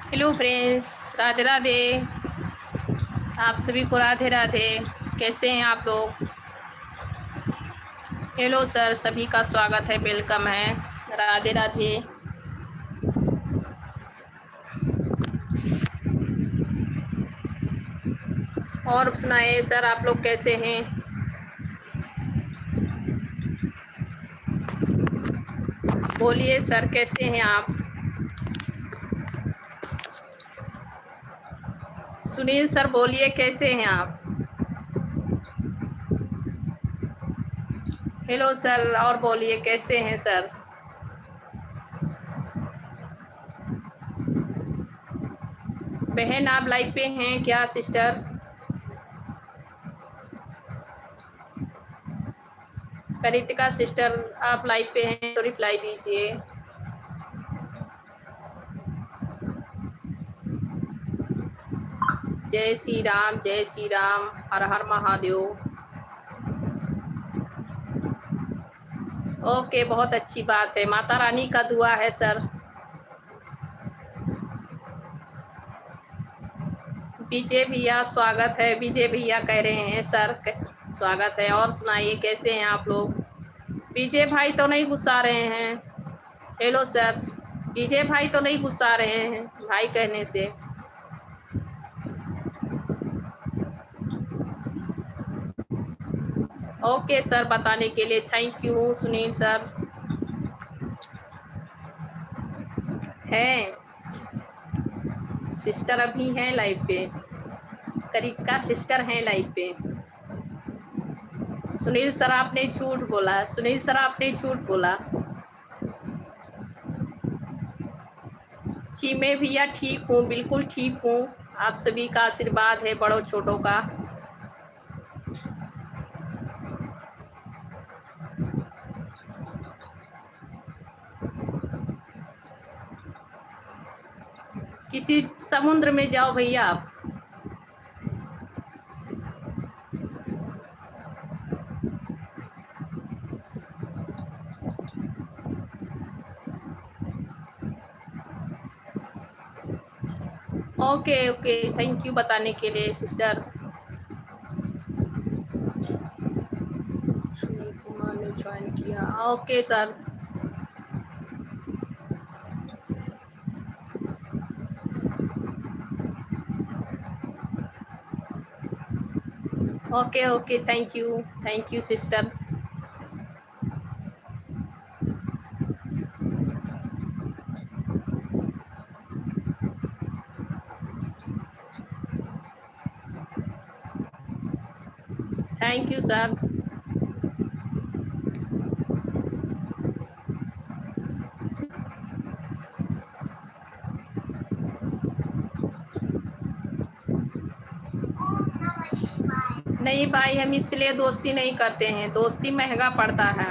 हेलो फ्रेंड्स, राधे राधे। आप सभी को राधे राधे। कैसे हैं आप लोग? हेलो सर, सभी का स्वागत है, वेलकम है। राधे राधे। और सुनाए सर, आप लोग कैसे हैं? बोलिए सर, कैसे हैं आप? सुनील सर बोलिए, कैसे हैं आप? हेलो सर, और बोलिए कैसे हैं सर? बहन आप लाइव पे हैं क्या सिस्टर? करितिका सिस्टर, आप लाइव पे हैं तो रिप्लाई दीजिए। जय श्री राम, जय श्री राम, हर हर महादेव। ओके, बहुत अच्छी बात है, माता रानी का दुआ है सर। विजय भैया स्वागत है, विजय भैया कह रहे हैं सर स्वागत है। और सुनाइए कैसे हैं आप लोग? विजय भाई तो नहीं गुस्सा रहे हैं? हेलो सर, विजय भाई तो नहीं गुस्सा रहे हैं भाई कहने से? ओके सर, बताने के लिए थैंक यू सुनील सर। हैं सिस्टर अभी हैं लाइव पे, करिश्मा सिस्टर हैं लाइव पे। सुनील सर आपने झूठ बोला, सुनील सर आपने झूठ बोला। जी मैं भैया ठीक हूँ, बिल्कुल ठीक हूँ। आप सभी का आशीर्वाद है, बड़ों छोटों का। किसी समुद्र में जाओ भैया आप। ओके ओके, थैंक यू बताने के लिए सिस्टर। सुनील कुमार ने ज्वाइन किया, okay sir. Okay okay, thank you sister. Thank you sir. नहीं भाई, हम इसलिए दोस्ती नहीं करते हैं, दोस्ती महंगा पड़ता है।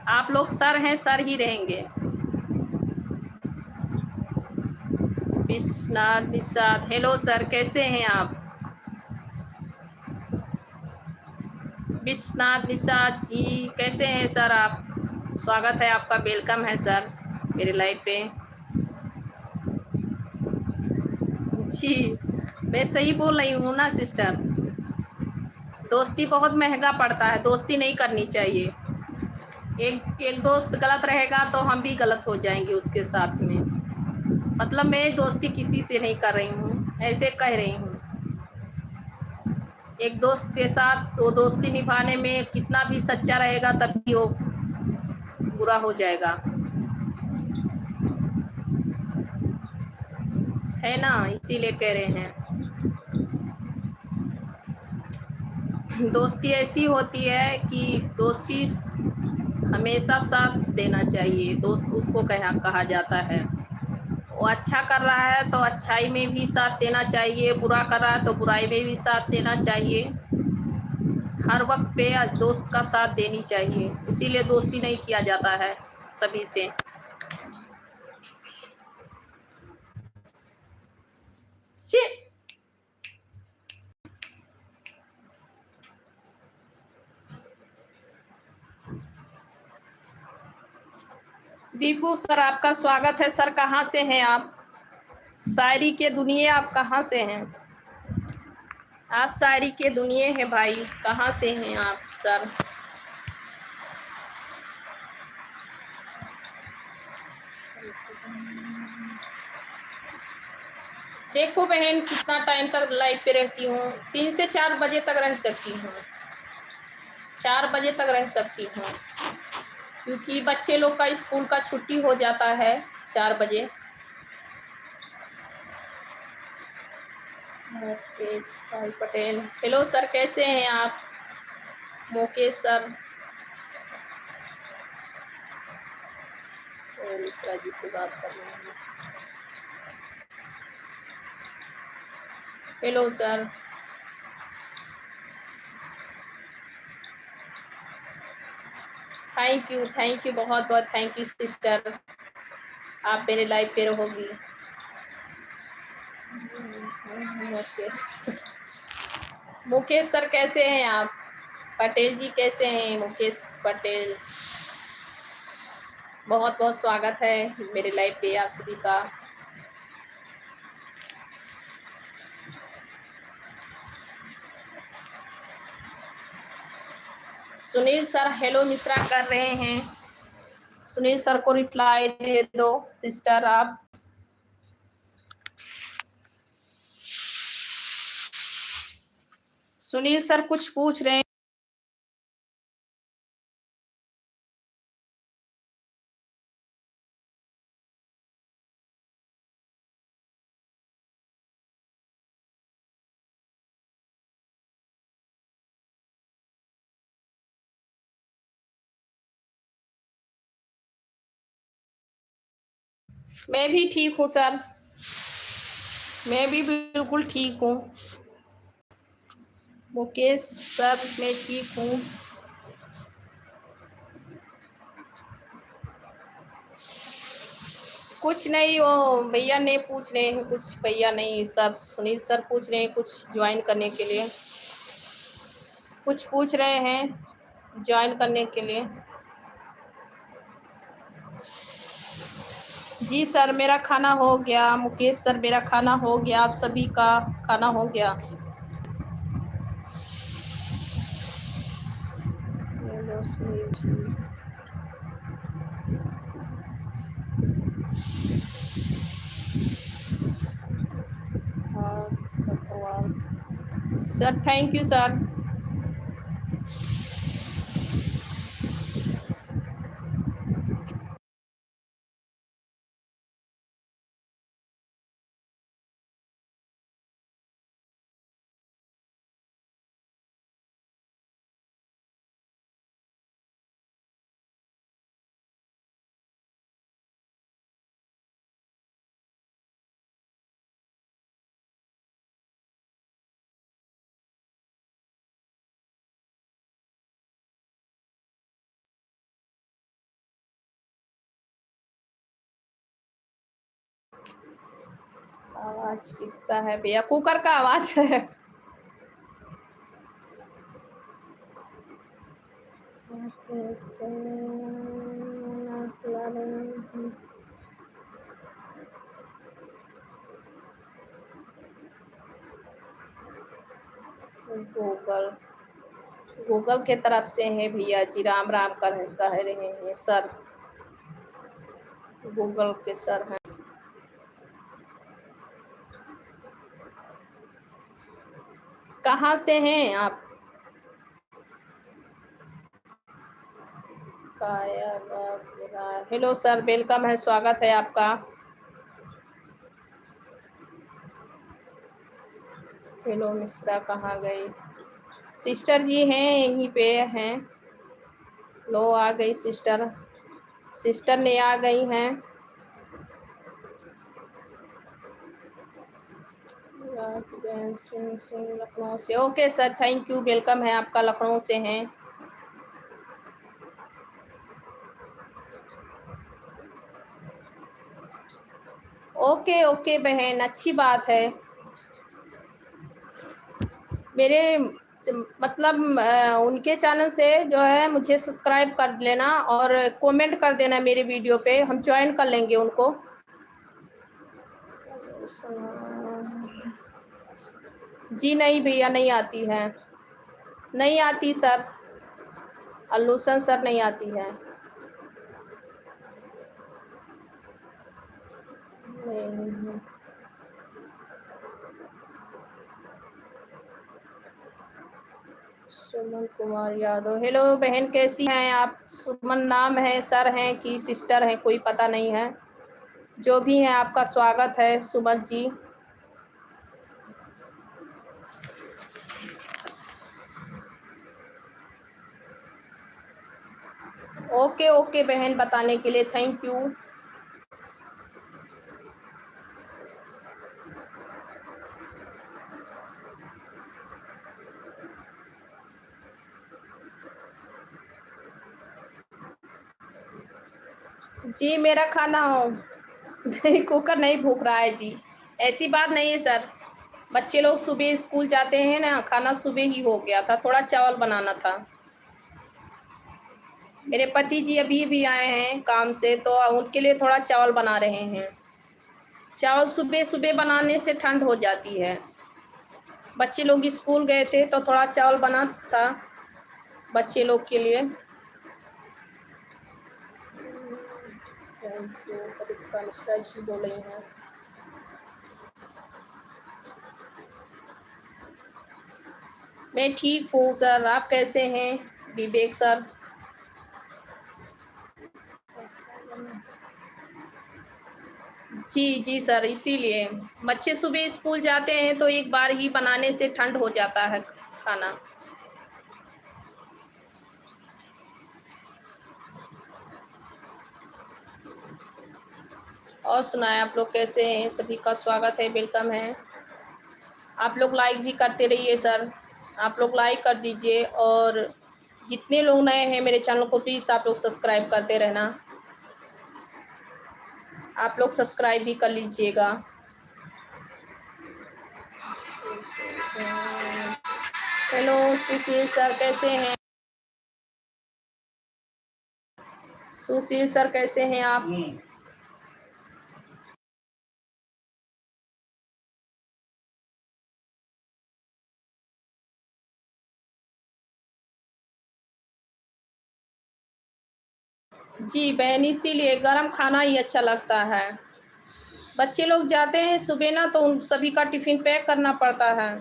आप लोग सर हैं, सर ही रहेंगे। विश्वनाथ निषाद, हेलो सर, कैसे हैं आप? विश्वनाथ निषाद जी कैसे हैं सर आप? स्वागत है आपका, वेलकम है सर मेरे लाइव पे। जी मैं सही बोल रही हूँ ना सिस्टर, दोस्ती बहुत महंगा पड़ता है, दोस्ती नहीं करनी चाहिए। एक एक दोस्त गलत रहेगा तो हम भी गलत हो जाएंगे उसके साथ में। मतलब मैं दोस्ती किसी से नहीं कर रही हूँ, ऐसे कह रही हूँ। एक दोस्त के साथ वो दोस्ती निभाने में कितना भी सच्चा रहेगा तभी वो बुरा हो जाएगा, है ना, इसीलिए कह रहे हैं। दोस्ती ऐसी होती है कि दोस्ती हमेशा साथ देना चाहिए, दोस्त उसको कहा जाता है। वो अच्छा कर रहा है तो अच्छाई में भी साथ देना चाहिए, बुरा कर रहा है तो बुराई में भी साथ देना चाहिए। हर वक्त पे दोस्त का साथ देनी चाहिए, इसीलिए दोस्ती नहीं किया जाता है सभी से। दीपू सर आपका स्वागत है सर, कहाँ से हैं आप? शायरी के दुनिया आप कहाँ से हैं? आप शायरी के दुनिया हैं भाई, कहाँ से हैं आप सर? देखो बहन, कितना टाइम तक लाइव पे रहती हूँ, 3 से 4 बजे तक रह सकती हूँ, 4 बजे तक रह सकती हूँ, क्योंकि बच्चे लोग का स्कूल का छुट्टी हो जाता है 4 बजे। मुकेश भाई पटेल, हेलो सर, कैसे हैं आप? मुकेश सर, और मिश्रा जी से बात कर रहे हैं। हेलो सर, थैंक यू, बहुत बहुत थैंक यू सिस्टर, आप मेरे लाइव पे रहोगी। मुकेश सर कैसे हैं आप? पटेल जी कैसे हैं? मुकेश पटेल, बहुत बहुत स्वागत है मेरे लाइव पे आप सभी का। सुनील सर हेलो मिश्रा कर रहे हैं, सुनील सर को रिप्लाई दे दो सिस्टर आप। सुनील सर कुछ पूछ रहे हैं। मैं भी ठीक हूँ सर, मैं भी बिल्कुल ठीक हूँ मुकेश सर, मैं ठीक हूँ। कुछ नहीं, वो भैया ने पूछ रहे हैं कुछ, भैया नहीं सर, सुनील सर पूछ रहे हैं कुछ ज्वाइन करने के लिए, कुछ पूछ रहे हैं ज्वाइन करने के लिए। जी सर, मेरा खाना हो गया। मुकेश सर, मेरा खाना हो गया, आप सभी का खाना हो गया? Sir thank you sir. आवाज किसका है भैया? कुकर का आवाज है। गूगल, गूगल के तरफ से है भैया जी, राम राम कह रहे हैं सर, गूगल के सर हैं। कहाँ से हैं आप? हेलो सर, वेलकम है, स्वागत है आपका। हेलो मिश्रा कहाँ गई? सिस्टर जी हैं यहीं पे हैं। लो आ गई सिस्टर, सिस्टर ने आ गई हैं। लखनऊ से, okay sir, thank you, welcome है आपका, लखनऊ से हैं। ओके ओके बहन, अच्छी बात है। मेरे मतलब उनके चैनल से जो है मुझे सब्सक्राइब कर लेना और कमेंट कर देना मेरे वीडियो पे, हम ज्वाइन कर लेंगे उनको। जी नहीं भैया, नहीं आती है, नहीं आती सर, अल्लूसन सर नहीं आती है। नहीं। सुमन कुमार यादव, हेलो बहन, कैसी हैं आप? सुमन नाम है, सर हैं कि सिस्टर हैं, कोई पता नहीं है। जो भी हैं आपका स्वागत है सुमन जी। ओके ओके बहन, बताने के लिए थैंक यू। जी मेरा खाना हो कुकर नहीं भूख रहा है जी, ऐसी बात नहीं है सर। बच्चे लोग सुबह स्कूल जाते हैं ना, खाना सुबह ही हो गया था, थोड़ा चावल बनाना था। मेरे पति जी अभी भी आए हैं काम से, तो उनके लिए थोड़ा चावल बना रहे हैं। चावल सुबह सुबह बनाने से ठंड हो जाती है। बच्चे लोग स्कूल गए थे तो थोड़ा चावल बना था बच्चे लोग के लिए। बोल रही हैं। मैं ठीक हूँ सर, आप कैसे हैं विवेक सर? जी जी सर, इसीलिए बच्चे सुबह स्कूल जाते हैं तो एक बार ही बनाने से ठंड हो जाता है खाना। और सुनाए आप लोग कैसे हैं? सभी का स्वागत है, वेलकम है। आप लोग लाइक भी करते रहिए सर, आप लोग लाइक कर दीजिए, और जितने लोग नए हैं मेरे चैनल को प्लीज़ आप लोग सब्सक्राइब करते रहना। आप लोग सब्सक्राइब भी कर लीजिएगा। हेलो सुशील सर, कैसे हैं? सुशील सर कैसे हैं आप? जी बहन, इसीलिए गरम खाना ही अच्छा लगता है। बच्चे लोग जाते हैं सुबह ना, तो उन सभी का टिफ़िन पैक करना पड़ता है,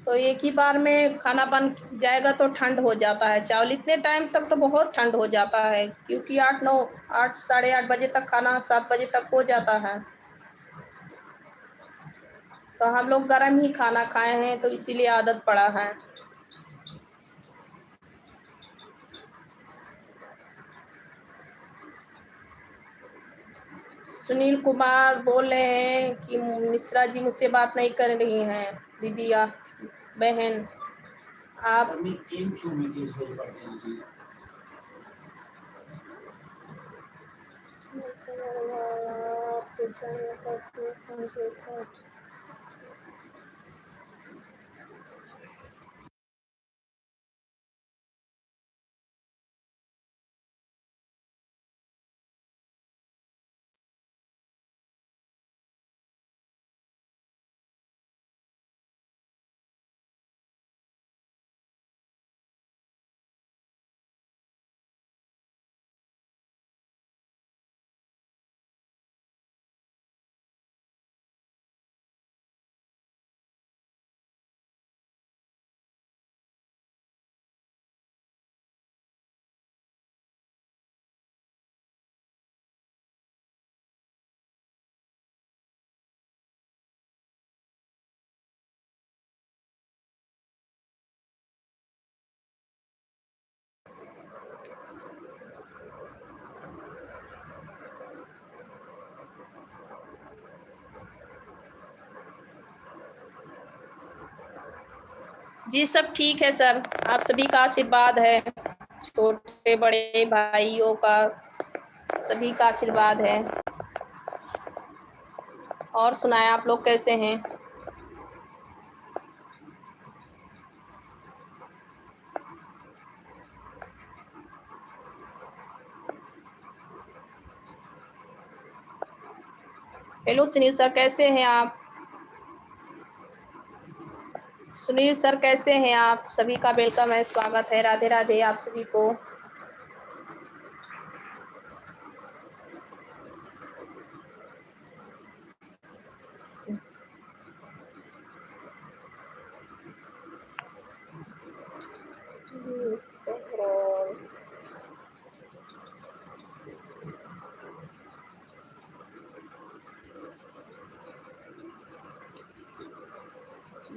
तो एक ही बार में खाना बन जाएगा तो ठंड हो जाता है। चावल इतने टाइम तक तो बहुत ठंड हो जाता है, क्योंकि 8 साढ़े 8 बजे तक खाना 7 बजे तक हो जाता है। तो हम लोग गरम ही खाना खाए हैं, तो इसीलिए आदत पड़ा है। सुनील कुमार बोल रहे हैं कि मिश्रा जी मुझसे बात नहीं कर रही हैं। दीदी या बहन आप जी सब ठीक है सर, आप सभी का आशीर्वाद है, छोटे बड़े भाइयों का सभी का आशीर्वाद है। और सुनाए आप लोग कैसे हैं? हेलो सुनील सर, कैसे हैं आप? सुनील सर कैसे हैं आप? सभी का वेलकम है, स्वागत है। राधे राधे आप सभी को।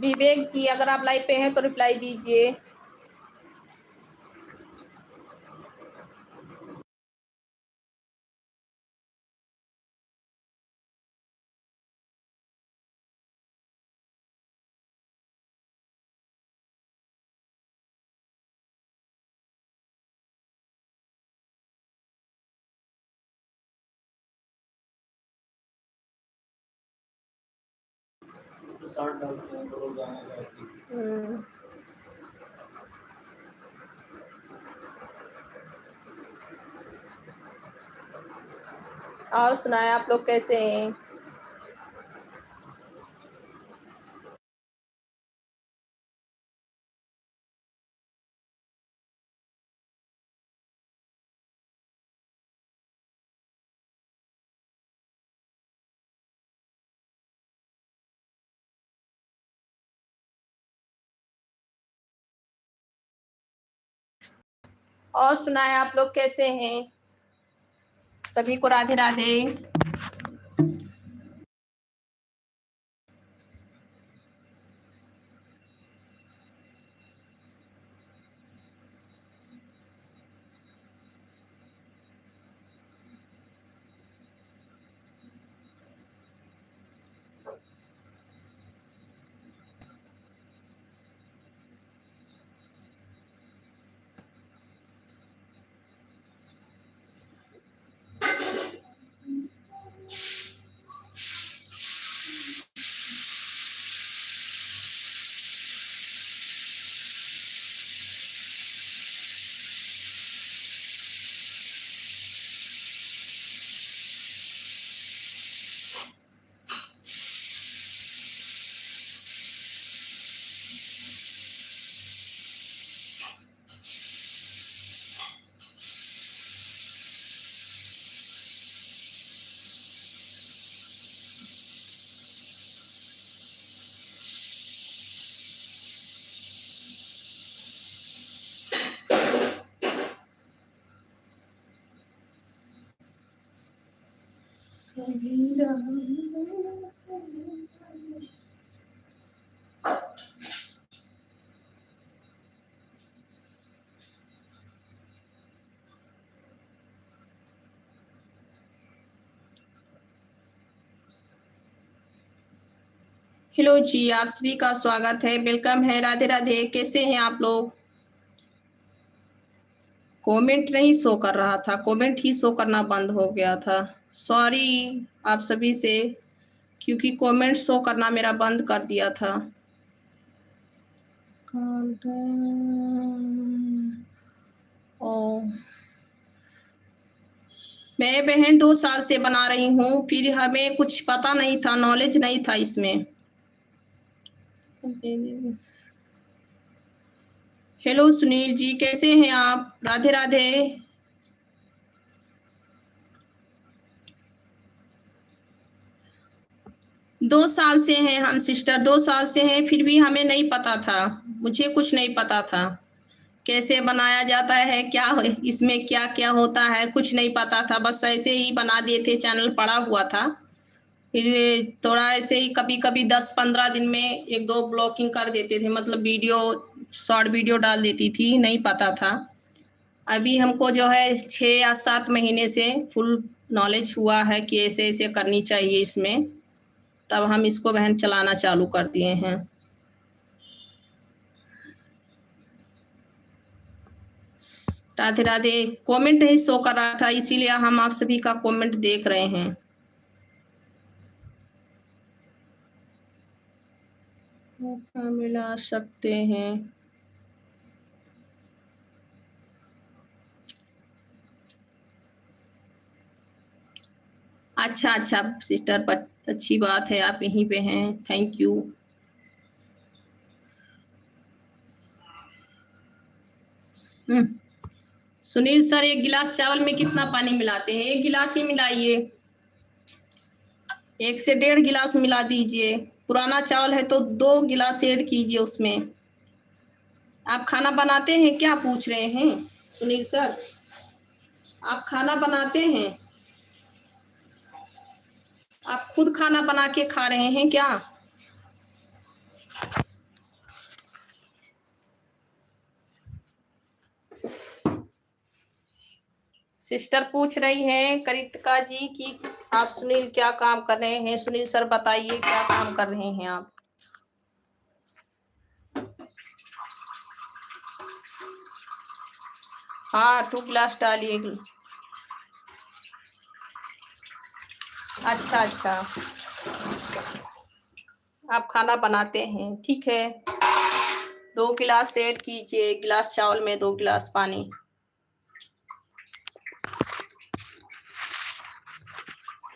विवेक जी, अगर आप लाइव पे हैं तो रिप्लाई दीजिए। और सुनाए, आप लोग कैसे हैं? और सुनाए, आप लोग कैसे हैं? सभी को राधे राधे। हेलो जी, आप सभी का स्वागत है, वेलकम है। राधे राधे। कैसे हैं आप लोग? कमेंट नहीं शो कर रहा था, कमेंट ही शो करना बंद हो गया था। सॉरी आप सभी से, क्योंकि कमेंट शो करना मेरा बंद कर दिया था। ओ, मैं बहन 2 साल से बना रही हूँ, फिर हमें कुछ पता नहीं था, नॉलेज नहीं था इसमें। हेलो सुनील जी, कैसे हैं आप? राधे राधे। 2 साल से हैं हम सिस्टर, 2 साल से हैं, फिर भी हमें नहीं पता था, मुझे कुछ नहीं पता था कैसे बनाया जाता है, क्या इसमें क्या क्या होता है, कुछ नहीं पता था। बस ऐसे ही बना दिए थे, चैनल पड़ा हुआ था। फिर थोड़ा ऐसे ही कभी कभी 10-15 दिन में 1-2 ब्लॉकिंग कर देते थे, मतलब वीडियो, शॉर्ट वीडियो डाल देती थी, नहीं पता था। अभी हमको जो है 6 या 7 महीने से फुल नॉलेज हुआ है कि ऐसे ऐसे करनी चाहिए इसमें, तब हम इसको बहन चलाना चालू कर दिए हैं। राधे राधे। कमेंट नहीं शो कर रहा था, इसीलिए हम आप सभी का कमेंट देख रहे हैं। मौका मिला सकते हैं। अच्छा अच्छा सिस्टर, अच्छी बात है, आप यहीं पे हैं, थैंक यू। सुनील सर, एक गिलास चावल में कितना पानी मिलाते हैं? 1 गिलास ही मिलाइए, 1 से 1.5 गिलास मिला दीजिए। पुराना चावल है तो 2 गिलास ऐड कीजिए उसमें। आप खाना बनाते हैं क्या, पूछ रहे हैं सुनील सर? आप खाना बनाते हैं? आप खुद खाना बना के खा रहे हैं क्या? सिस्टर पूछ रही हैं कृतिका जी कि आप सुनील क्या काम कर रहे हैं? सुनील सर बताइए क्या काम कर रहे हैं आप? हाँ, 2 गिलास डालिए। अच्छा अच्छा, आप खाना बनाते हैं, ठीक है। 2 गिलास ऐड कीजिए, 1 गिलास चावल में 2 गिलास पानी।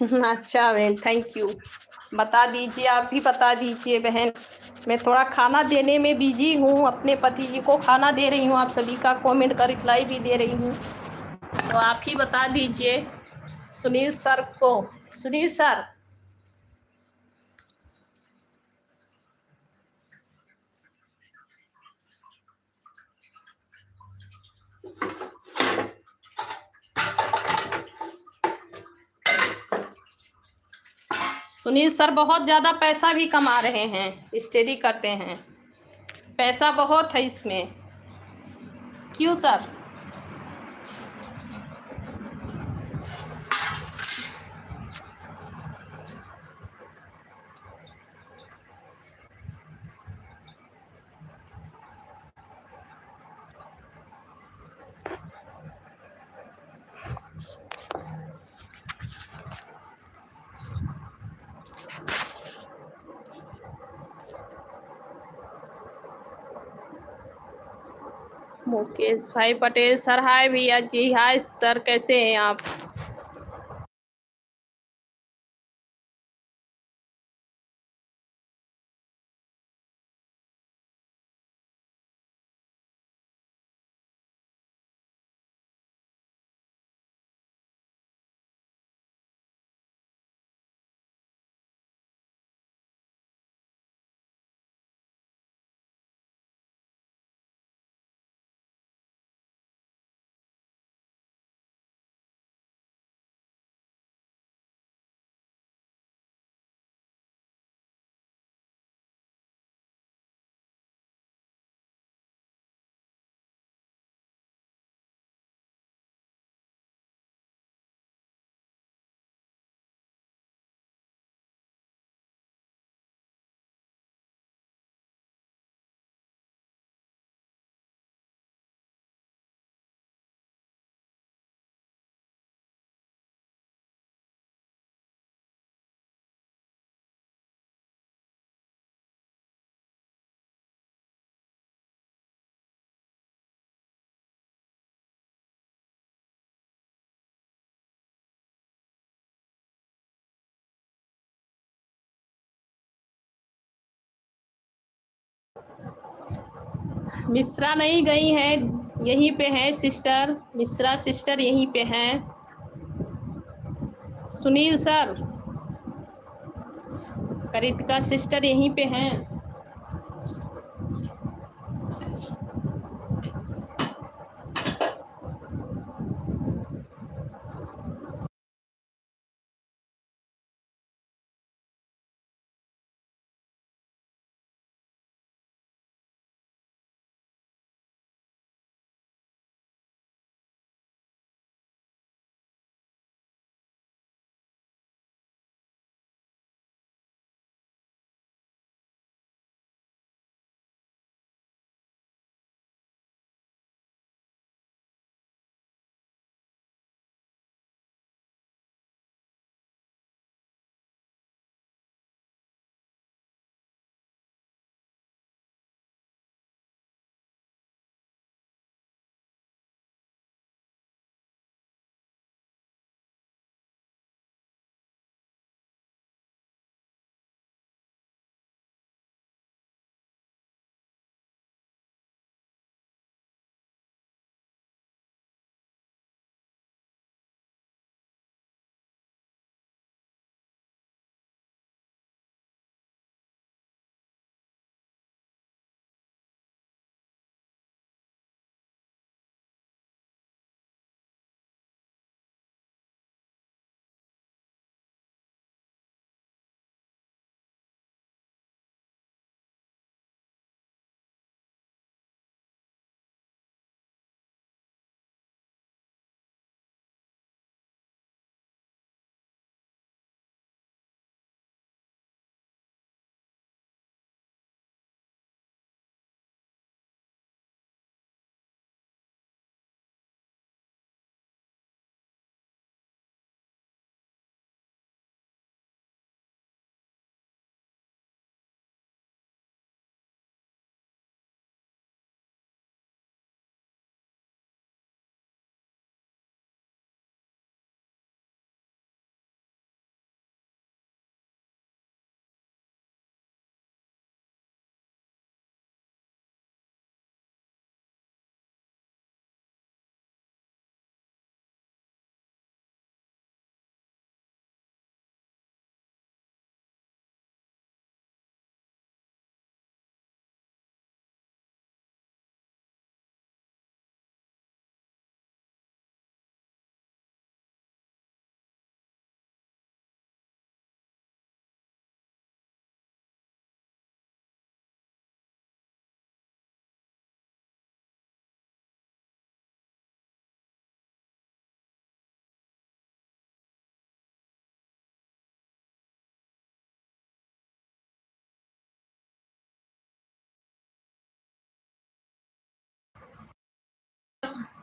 अच्छा बहन, थैंक यू। बता दीजिए, आप भी बता दीजिए बहन। मैं थोड़ा खाना देने में बिजी हूँ, अपने पति जी को खाना दे रही हूँ, आप सभी का कमेंट का रिप्लाई भी दे रही हूँ, तो आप ही बता दीजिए सुनील सर को। सुनील सर, सुनील सर बहुत ज़्यादा पैसा भी कमा रहे हैं, स्टडी करते हैं, पैसा बहुत है इसमें। क्यों सर? मुकेश भाई पटेल सर, हाय भैया जी, हाय सर, कैसे हैं आप? मिश्रा नहीं गई हैं, यहीं पे हैं सिस्टर, मिश्रा सिस्टर यहीं पे हैं। सुनील सर, कृतिका सिस्टर यहीं पे हैं।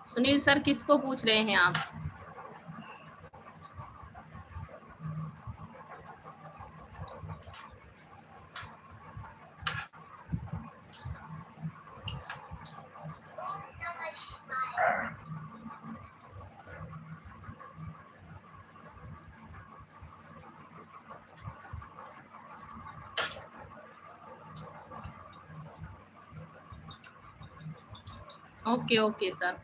सुनील सर किसको पूछ रहे हैं आप? Okay okay sir.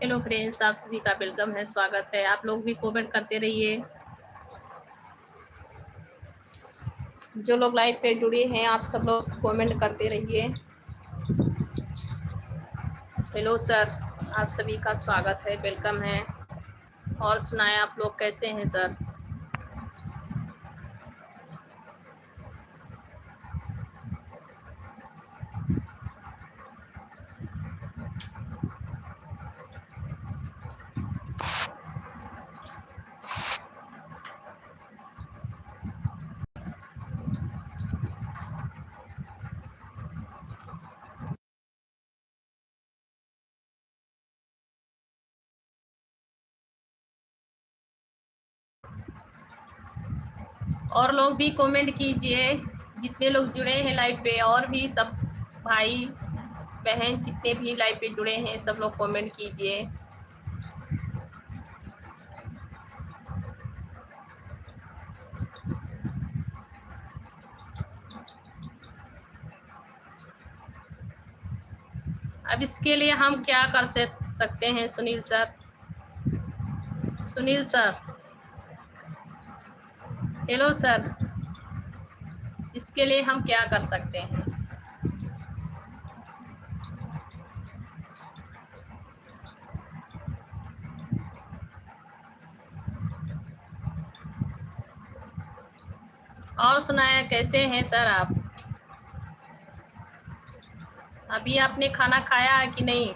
Hello friends, आप सभी का वेलकम है, स्वागत है। आप लोग भी कमेंट करते रहिए। जो लोग लाइव पे जुड़े हैं आप सब लोग कमेंट करते रहिए। हेलो सर, आप सभी का स्वागत है, वेलकम है। और सुनाएं, आप लोग कैसे हैं सर? और लोग भी कमेंट कीजिए, जितने लोग जुड़े हैं लाइव पे, और भी सब भाई बहन जितने भी लाइव पे जुड़े हैं सब लोग कमेंट कीजिए। अब इसके लिए हम क्या कर सकते हैं Sunil sir? Sunil sir, hello sir, इसके लिए हम क्या कर सकते हैं? और सुनाया, कैसे हैं सर आप? अभी आपने खाना खाया है कि नहीं?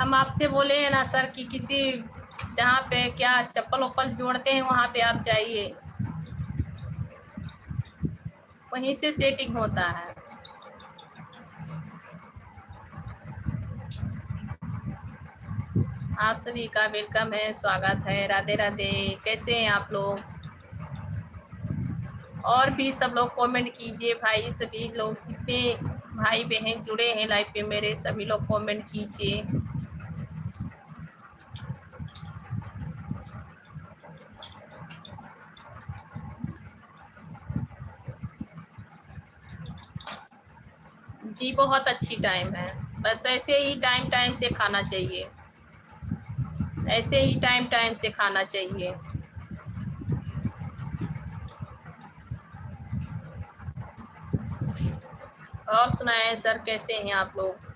हम आपसे बोले हैं ना सर कि किसी जहाँ पे क्या चप्पल वप्पल जोड़ते हैं वहाँ पे आप जाइए, वहीं से सेटिंग होता है। आप सभी का वेलकम है, स्वागत है, राधे राधे। कैसे हैं आप लोग? और भी सब लोग कमेंट कीजिए भाई, सभी लोग जितने भाई बहन जुड़े हैं लाइव पे मेरे, सभी लोग कमेंट कीजिए। जी बहुत अच्छी टाइम है, बस ऐसे ही टाइम टाइम से खाना चाहिए, ऐसे ही टाइम टाइम से खाना चाहिए। और सुनाएं सर, कैसे हैं आप लोग?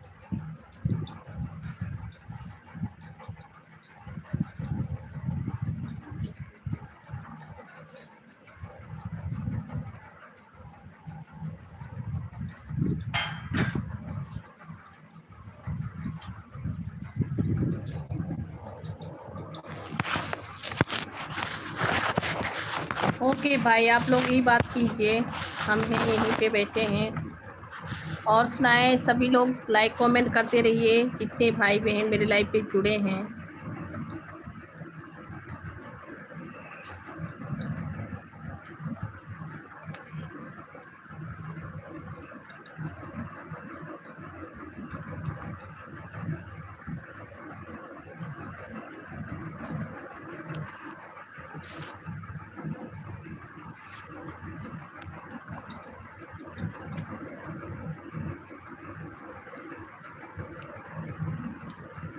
ओके भाई, आप लोग यही बात कीजिए, हम हैं यहीं पे बैठे हैं। और सुनाएं, सभी लोग लाइक कमेंट करते रहिए, जितने भाई बहन मेरे लाइव पे जुड़े हैं।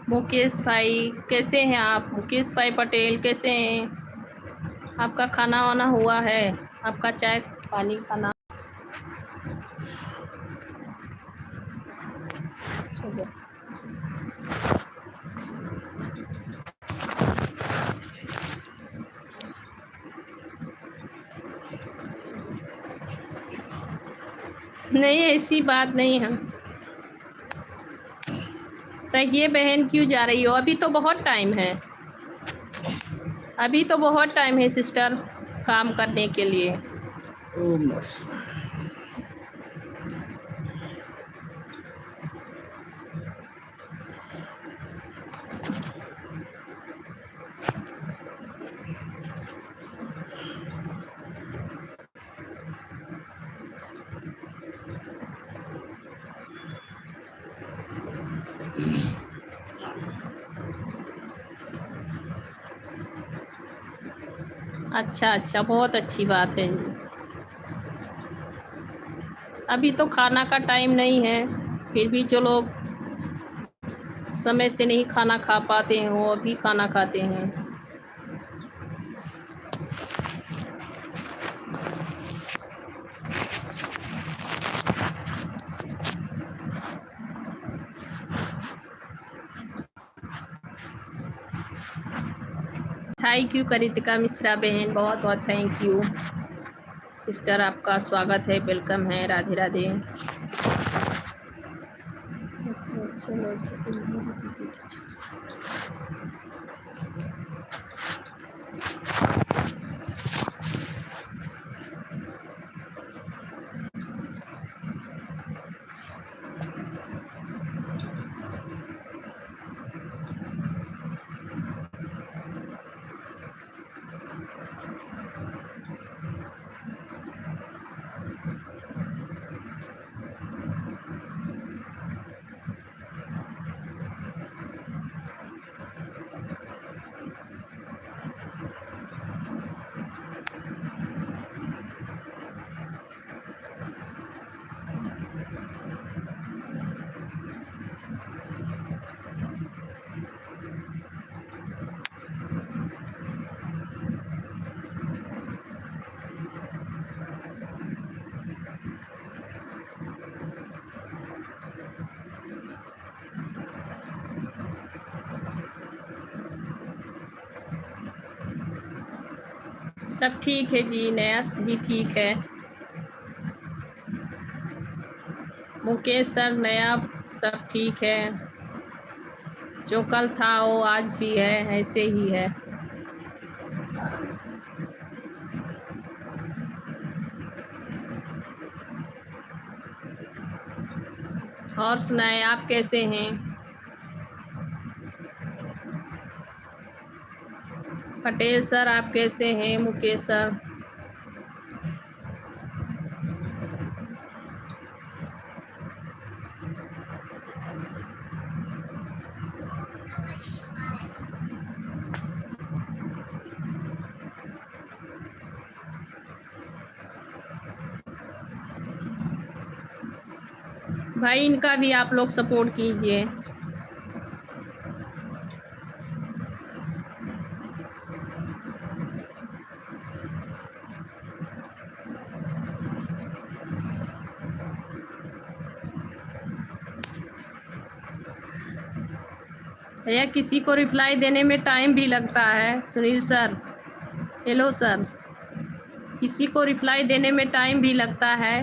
मुकेश भाई कैसे हैं आप? मुकेश भाई पटेल कैसे हैं? आपका खाना वाना हुआ है? आपका चाय पानी खाना? नहीं, ऐसी बात नहीं है। रहिए बहन, क्यों जा रही हो? अभी तो बहुत टाइम है, अभी तो बहुत टाइम है सिस्टर काम करने के लिए। अच्छा अच्छा, बहुत अच्छी बात है। अभी तो खाना का टाइम नहीं है, फिर भी जो लोग समय से नहीं खाना खा पाते हैं वो अभी खाना खाते हैं। थैंक यू करितिका मिश्रा बहन, बहुत बहुत थैंक यू सिस्टर, आपका स्वागत है, वेलकम है, राधे राधे। सब ठीक है जी, नया भी ठीक है। मुकेश सर नया सब ठीक है, जो कल था वो आज भी है, ऐसे ही है। और सुनाए आप कैसे हैं? पटेल सर आप कैसे हैं? मुकेश सर भाई, इनका भी आप लोग सपोर्ट कीजिए। भैया किसी को रिप्लाई देने में टाइम भी लगता है। सुनील सर, हेलो सर, किसी को रिप्लाई देने में टाइम भी लगता है।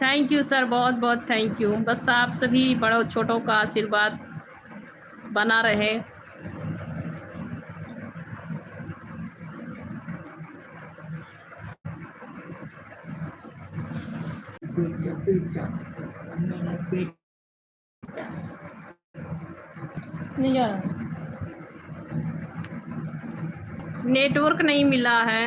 थैंक यू सर, बहुत बहुत थैंक यू। बस आप सभी बड़ों छोटों का आशीर्वाद बना रहे। नहीं जा रहा, नेटवर्क नहीं मिला है।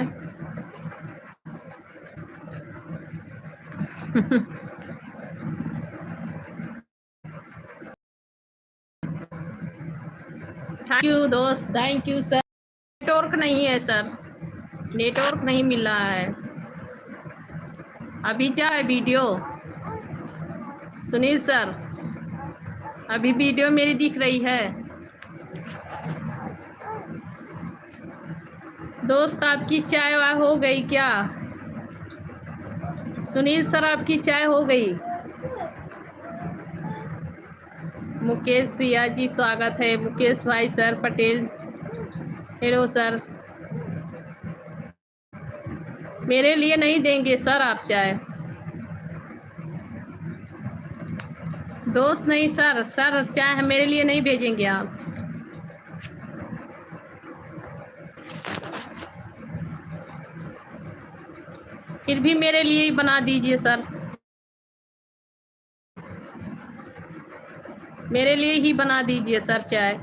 थैंक यू दोस्त, थैंक यू सर। नेटवर्क नहीं है सर, नेटवर्क नहीं मिल रहा है। अभी क्या है वीडियो? सुनील सर, अभी वीडियो मेरी दिख रही है? दोस्त आपकी चाय वाय हो गई क्या? सुनील सर आपकी चाय हो गई? मुकेश भैया जी स्वागत है। मुकेश भाई सर पटेल, हेलो सर। मेरे लिए नहीं देंगे सर आप चाय? दोस्त नहीं सर, सर चाय मेरे लिए नहीं भेजेंगे आप? फिर भी मेरे लिए ही बना दीजिए सर, मेरे लिए ही बना दीजिए सर चाय।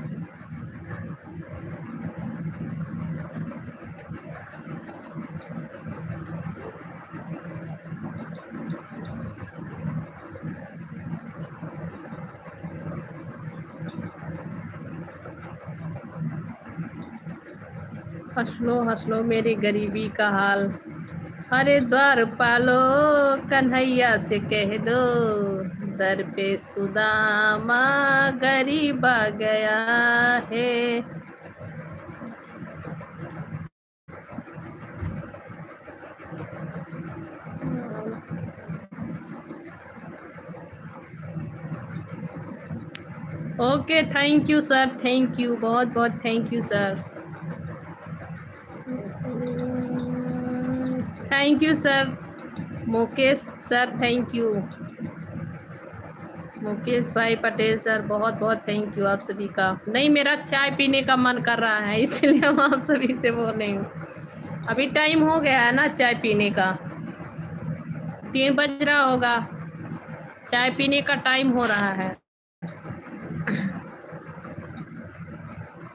हंस लो मेरी गरीबी का हाल, अरे द्वार पालो कन्हैया से कह दो, दर पे सुदामा गरीब आ गया है। Okay, thank you sir, thank you, बहुत बहुत thank you sir. Thank you sir Mukesh sir, thank you Mukesh भाई पटेल सर, बहुत बहुत थैंक यू आप सभी का। नहीं, मेरा चाय पीने का मन कर रहा है, इसलिए हम आप सभी से बोल रही हूँ। अभी टाइम हो गया है ना चाय पीने का, 3 बज रहा होगा, चाय पीने का टाइम हो रहा है।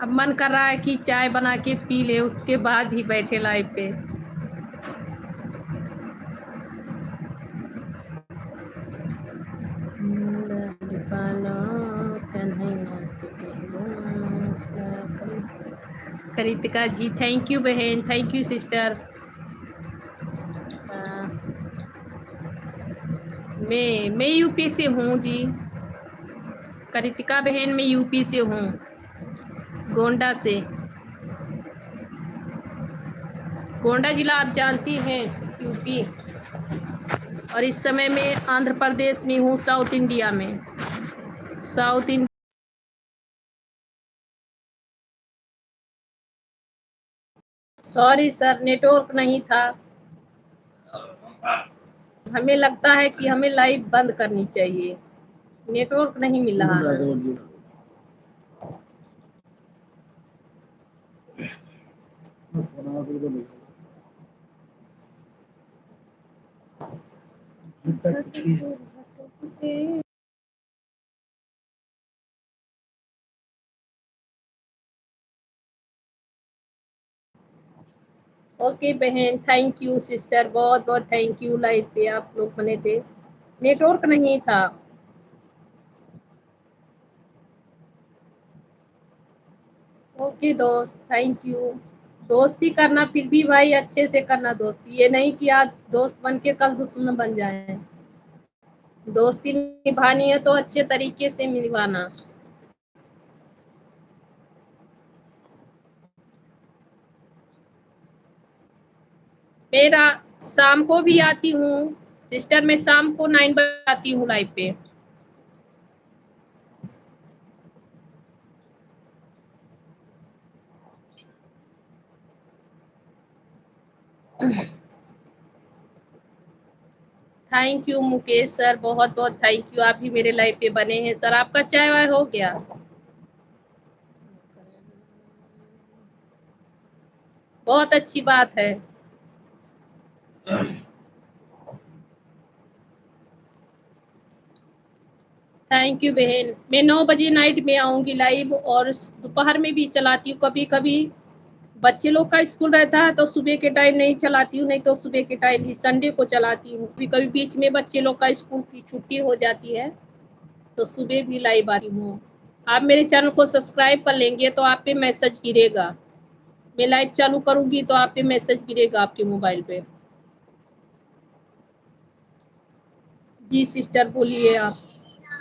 अब मन कर रहा है कि चाय बना के पी ले, उसके बाद ही बैठे लाइव पे। कृतिका जी थैंक यू बहन, थैंक यू सिस्टर। मैं यूपी से हूँ जी, कृतिका बहन मैं यूपी से हूँ, गोंडा से। गोंडा जिला आप जानती हैं, यूपी। और इस समय मैं आंध्र प्रदेश में हूँ, साउथ इंडिया में, south India. Sorry sir, network नहीं था। हमें लगता है कि हमें लाइव बंद करनी चाहिए, नेटवर्क नहीं मिल रहा है। ओके बहन, थैंक यू सिस्टर, बहुत बहुत थैंक यू, लाइव पे आप लोग बने थे, नेटवर्क नहीं था। ओके दोस्त, थैंक यू। दोस्ती करना फिर भी भाई अच्छे से करना दोस्ती, ये नहीं कि आज दोस्त बन के कल दुश्मन बन जाए। दोस्ती निभानी है तो अच्छे तरीके से निभाना। मेरा शाम को भी आती हूँ सिस्टर, मैं शाम को 9 बजे आती हूँ लाइव पे। थैंक यू मुकेश सर, बहुत बहुत थैंक यू, आप भी मेरे लाइव पे बने हैं सर। आपका चाय वाय हो गया? बहुत अच्छी बात है। थैंक यू बहन, मैं 9 बजे नाइट में आऊँगी लाइव, और दोपहर में भी चलाती हूँ कभी कभी। बच्चे लोग का स्कूल रहता है तो सुबह के टाइम नहीं चलाती हूँ, नहीं तो सुबह के टाइम ही संडे को चलाती हूँ। कभी कभी बीच में बच्चे लोग का स्कूल की छुट्टी हो जाती है तो सुबह भी लाइव आती हूँ। आप मेरे चैनल को सब्सक्राइब कर लेंगे तो आप पे मैसेज गिरेगा, मैं लाइव चालू करूँगी तो आप पे मैसेज गिरेगा आपके मोबाइल पे। जी सिस्टर बोलिए आप।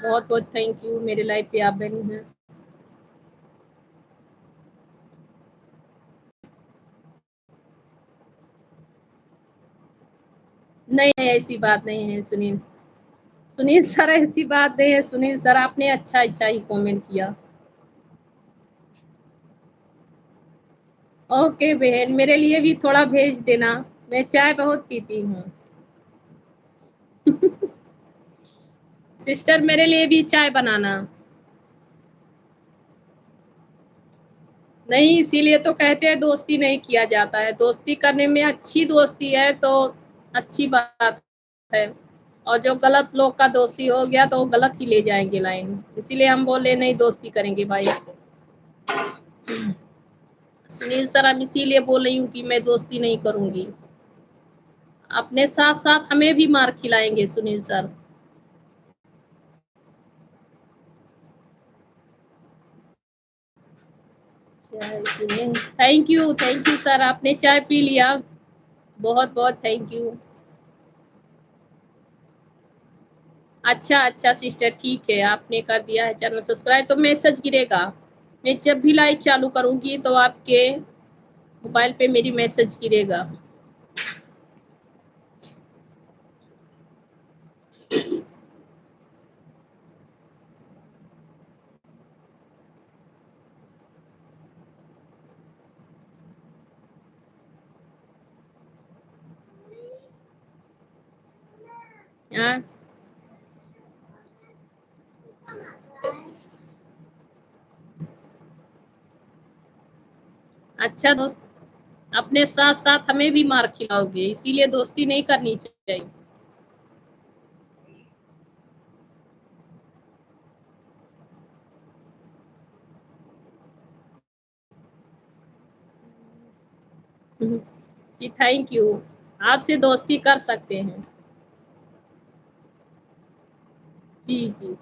बहुत बहुत थैंक यू, मेरे लाइफ पे आप बनी हैं। नहीं नहीं, ऐसी बात नहीं है सुनील। सुनील सर, ऐसी बात नहीं है सुनील सर, आपने अच्छा अच्छा ही कमेंट किया। ओके बहन, मेरे लिए भी थोड़ा भेज देना, मैं चाय बहुत पीती हूँ। सिस्टर, मेरे लिए भी चाय बनाना। नहीं, इसीलिए तो कहते हैं दोस्ती नहीं किया जाता है, दोस्ती करने में अच्छी दोस्ती है तो अच्छी बात है, और जो गलत लोग का दोस्ती हो गया तो वो गलत ही ले जाएंगे लाइन, इसीलिए हम बोले नहीं दोस्ती करेंगे भाई। सुनील सर, हम इसीलिए बोल रही हूँ कि मैं दोस्ती नहीं करूंगी, अपने साथ साथ हमें भी मार खिलाएंगे Sunil sir. Thank you sir, आपने चाय पी लिया, बहुत बहुत थैंक यू। अच्छा अच्छा सिस्टर, ठीक है, आपने कर दिया है चैनल सब्सक्राइब तो मैसेज गिरेगा, मैं जब भी लाइव चालू करूंगी तो आपके मोबाइल पे मेरी मैसेज गिरेगा। हाँ, अच्छा दोस्त, अपने साथ साथ हमें भी मार खिलाओगे, इसीलिए दोस्ती नहीं करनी चाहिए। जी थैंक यू, आपसे दोस्ती कर सकते हैं। जी जी,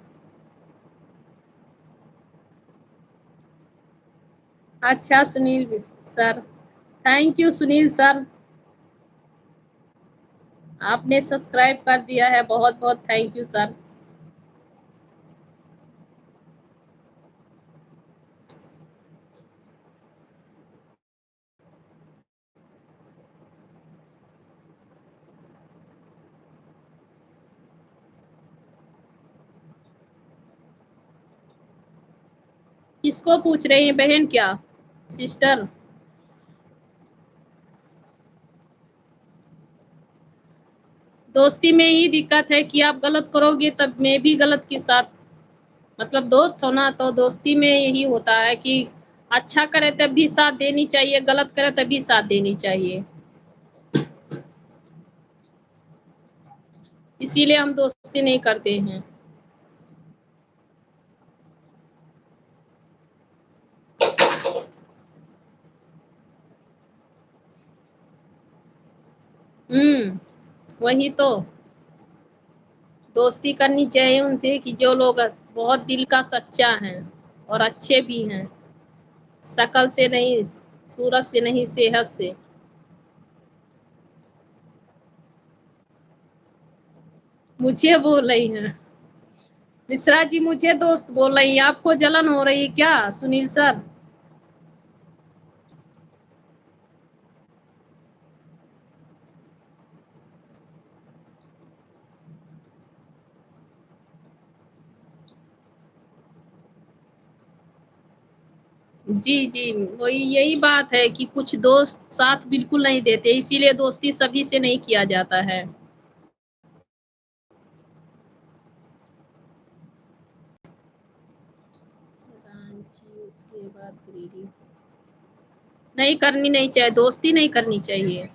अच्छा Sunil sir, thank you Sunil sir, आपने सब्सक्राइब कर दिया है, बहुत बहुत थैंक यू सर। किसको पूछ रही हैं बहन, क्या सिस्टर? दोस्ती में ही दिक्कत है कि आप गलत करोगे तब मैं भी गलत के साथ, मतलब दोस्त होना तो दोस्ती में यही होता है कि अच्छा करे तब भी साथ देनी चाहिए, गलत करे तब भी साथ देनी चाहिए, इसीलिए हम दोस्ती नहीं करते हैं। वही तो, दोस्ती करनी चाहिए उनसे कि जो लोग बहुत दिल का सच्चा हैं और अच्छे भी हैं, शकल से नहीं, सूरत से नहीं, सेहत से। मुझे बोल रही हैं मिश्रा जी, मुझे दोस्त बोल रही है, आपको जलन हो रही है क्या सुनील सर? जी जी, वही यही बात है कि कुछ दोस्त साथ बिल्कुल नहीं देते, इसीलिए दोस्ती सभी से नहीं किया जाता है। उसके बाद नहीं करनी नहीं चाहिए, दोस्ती नहीं करनी चाहिए।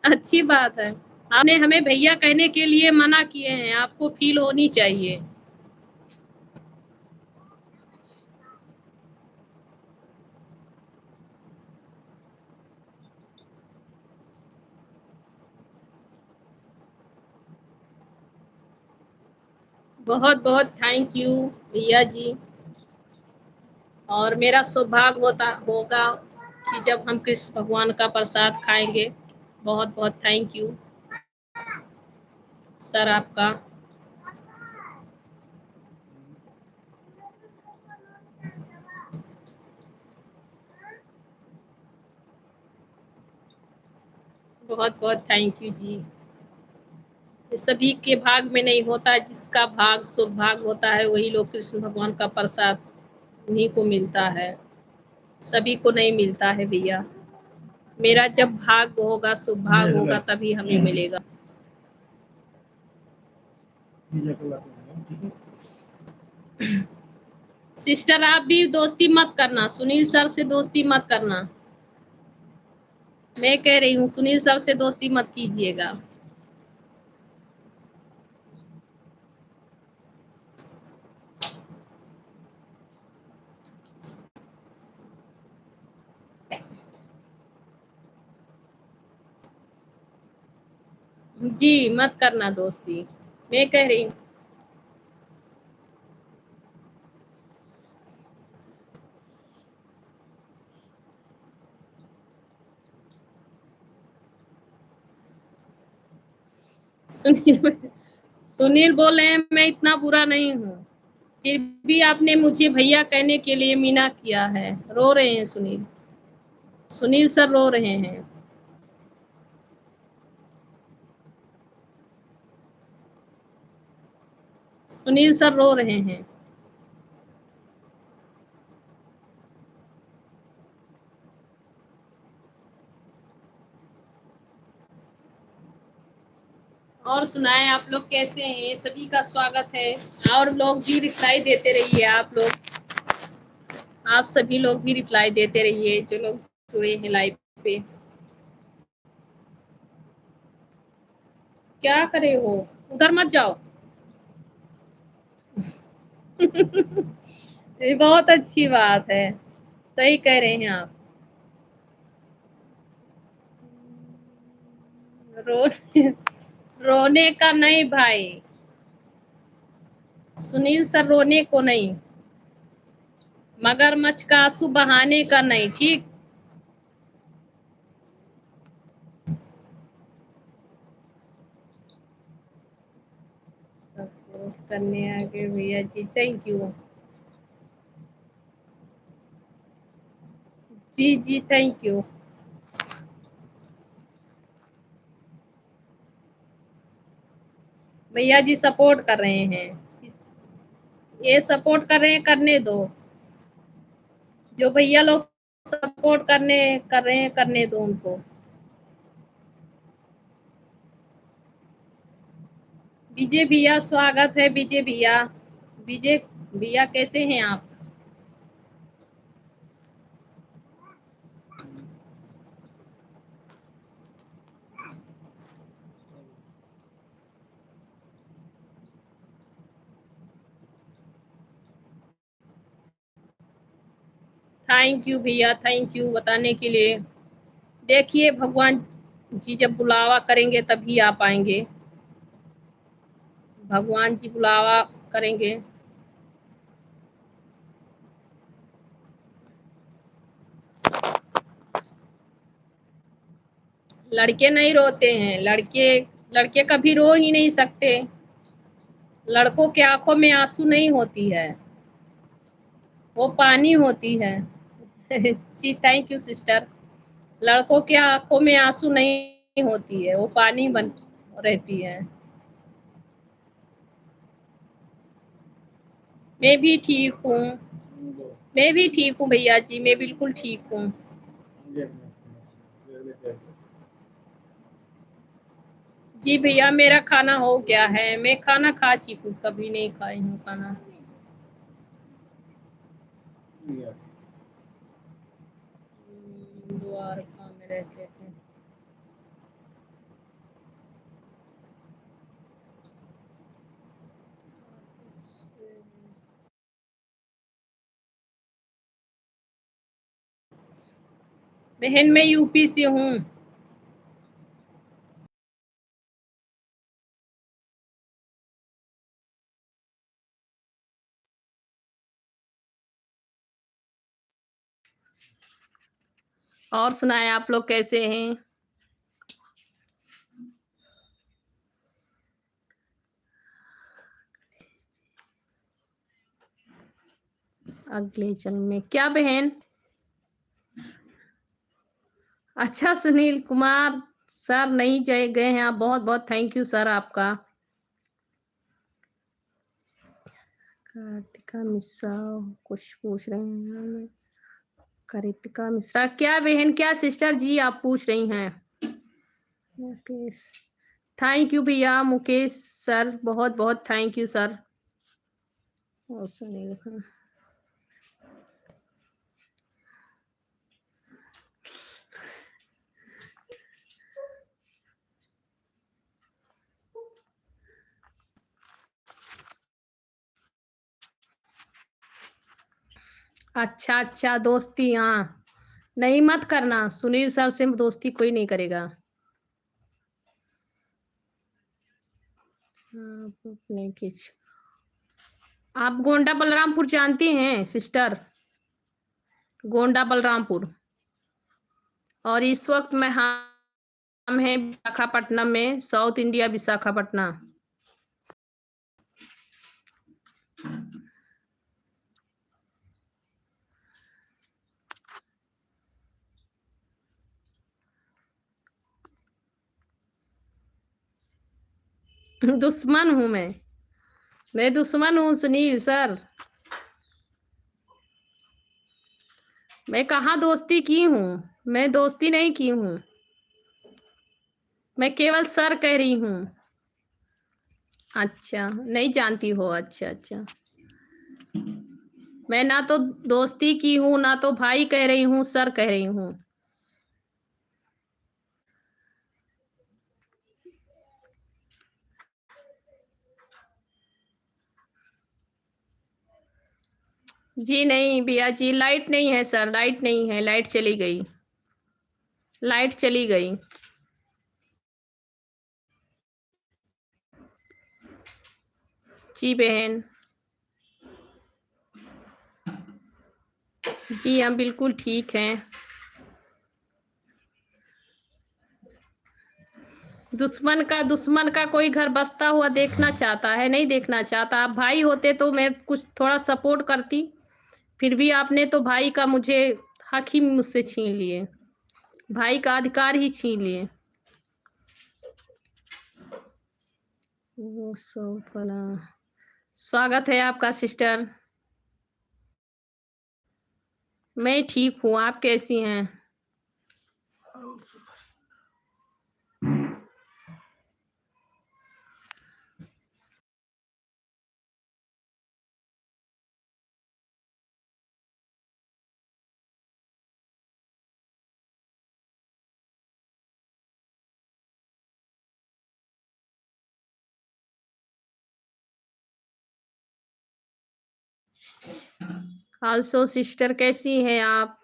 अच्छी बात है, आपने हमें भैया कहने के लिए मना किए हैं, आपको फील होनी चाहिए। बहुत बहुत थैंक यू भैया जी। और मेरा सौभाग्य होगा कि जब हम कृष्ण भगवान का प्रसाद खाएंगे। बहुत बहुत थैंक यू सर आपका। बहुत बहुत थैंक यू जी। ये सभी के भाग में नहीं होता, जिसका भाग सौभाग्य होता है वही लोग कृष्ण भगवान का प्रसाद उन्हीं को मिलता है, सभी को नहीं मिलता है भैया। मेरा जब भाग होगा सौभाग्य होगा तभी हमें मिलेगा। सिस्टर आप भी दोस्ती मत करना, सुनील सर से दोस्ती मत करना। मैं कह रही हूँ सुनील सर से दोस्ती मत कीजिएगा। जी मत करना दोस्ती, मैं कह रही हूँ। सुनील सुनील बोल रहे हैं मैं इतना बुरा नहीं हूँ, फिर भी आपने मुझे भैया कहने के लिए मीना किया है। रो रहे हैं सुनील, सुनील सर रो रहे हैं। सुनील सर रो रहे हैं। और सुनाएं आप लोग कैसे हैं? सभी का स्वागत है। और लोग भी रिप्लाई देते रहिए, आप सभी लोग भी रिप्लाई देते रहिए जो लोग जुड़े हैं लाइव पे। क्या करे हो, उधर मत जाओ। ये बहुत अच्छी बात है, सही कह रहे हैं आप। रो रोने का नहीं भाई, सुनील सर रोने को नहीं, मगरमच्छ का आंसू बहाने का नहीं, ठीक। सपोर्ट करने आगे भैया जी, थैंक यू। जी जी थैंक यू। भैया जी सपोर्ट कर रहे हैं, ये सपोर्ट कर रहे हैं, करने दो। जो भैया लोग सपोर्ट कर रहे हैं करने दो उनको। विजय भैया स्वागत है, विजय भैया। विजय भैया कैसे हैं आप? थैंक यू भैया, थैंक यू बताने के लिए। देखिए भगवान जी जब बुलावा करेंगे तभी आ पाएंगे, भगवान जी बुलावा करेंगे। लड़के नहीं रोते हैं, लड़के लड़के कभी रो ही नहीं सकते। लड़कों के आंखों में आंसू नहीं होती है, वो पानी होती है। जी थैंक यू सिस्टर। लड़कों के आंखों में आंसू नहीं होती है, वो पानी बन रहती है। मैं भी ठीक हूँ, मैं भी ठीक हूँ भैया जी, मैं बिल्कुल ठीक हूँ। जी भैया मेरा खाना हो गया है, मैं खाना खा चुकी हूँ, कभी नहीं खाई हूँ खाना। द्वारका में रहते थे। बहन मैं यूपी से हूँ। और सुनाएं आप लोग कैसे हैं? अगले जन्म में क्या बहन? अच्छा सुनील कुमार सर नहीं गए हैं आप, बहुत बहुत थैंक यू सर आपका। कार्तिका मिश्रा कुछ पूछ रहे हैं। कार्तिका मिश्रा क्या बहन, क्या सिस्टर जी आप पूछ रही हैं? मुकेश थैंक यू भैया, मुकेश सर बहुत बहुत थैंक यू सर। और सुनील अच्छा अच्छा दोस्ती, हाँ नहीं मत करना, सुनील सर से दोस्ती कोई नहीं करेगा। अपने किच आप गोंडा बलरामपुर जानती हैं सिस्टर? गोंडा बलरामपुर। और इस वक्त मैं हम हैं विशाखापट्टनम में, साउथ इंडिया विशाखापट्टनम। दुश्मन हूँ मैं दुश्मन हूँ सुनील सर। मैं कहाँ दोस्ती की हूँ, मैं दोस्ती नहीं की हूँ, मैं केवल सर कह रही हूँ। अच्छा नहीं जानती हो, अच्छा अच्छा। मैं ना तो दोस्ती की हूँ, ना तो भाई कह रही हूँ, सर कह रही हूँ। जी नहीं भैया जी, लाइट नहीं है सर, लाइट नहीं है, लाइट चली गई, लाइट चली गई। जी बहन, जी हम बिल्कुल ठीक हैं। दुश्मन का कोई घर बसता हुआ देखना चाहता है? नहीं देखना चाहता। आप भाई होते तो मैं कुछ थोड़ा सपोर्ट करती, फिर भी आपने तो भाई का मुझे हक ही मुझसे छीन लिए, भाई का अधिकार ही छीन लिए। वो स्वागत है आपका सिस्टर। मैं ठीक हूँ, आप कैसी हैं? आल्सो सिस्टर कैसी हैं आप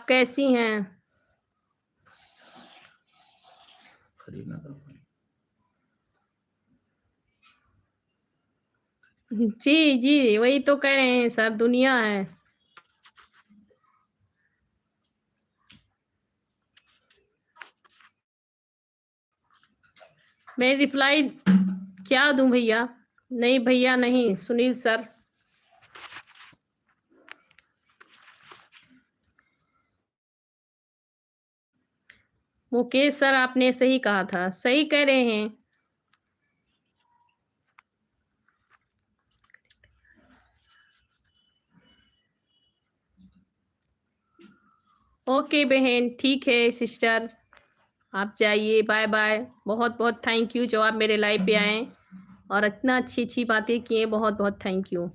कैसी हैं? जी जी वही तो कह रहे हैं सर, दुनिया है। मैं रिप्लाई क्या दूं भैया? नहीं भैया नहीं, सुनील सर। मुकेश सर आपने सही कहा था, सही कह रहे हैं। ओके बहन, ठीक है सिस्टर, आप जाइए, बाय बाय। बहुत बहुत थैंक यू जो आप मेरे लाइव पे आए और इतना अच्छी अच्छी बातें किए, बहुत बहुत थैंक यू।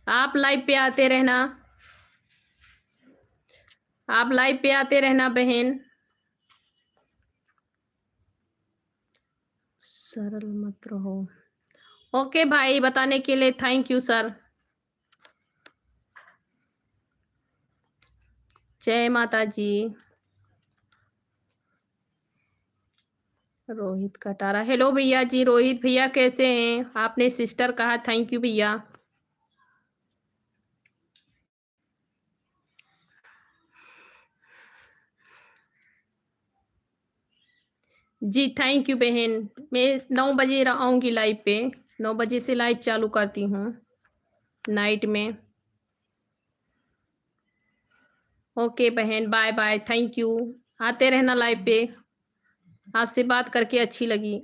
आप लाइव पे आते रहना, आप लाइव पे आते रहना बहन। सरल मत रहो। ओके भाई, बताने के लिए थैंक यू सर। जय माता जी। रोहित कटारा, हेलो भैया जी, रोहित भैया कैसे हैं? आपने सिस्टर कहा, थैंक यू भैया। जी, थैंक यू बहन। मैं 9 बजे आऊँगी लाइव पे, 9 बजे से लाइव चालू करती हूँ, नाइट में। ओके बहन, बाय-बाय, थैंक यू। आते रहना लाइव पे, आपसे बात करके अच्छी लगी।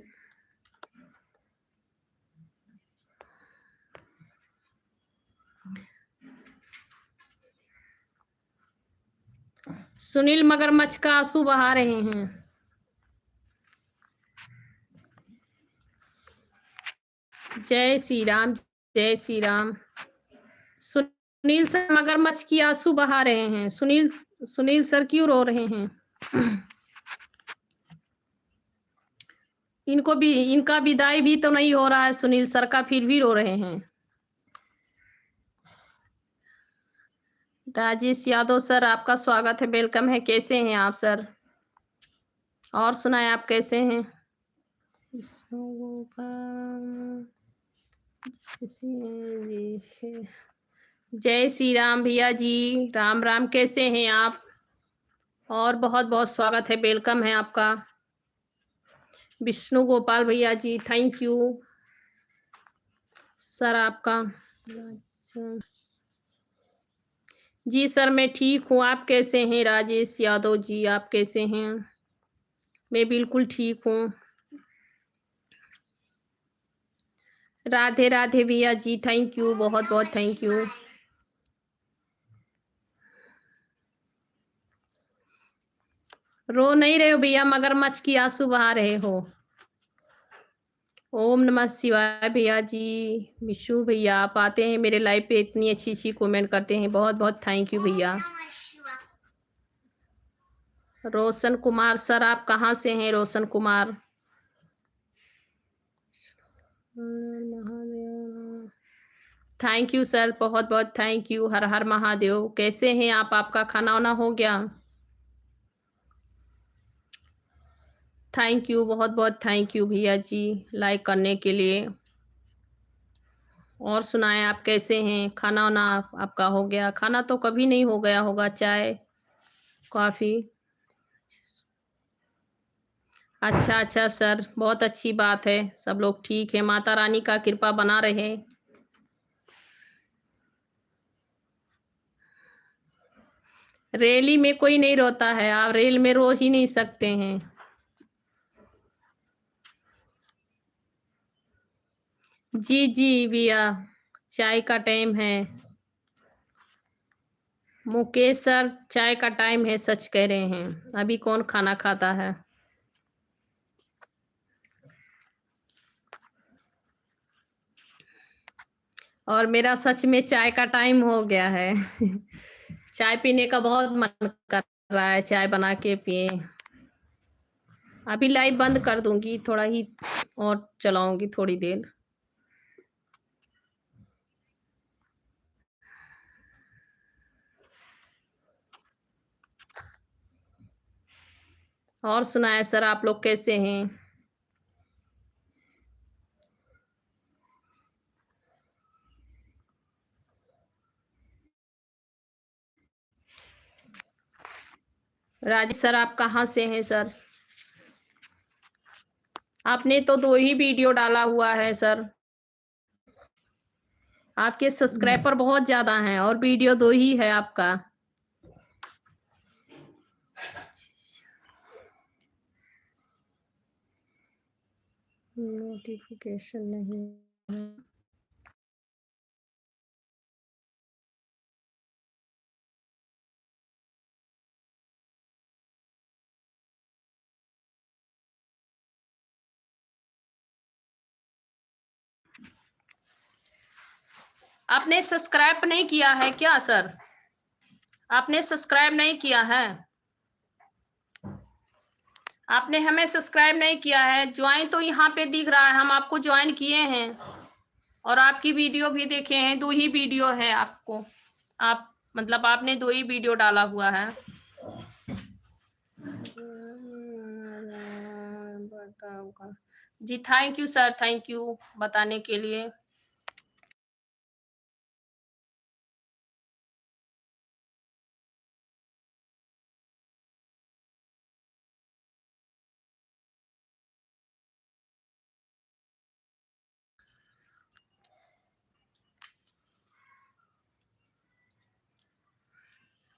सुनील मगरमच्छ का आँसू बहा रहे हैं। जय श्री राम, जय श्री राम। सुनील सर मगरमच्छ की आँसू बहा रहे हैं। सुनील सुनील सर क्यों रो रहे हैं? इनका विदाई भी तो नहीं हो रहा है सुनील सर का, फिर भी रो रहे हैं। राजेश यादव सर, आपका स्वागत है, वेलकम है। कैसे हैं आप सर? और सुनाएं, आप कैसे हैं? जय श्री राम भैया जी, राम राम। कैसे हैं आप? और बहुत बहुत स्वागत है, वेलकम है आपका। विष्णु गोपाल भैया जी, थैंक यू सर आपका। जी सर, मैं ठीक हूँ, आप कैसे हैं? राजेश यादव जी, आप कैसे हैं? मैं बिल्कुल ठीक हूँ। राधे राधे भैया जी, थैंक यू, बहुत बहुत थैंक यू। रो नहीं रहे हो भैया, मगरमच्छ की आंसू बहा रहे हो। ओम नमः शिवाय भैया जी। विशु भैया, आप आते हैं मेरे लाइव पे, इतनी अच्छी अच्छी कमेंट करते हैं, बहुत बहुत थैंक यू भैया। रोशन कुमार सर, आप कहाँ से हैं Roshan Kumar? Thank you sir, बहुत बहुत थैंक यू। हर हर महादेव। कैसे हैं आप? आपका खाना वाना हो गया? थैंक यू, बहुत बहुत थैंक यू भैया जी, लाइक करने के लिए। और सुनाएं, आप कैसे हैं? खाना वाना आपका हो गया? खाना तो कभी नहीं हो गया होगा, चाय कॉफ़ी। अच्छा अच्छा सर, बहुत अच्छी बात है, सब लोग ठीक है, माता रानी का कृपा बना रहे। रैली में कोई नहीं रोता है, आप रेल में रो ही नहीं सकते हैं। जी जी भैया, चाय का टाइम है। मुकेश सर, चाय का टाइम है, सच कह रहे हैं, अभी कौन खाना खाता है? और मेरा सच में चाय का टाइम हो गया है। चाय पीने का बहुत मन कर रहा है, चाय बना के पिए। अभी लाइव बंद कर दूंगी, थोड़ा ही और चलाऊंगी थोड़ी देर। और सुनाए सर, आप लोग कैसे हैं? राजेश सर, आप कहाँ से हैं सर? आपने तो 2 ही वीडियो डाला हुआ है सर। आपके सब्सक्राइबर बहुत ज़्यादा हैं और वीडियो 2 ही है आपका। नोटिफिकेशन नहीं है। आपने सब्सक्राइब नहीं किया है क्या सर? आपने सब्सक्राइब नहीं किया है? आपने हमें सब्सक्राइब नहीं किया है। ज्वाइन तो यहाँ पे दिख रहा है, हम आपको ज्वाइन किए हैं और आपकी वीडियो भी देखे हैं। 2 ही वीडियो है आपको, आप मतलब आपने 2 ही वीडियो डाला हुआ है। जी thank you sir, thank you बताने के लिए।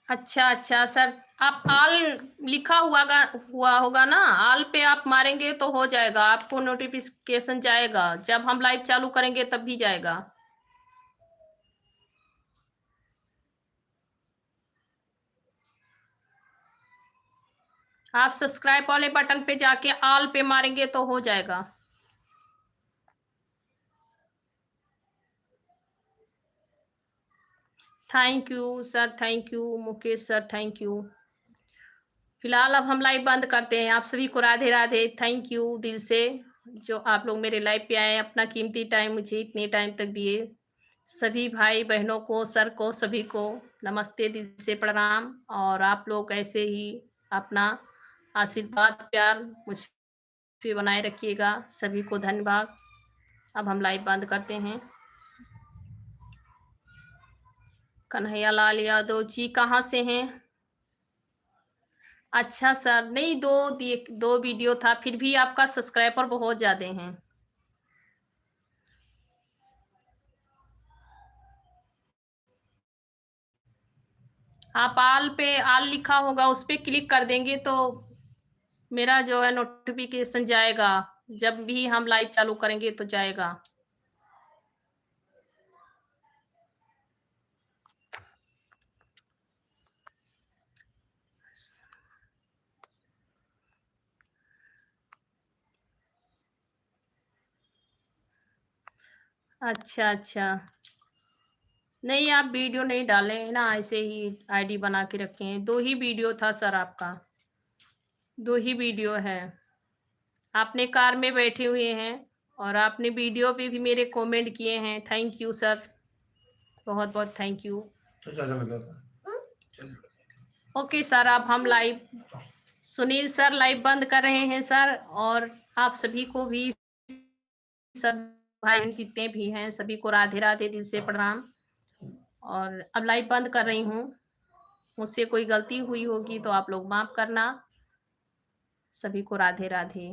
अच्छा अच्छा सर, आप ऑल लिखा हुआ होगा ना, ऑल पे आप मारेंगे तो हो जाएगा, आपको नोटिफिकेशन जाएगा, जब हम लाइव चालू करेंगे तब भी जाएगा। आप सब्सक्राइब वाले बटन पे जाके ऑल पे मारेंगे तो हो जाएगा। Thank you sir, thank you Mukesh sir, thank you. फिलहाल अब हम लाइव बंद करते हैं। आप सभी को राधे राधे, थैंक यू दिल से, जो आप लोग मेरे लाइव पे आए, अपना कीमती टाइम मुझे इतने टाइम तक दिए। सभी भाई बहनों को, सर को, सभी को नमस्ते, दिल से प्रणाम। और आप लोग ऐसे ही अपना आशीर्वाद प्यार मुझ पे बनाए रखिएगा। सभी को धन्यवाद। अब हम लाइव बंद करते हैं। कन्हैया लाल यादव जी कहाँ से हैं? अच्छा सर, नहीं, दो वीडियो था, फिर भी आपका सब्सक्राइबर बहुत ज्यादा हैं। आप आल पे, आल लिखा होगा उस पे क्लिक कर देंगे तो मेरा जो है नोटिफिकेशन जाएगा, जब भी हम लाइव चालू करेंगे तो जाएगा। अच्छा अच्छा, नहीं आप वीडियो नहीं डाले हैं ना, ऐसे ही आईडी बना के रखे हैं। दो ही वीडियो था सर आपका, दो ही वीडियो है। आपने कार में बैठे हुए हैं और आपने वीडियो पे भी मेरे कमेंट किए हैं। थैंक यू सर, बहुत बहुत थैंक यू। ओके सर, अब हम लाइव, सुनील सर लाइव बंद कर रहे हैं सर, और आप सभी को भी, सब भाई बहन जितने भी हैं सभी को राधे राधे, दिल से प्रणाम। और अब लाइव बंद कर रही हूँ। मुझसे कोई गलती हुई होगी तो आप लोग माफ करना। सभी को राधे राधे।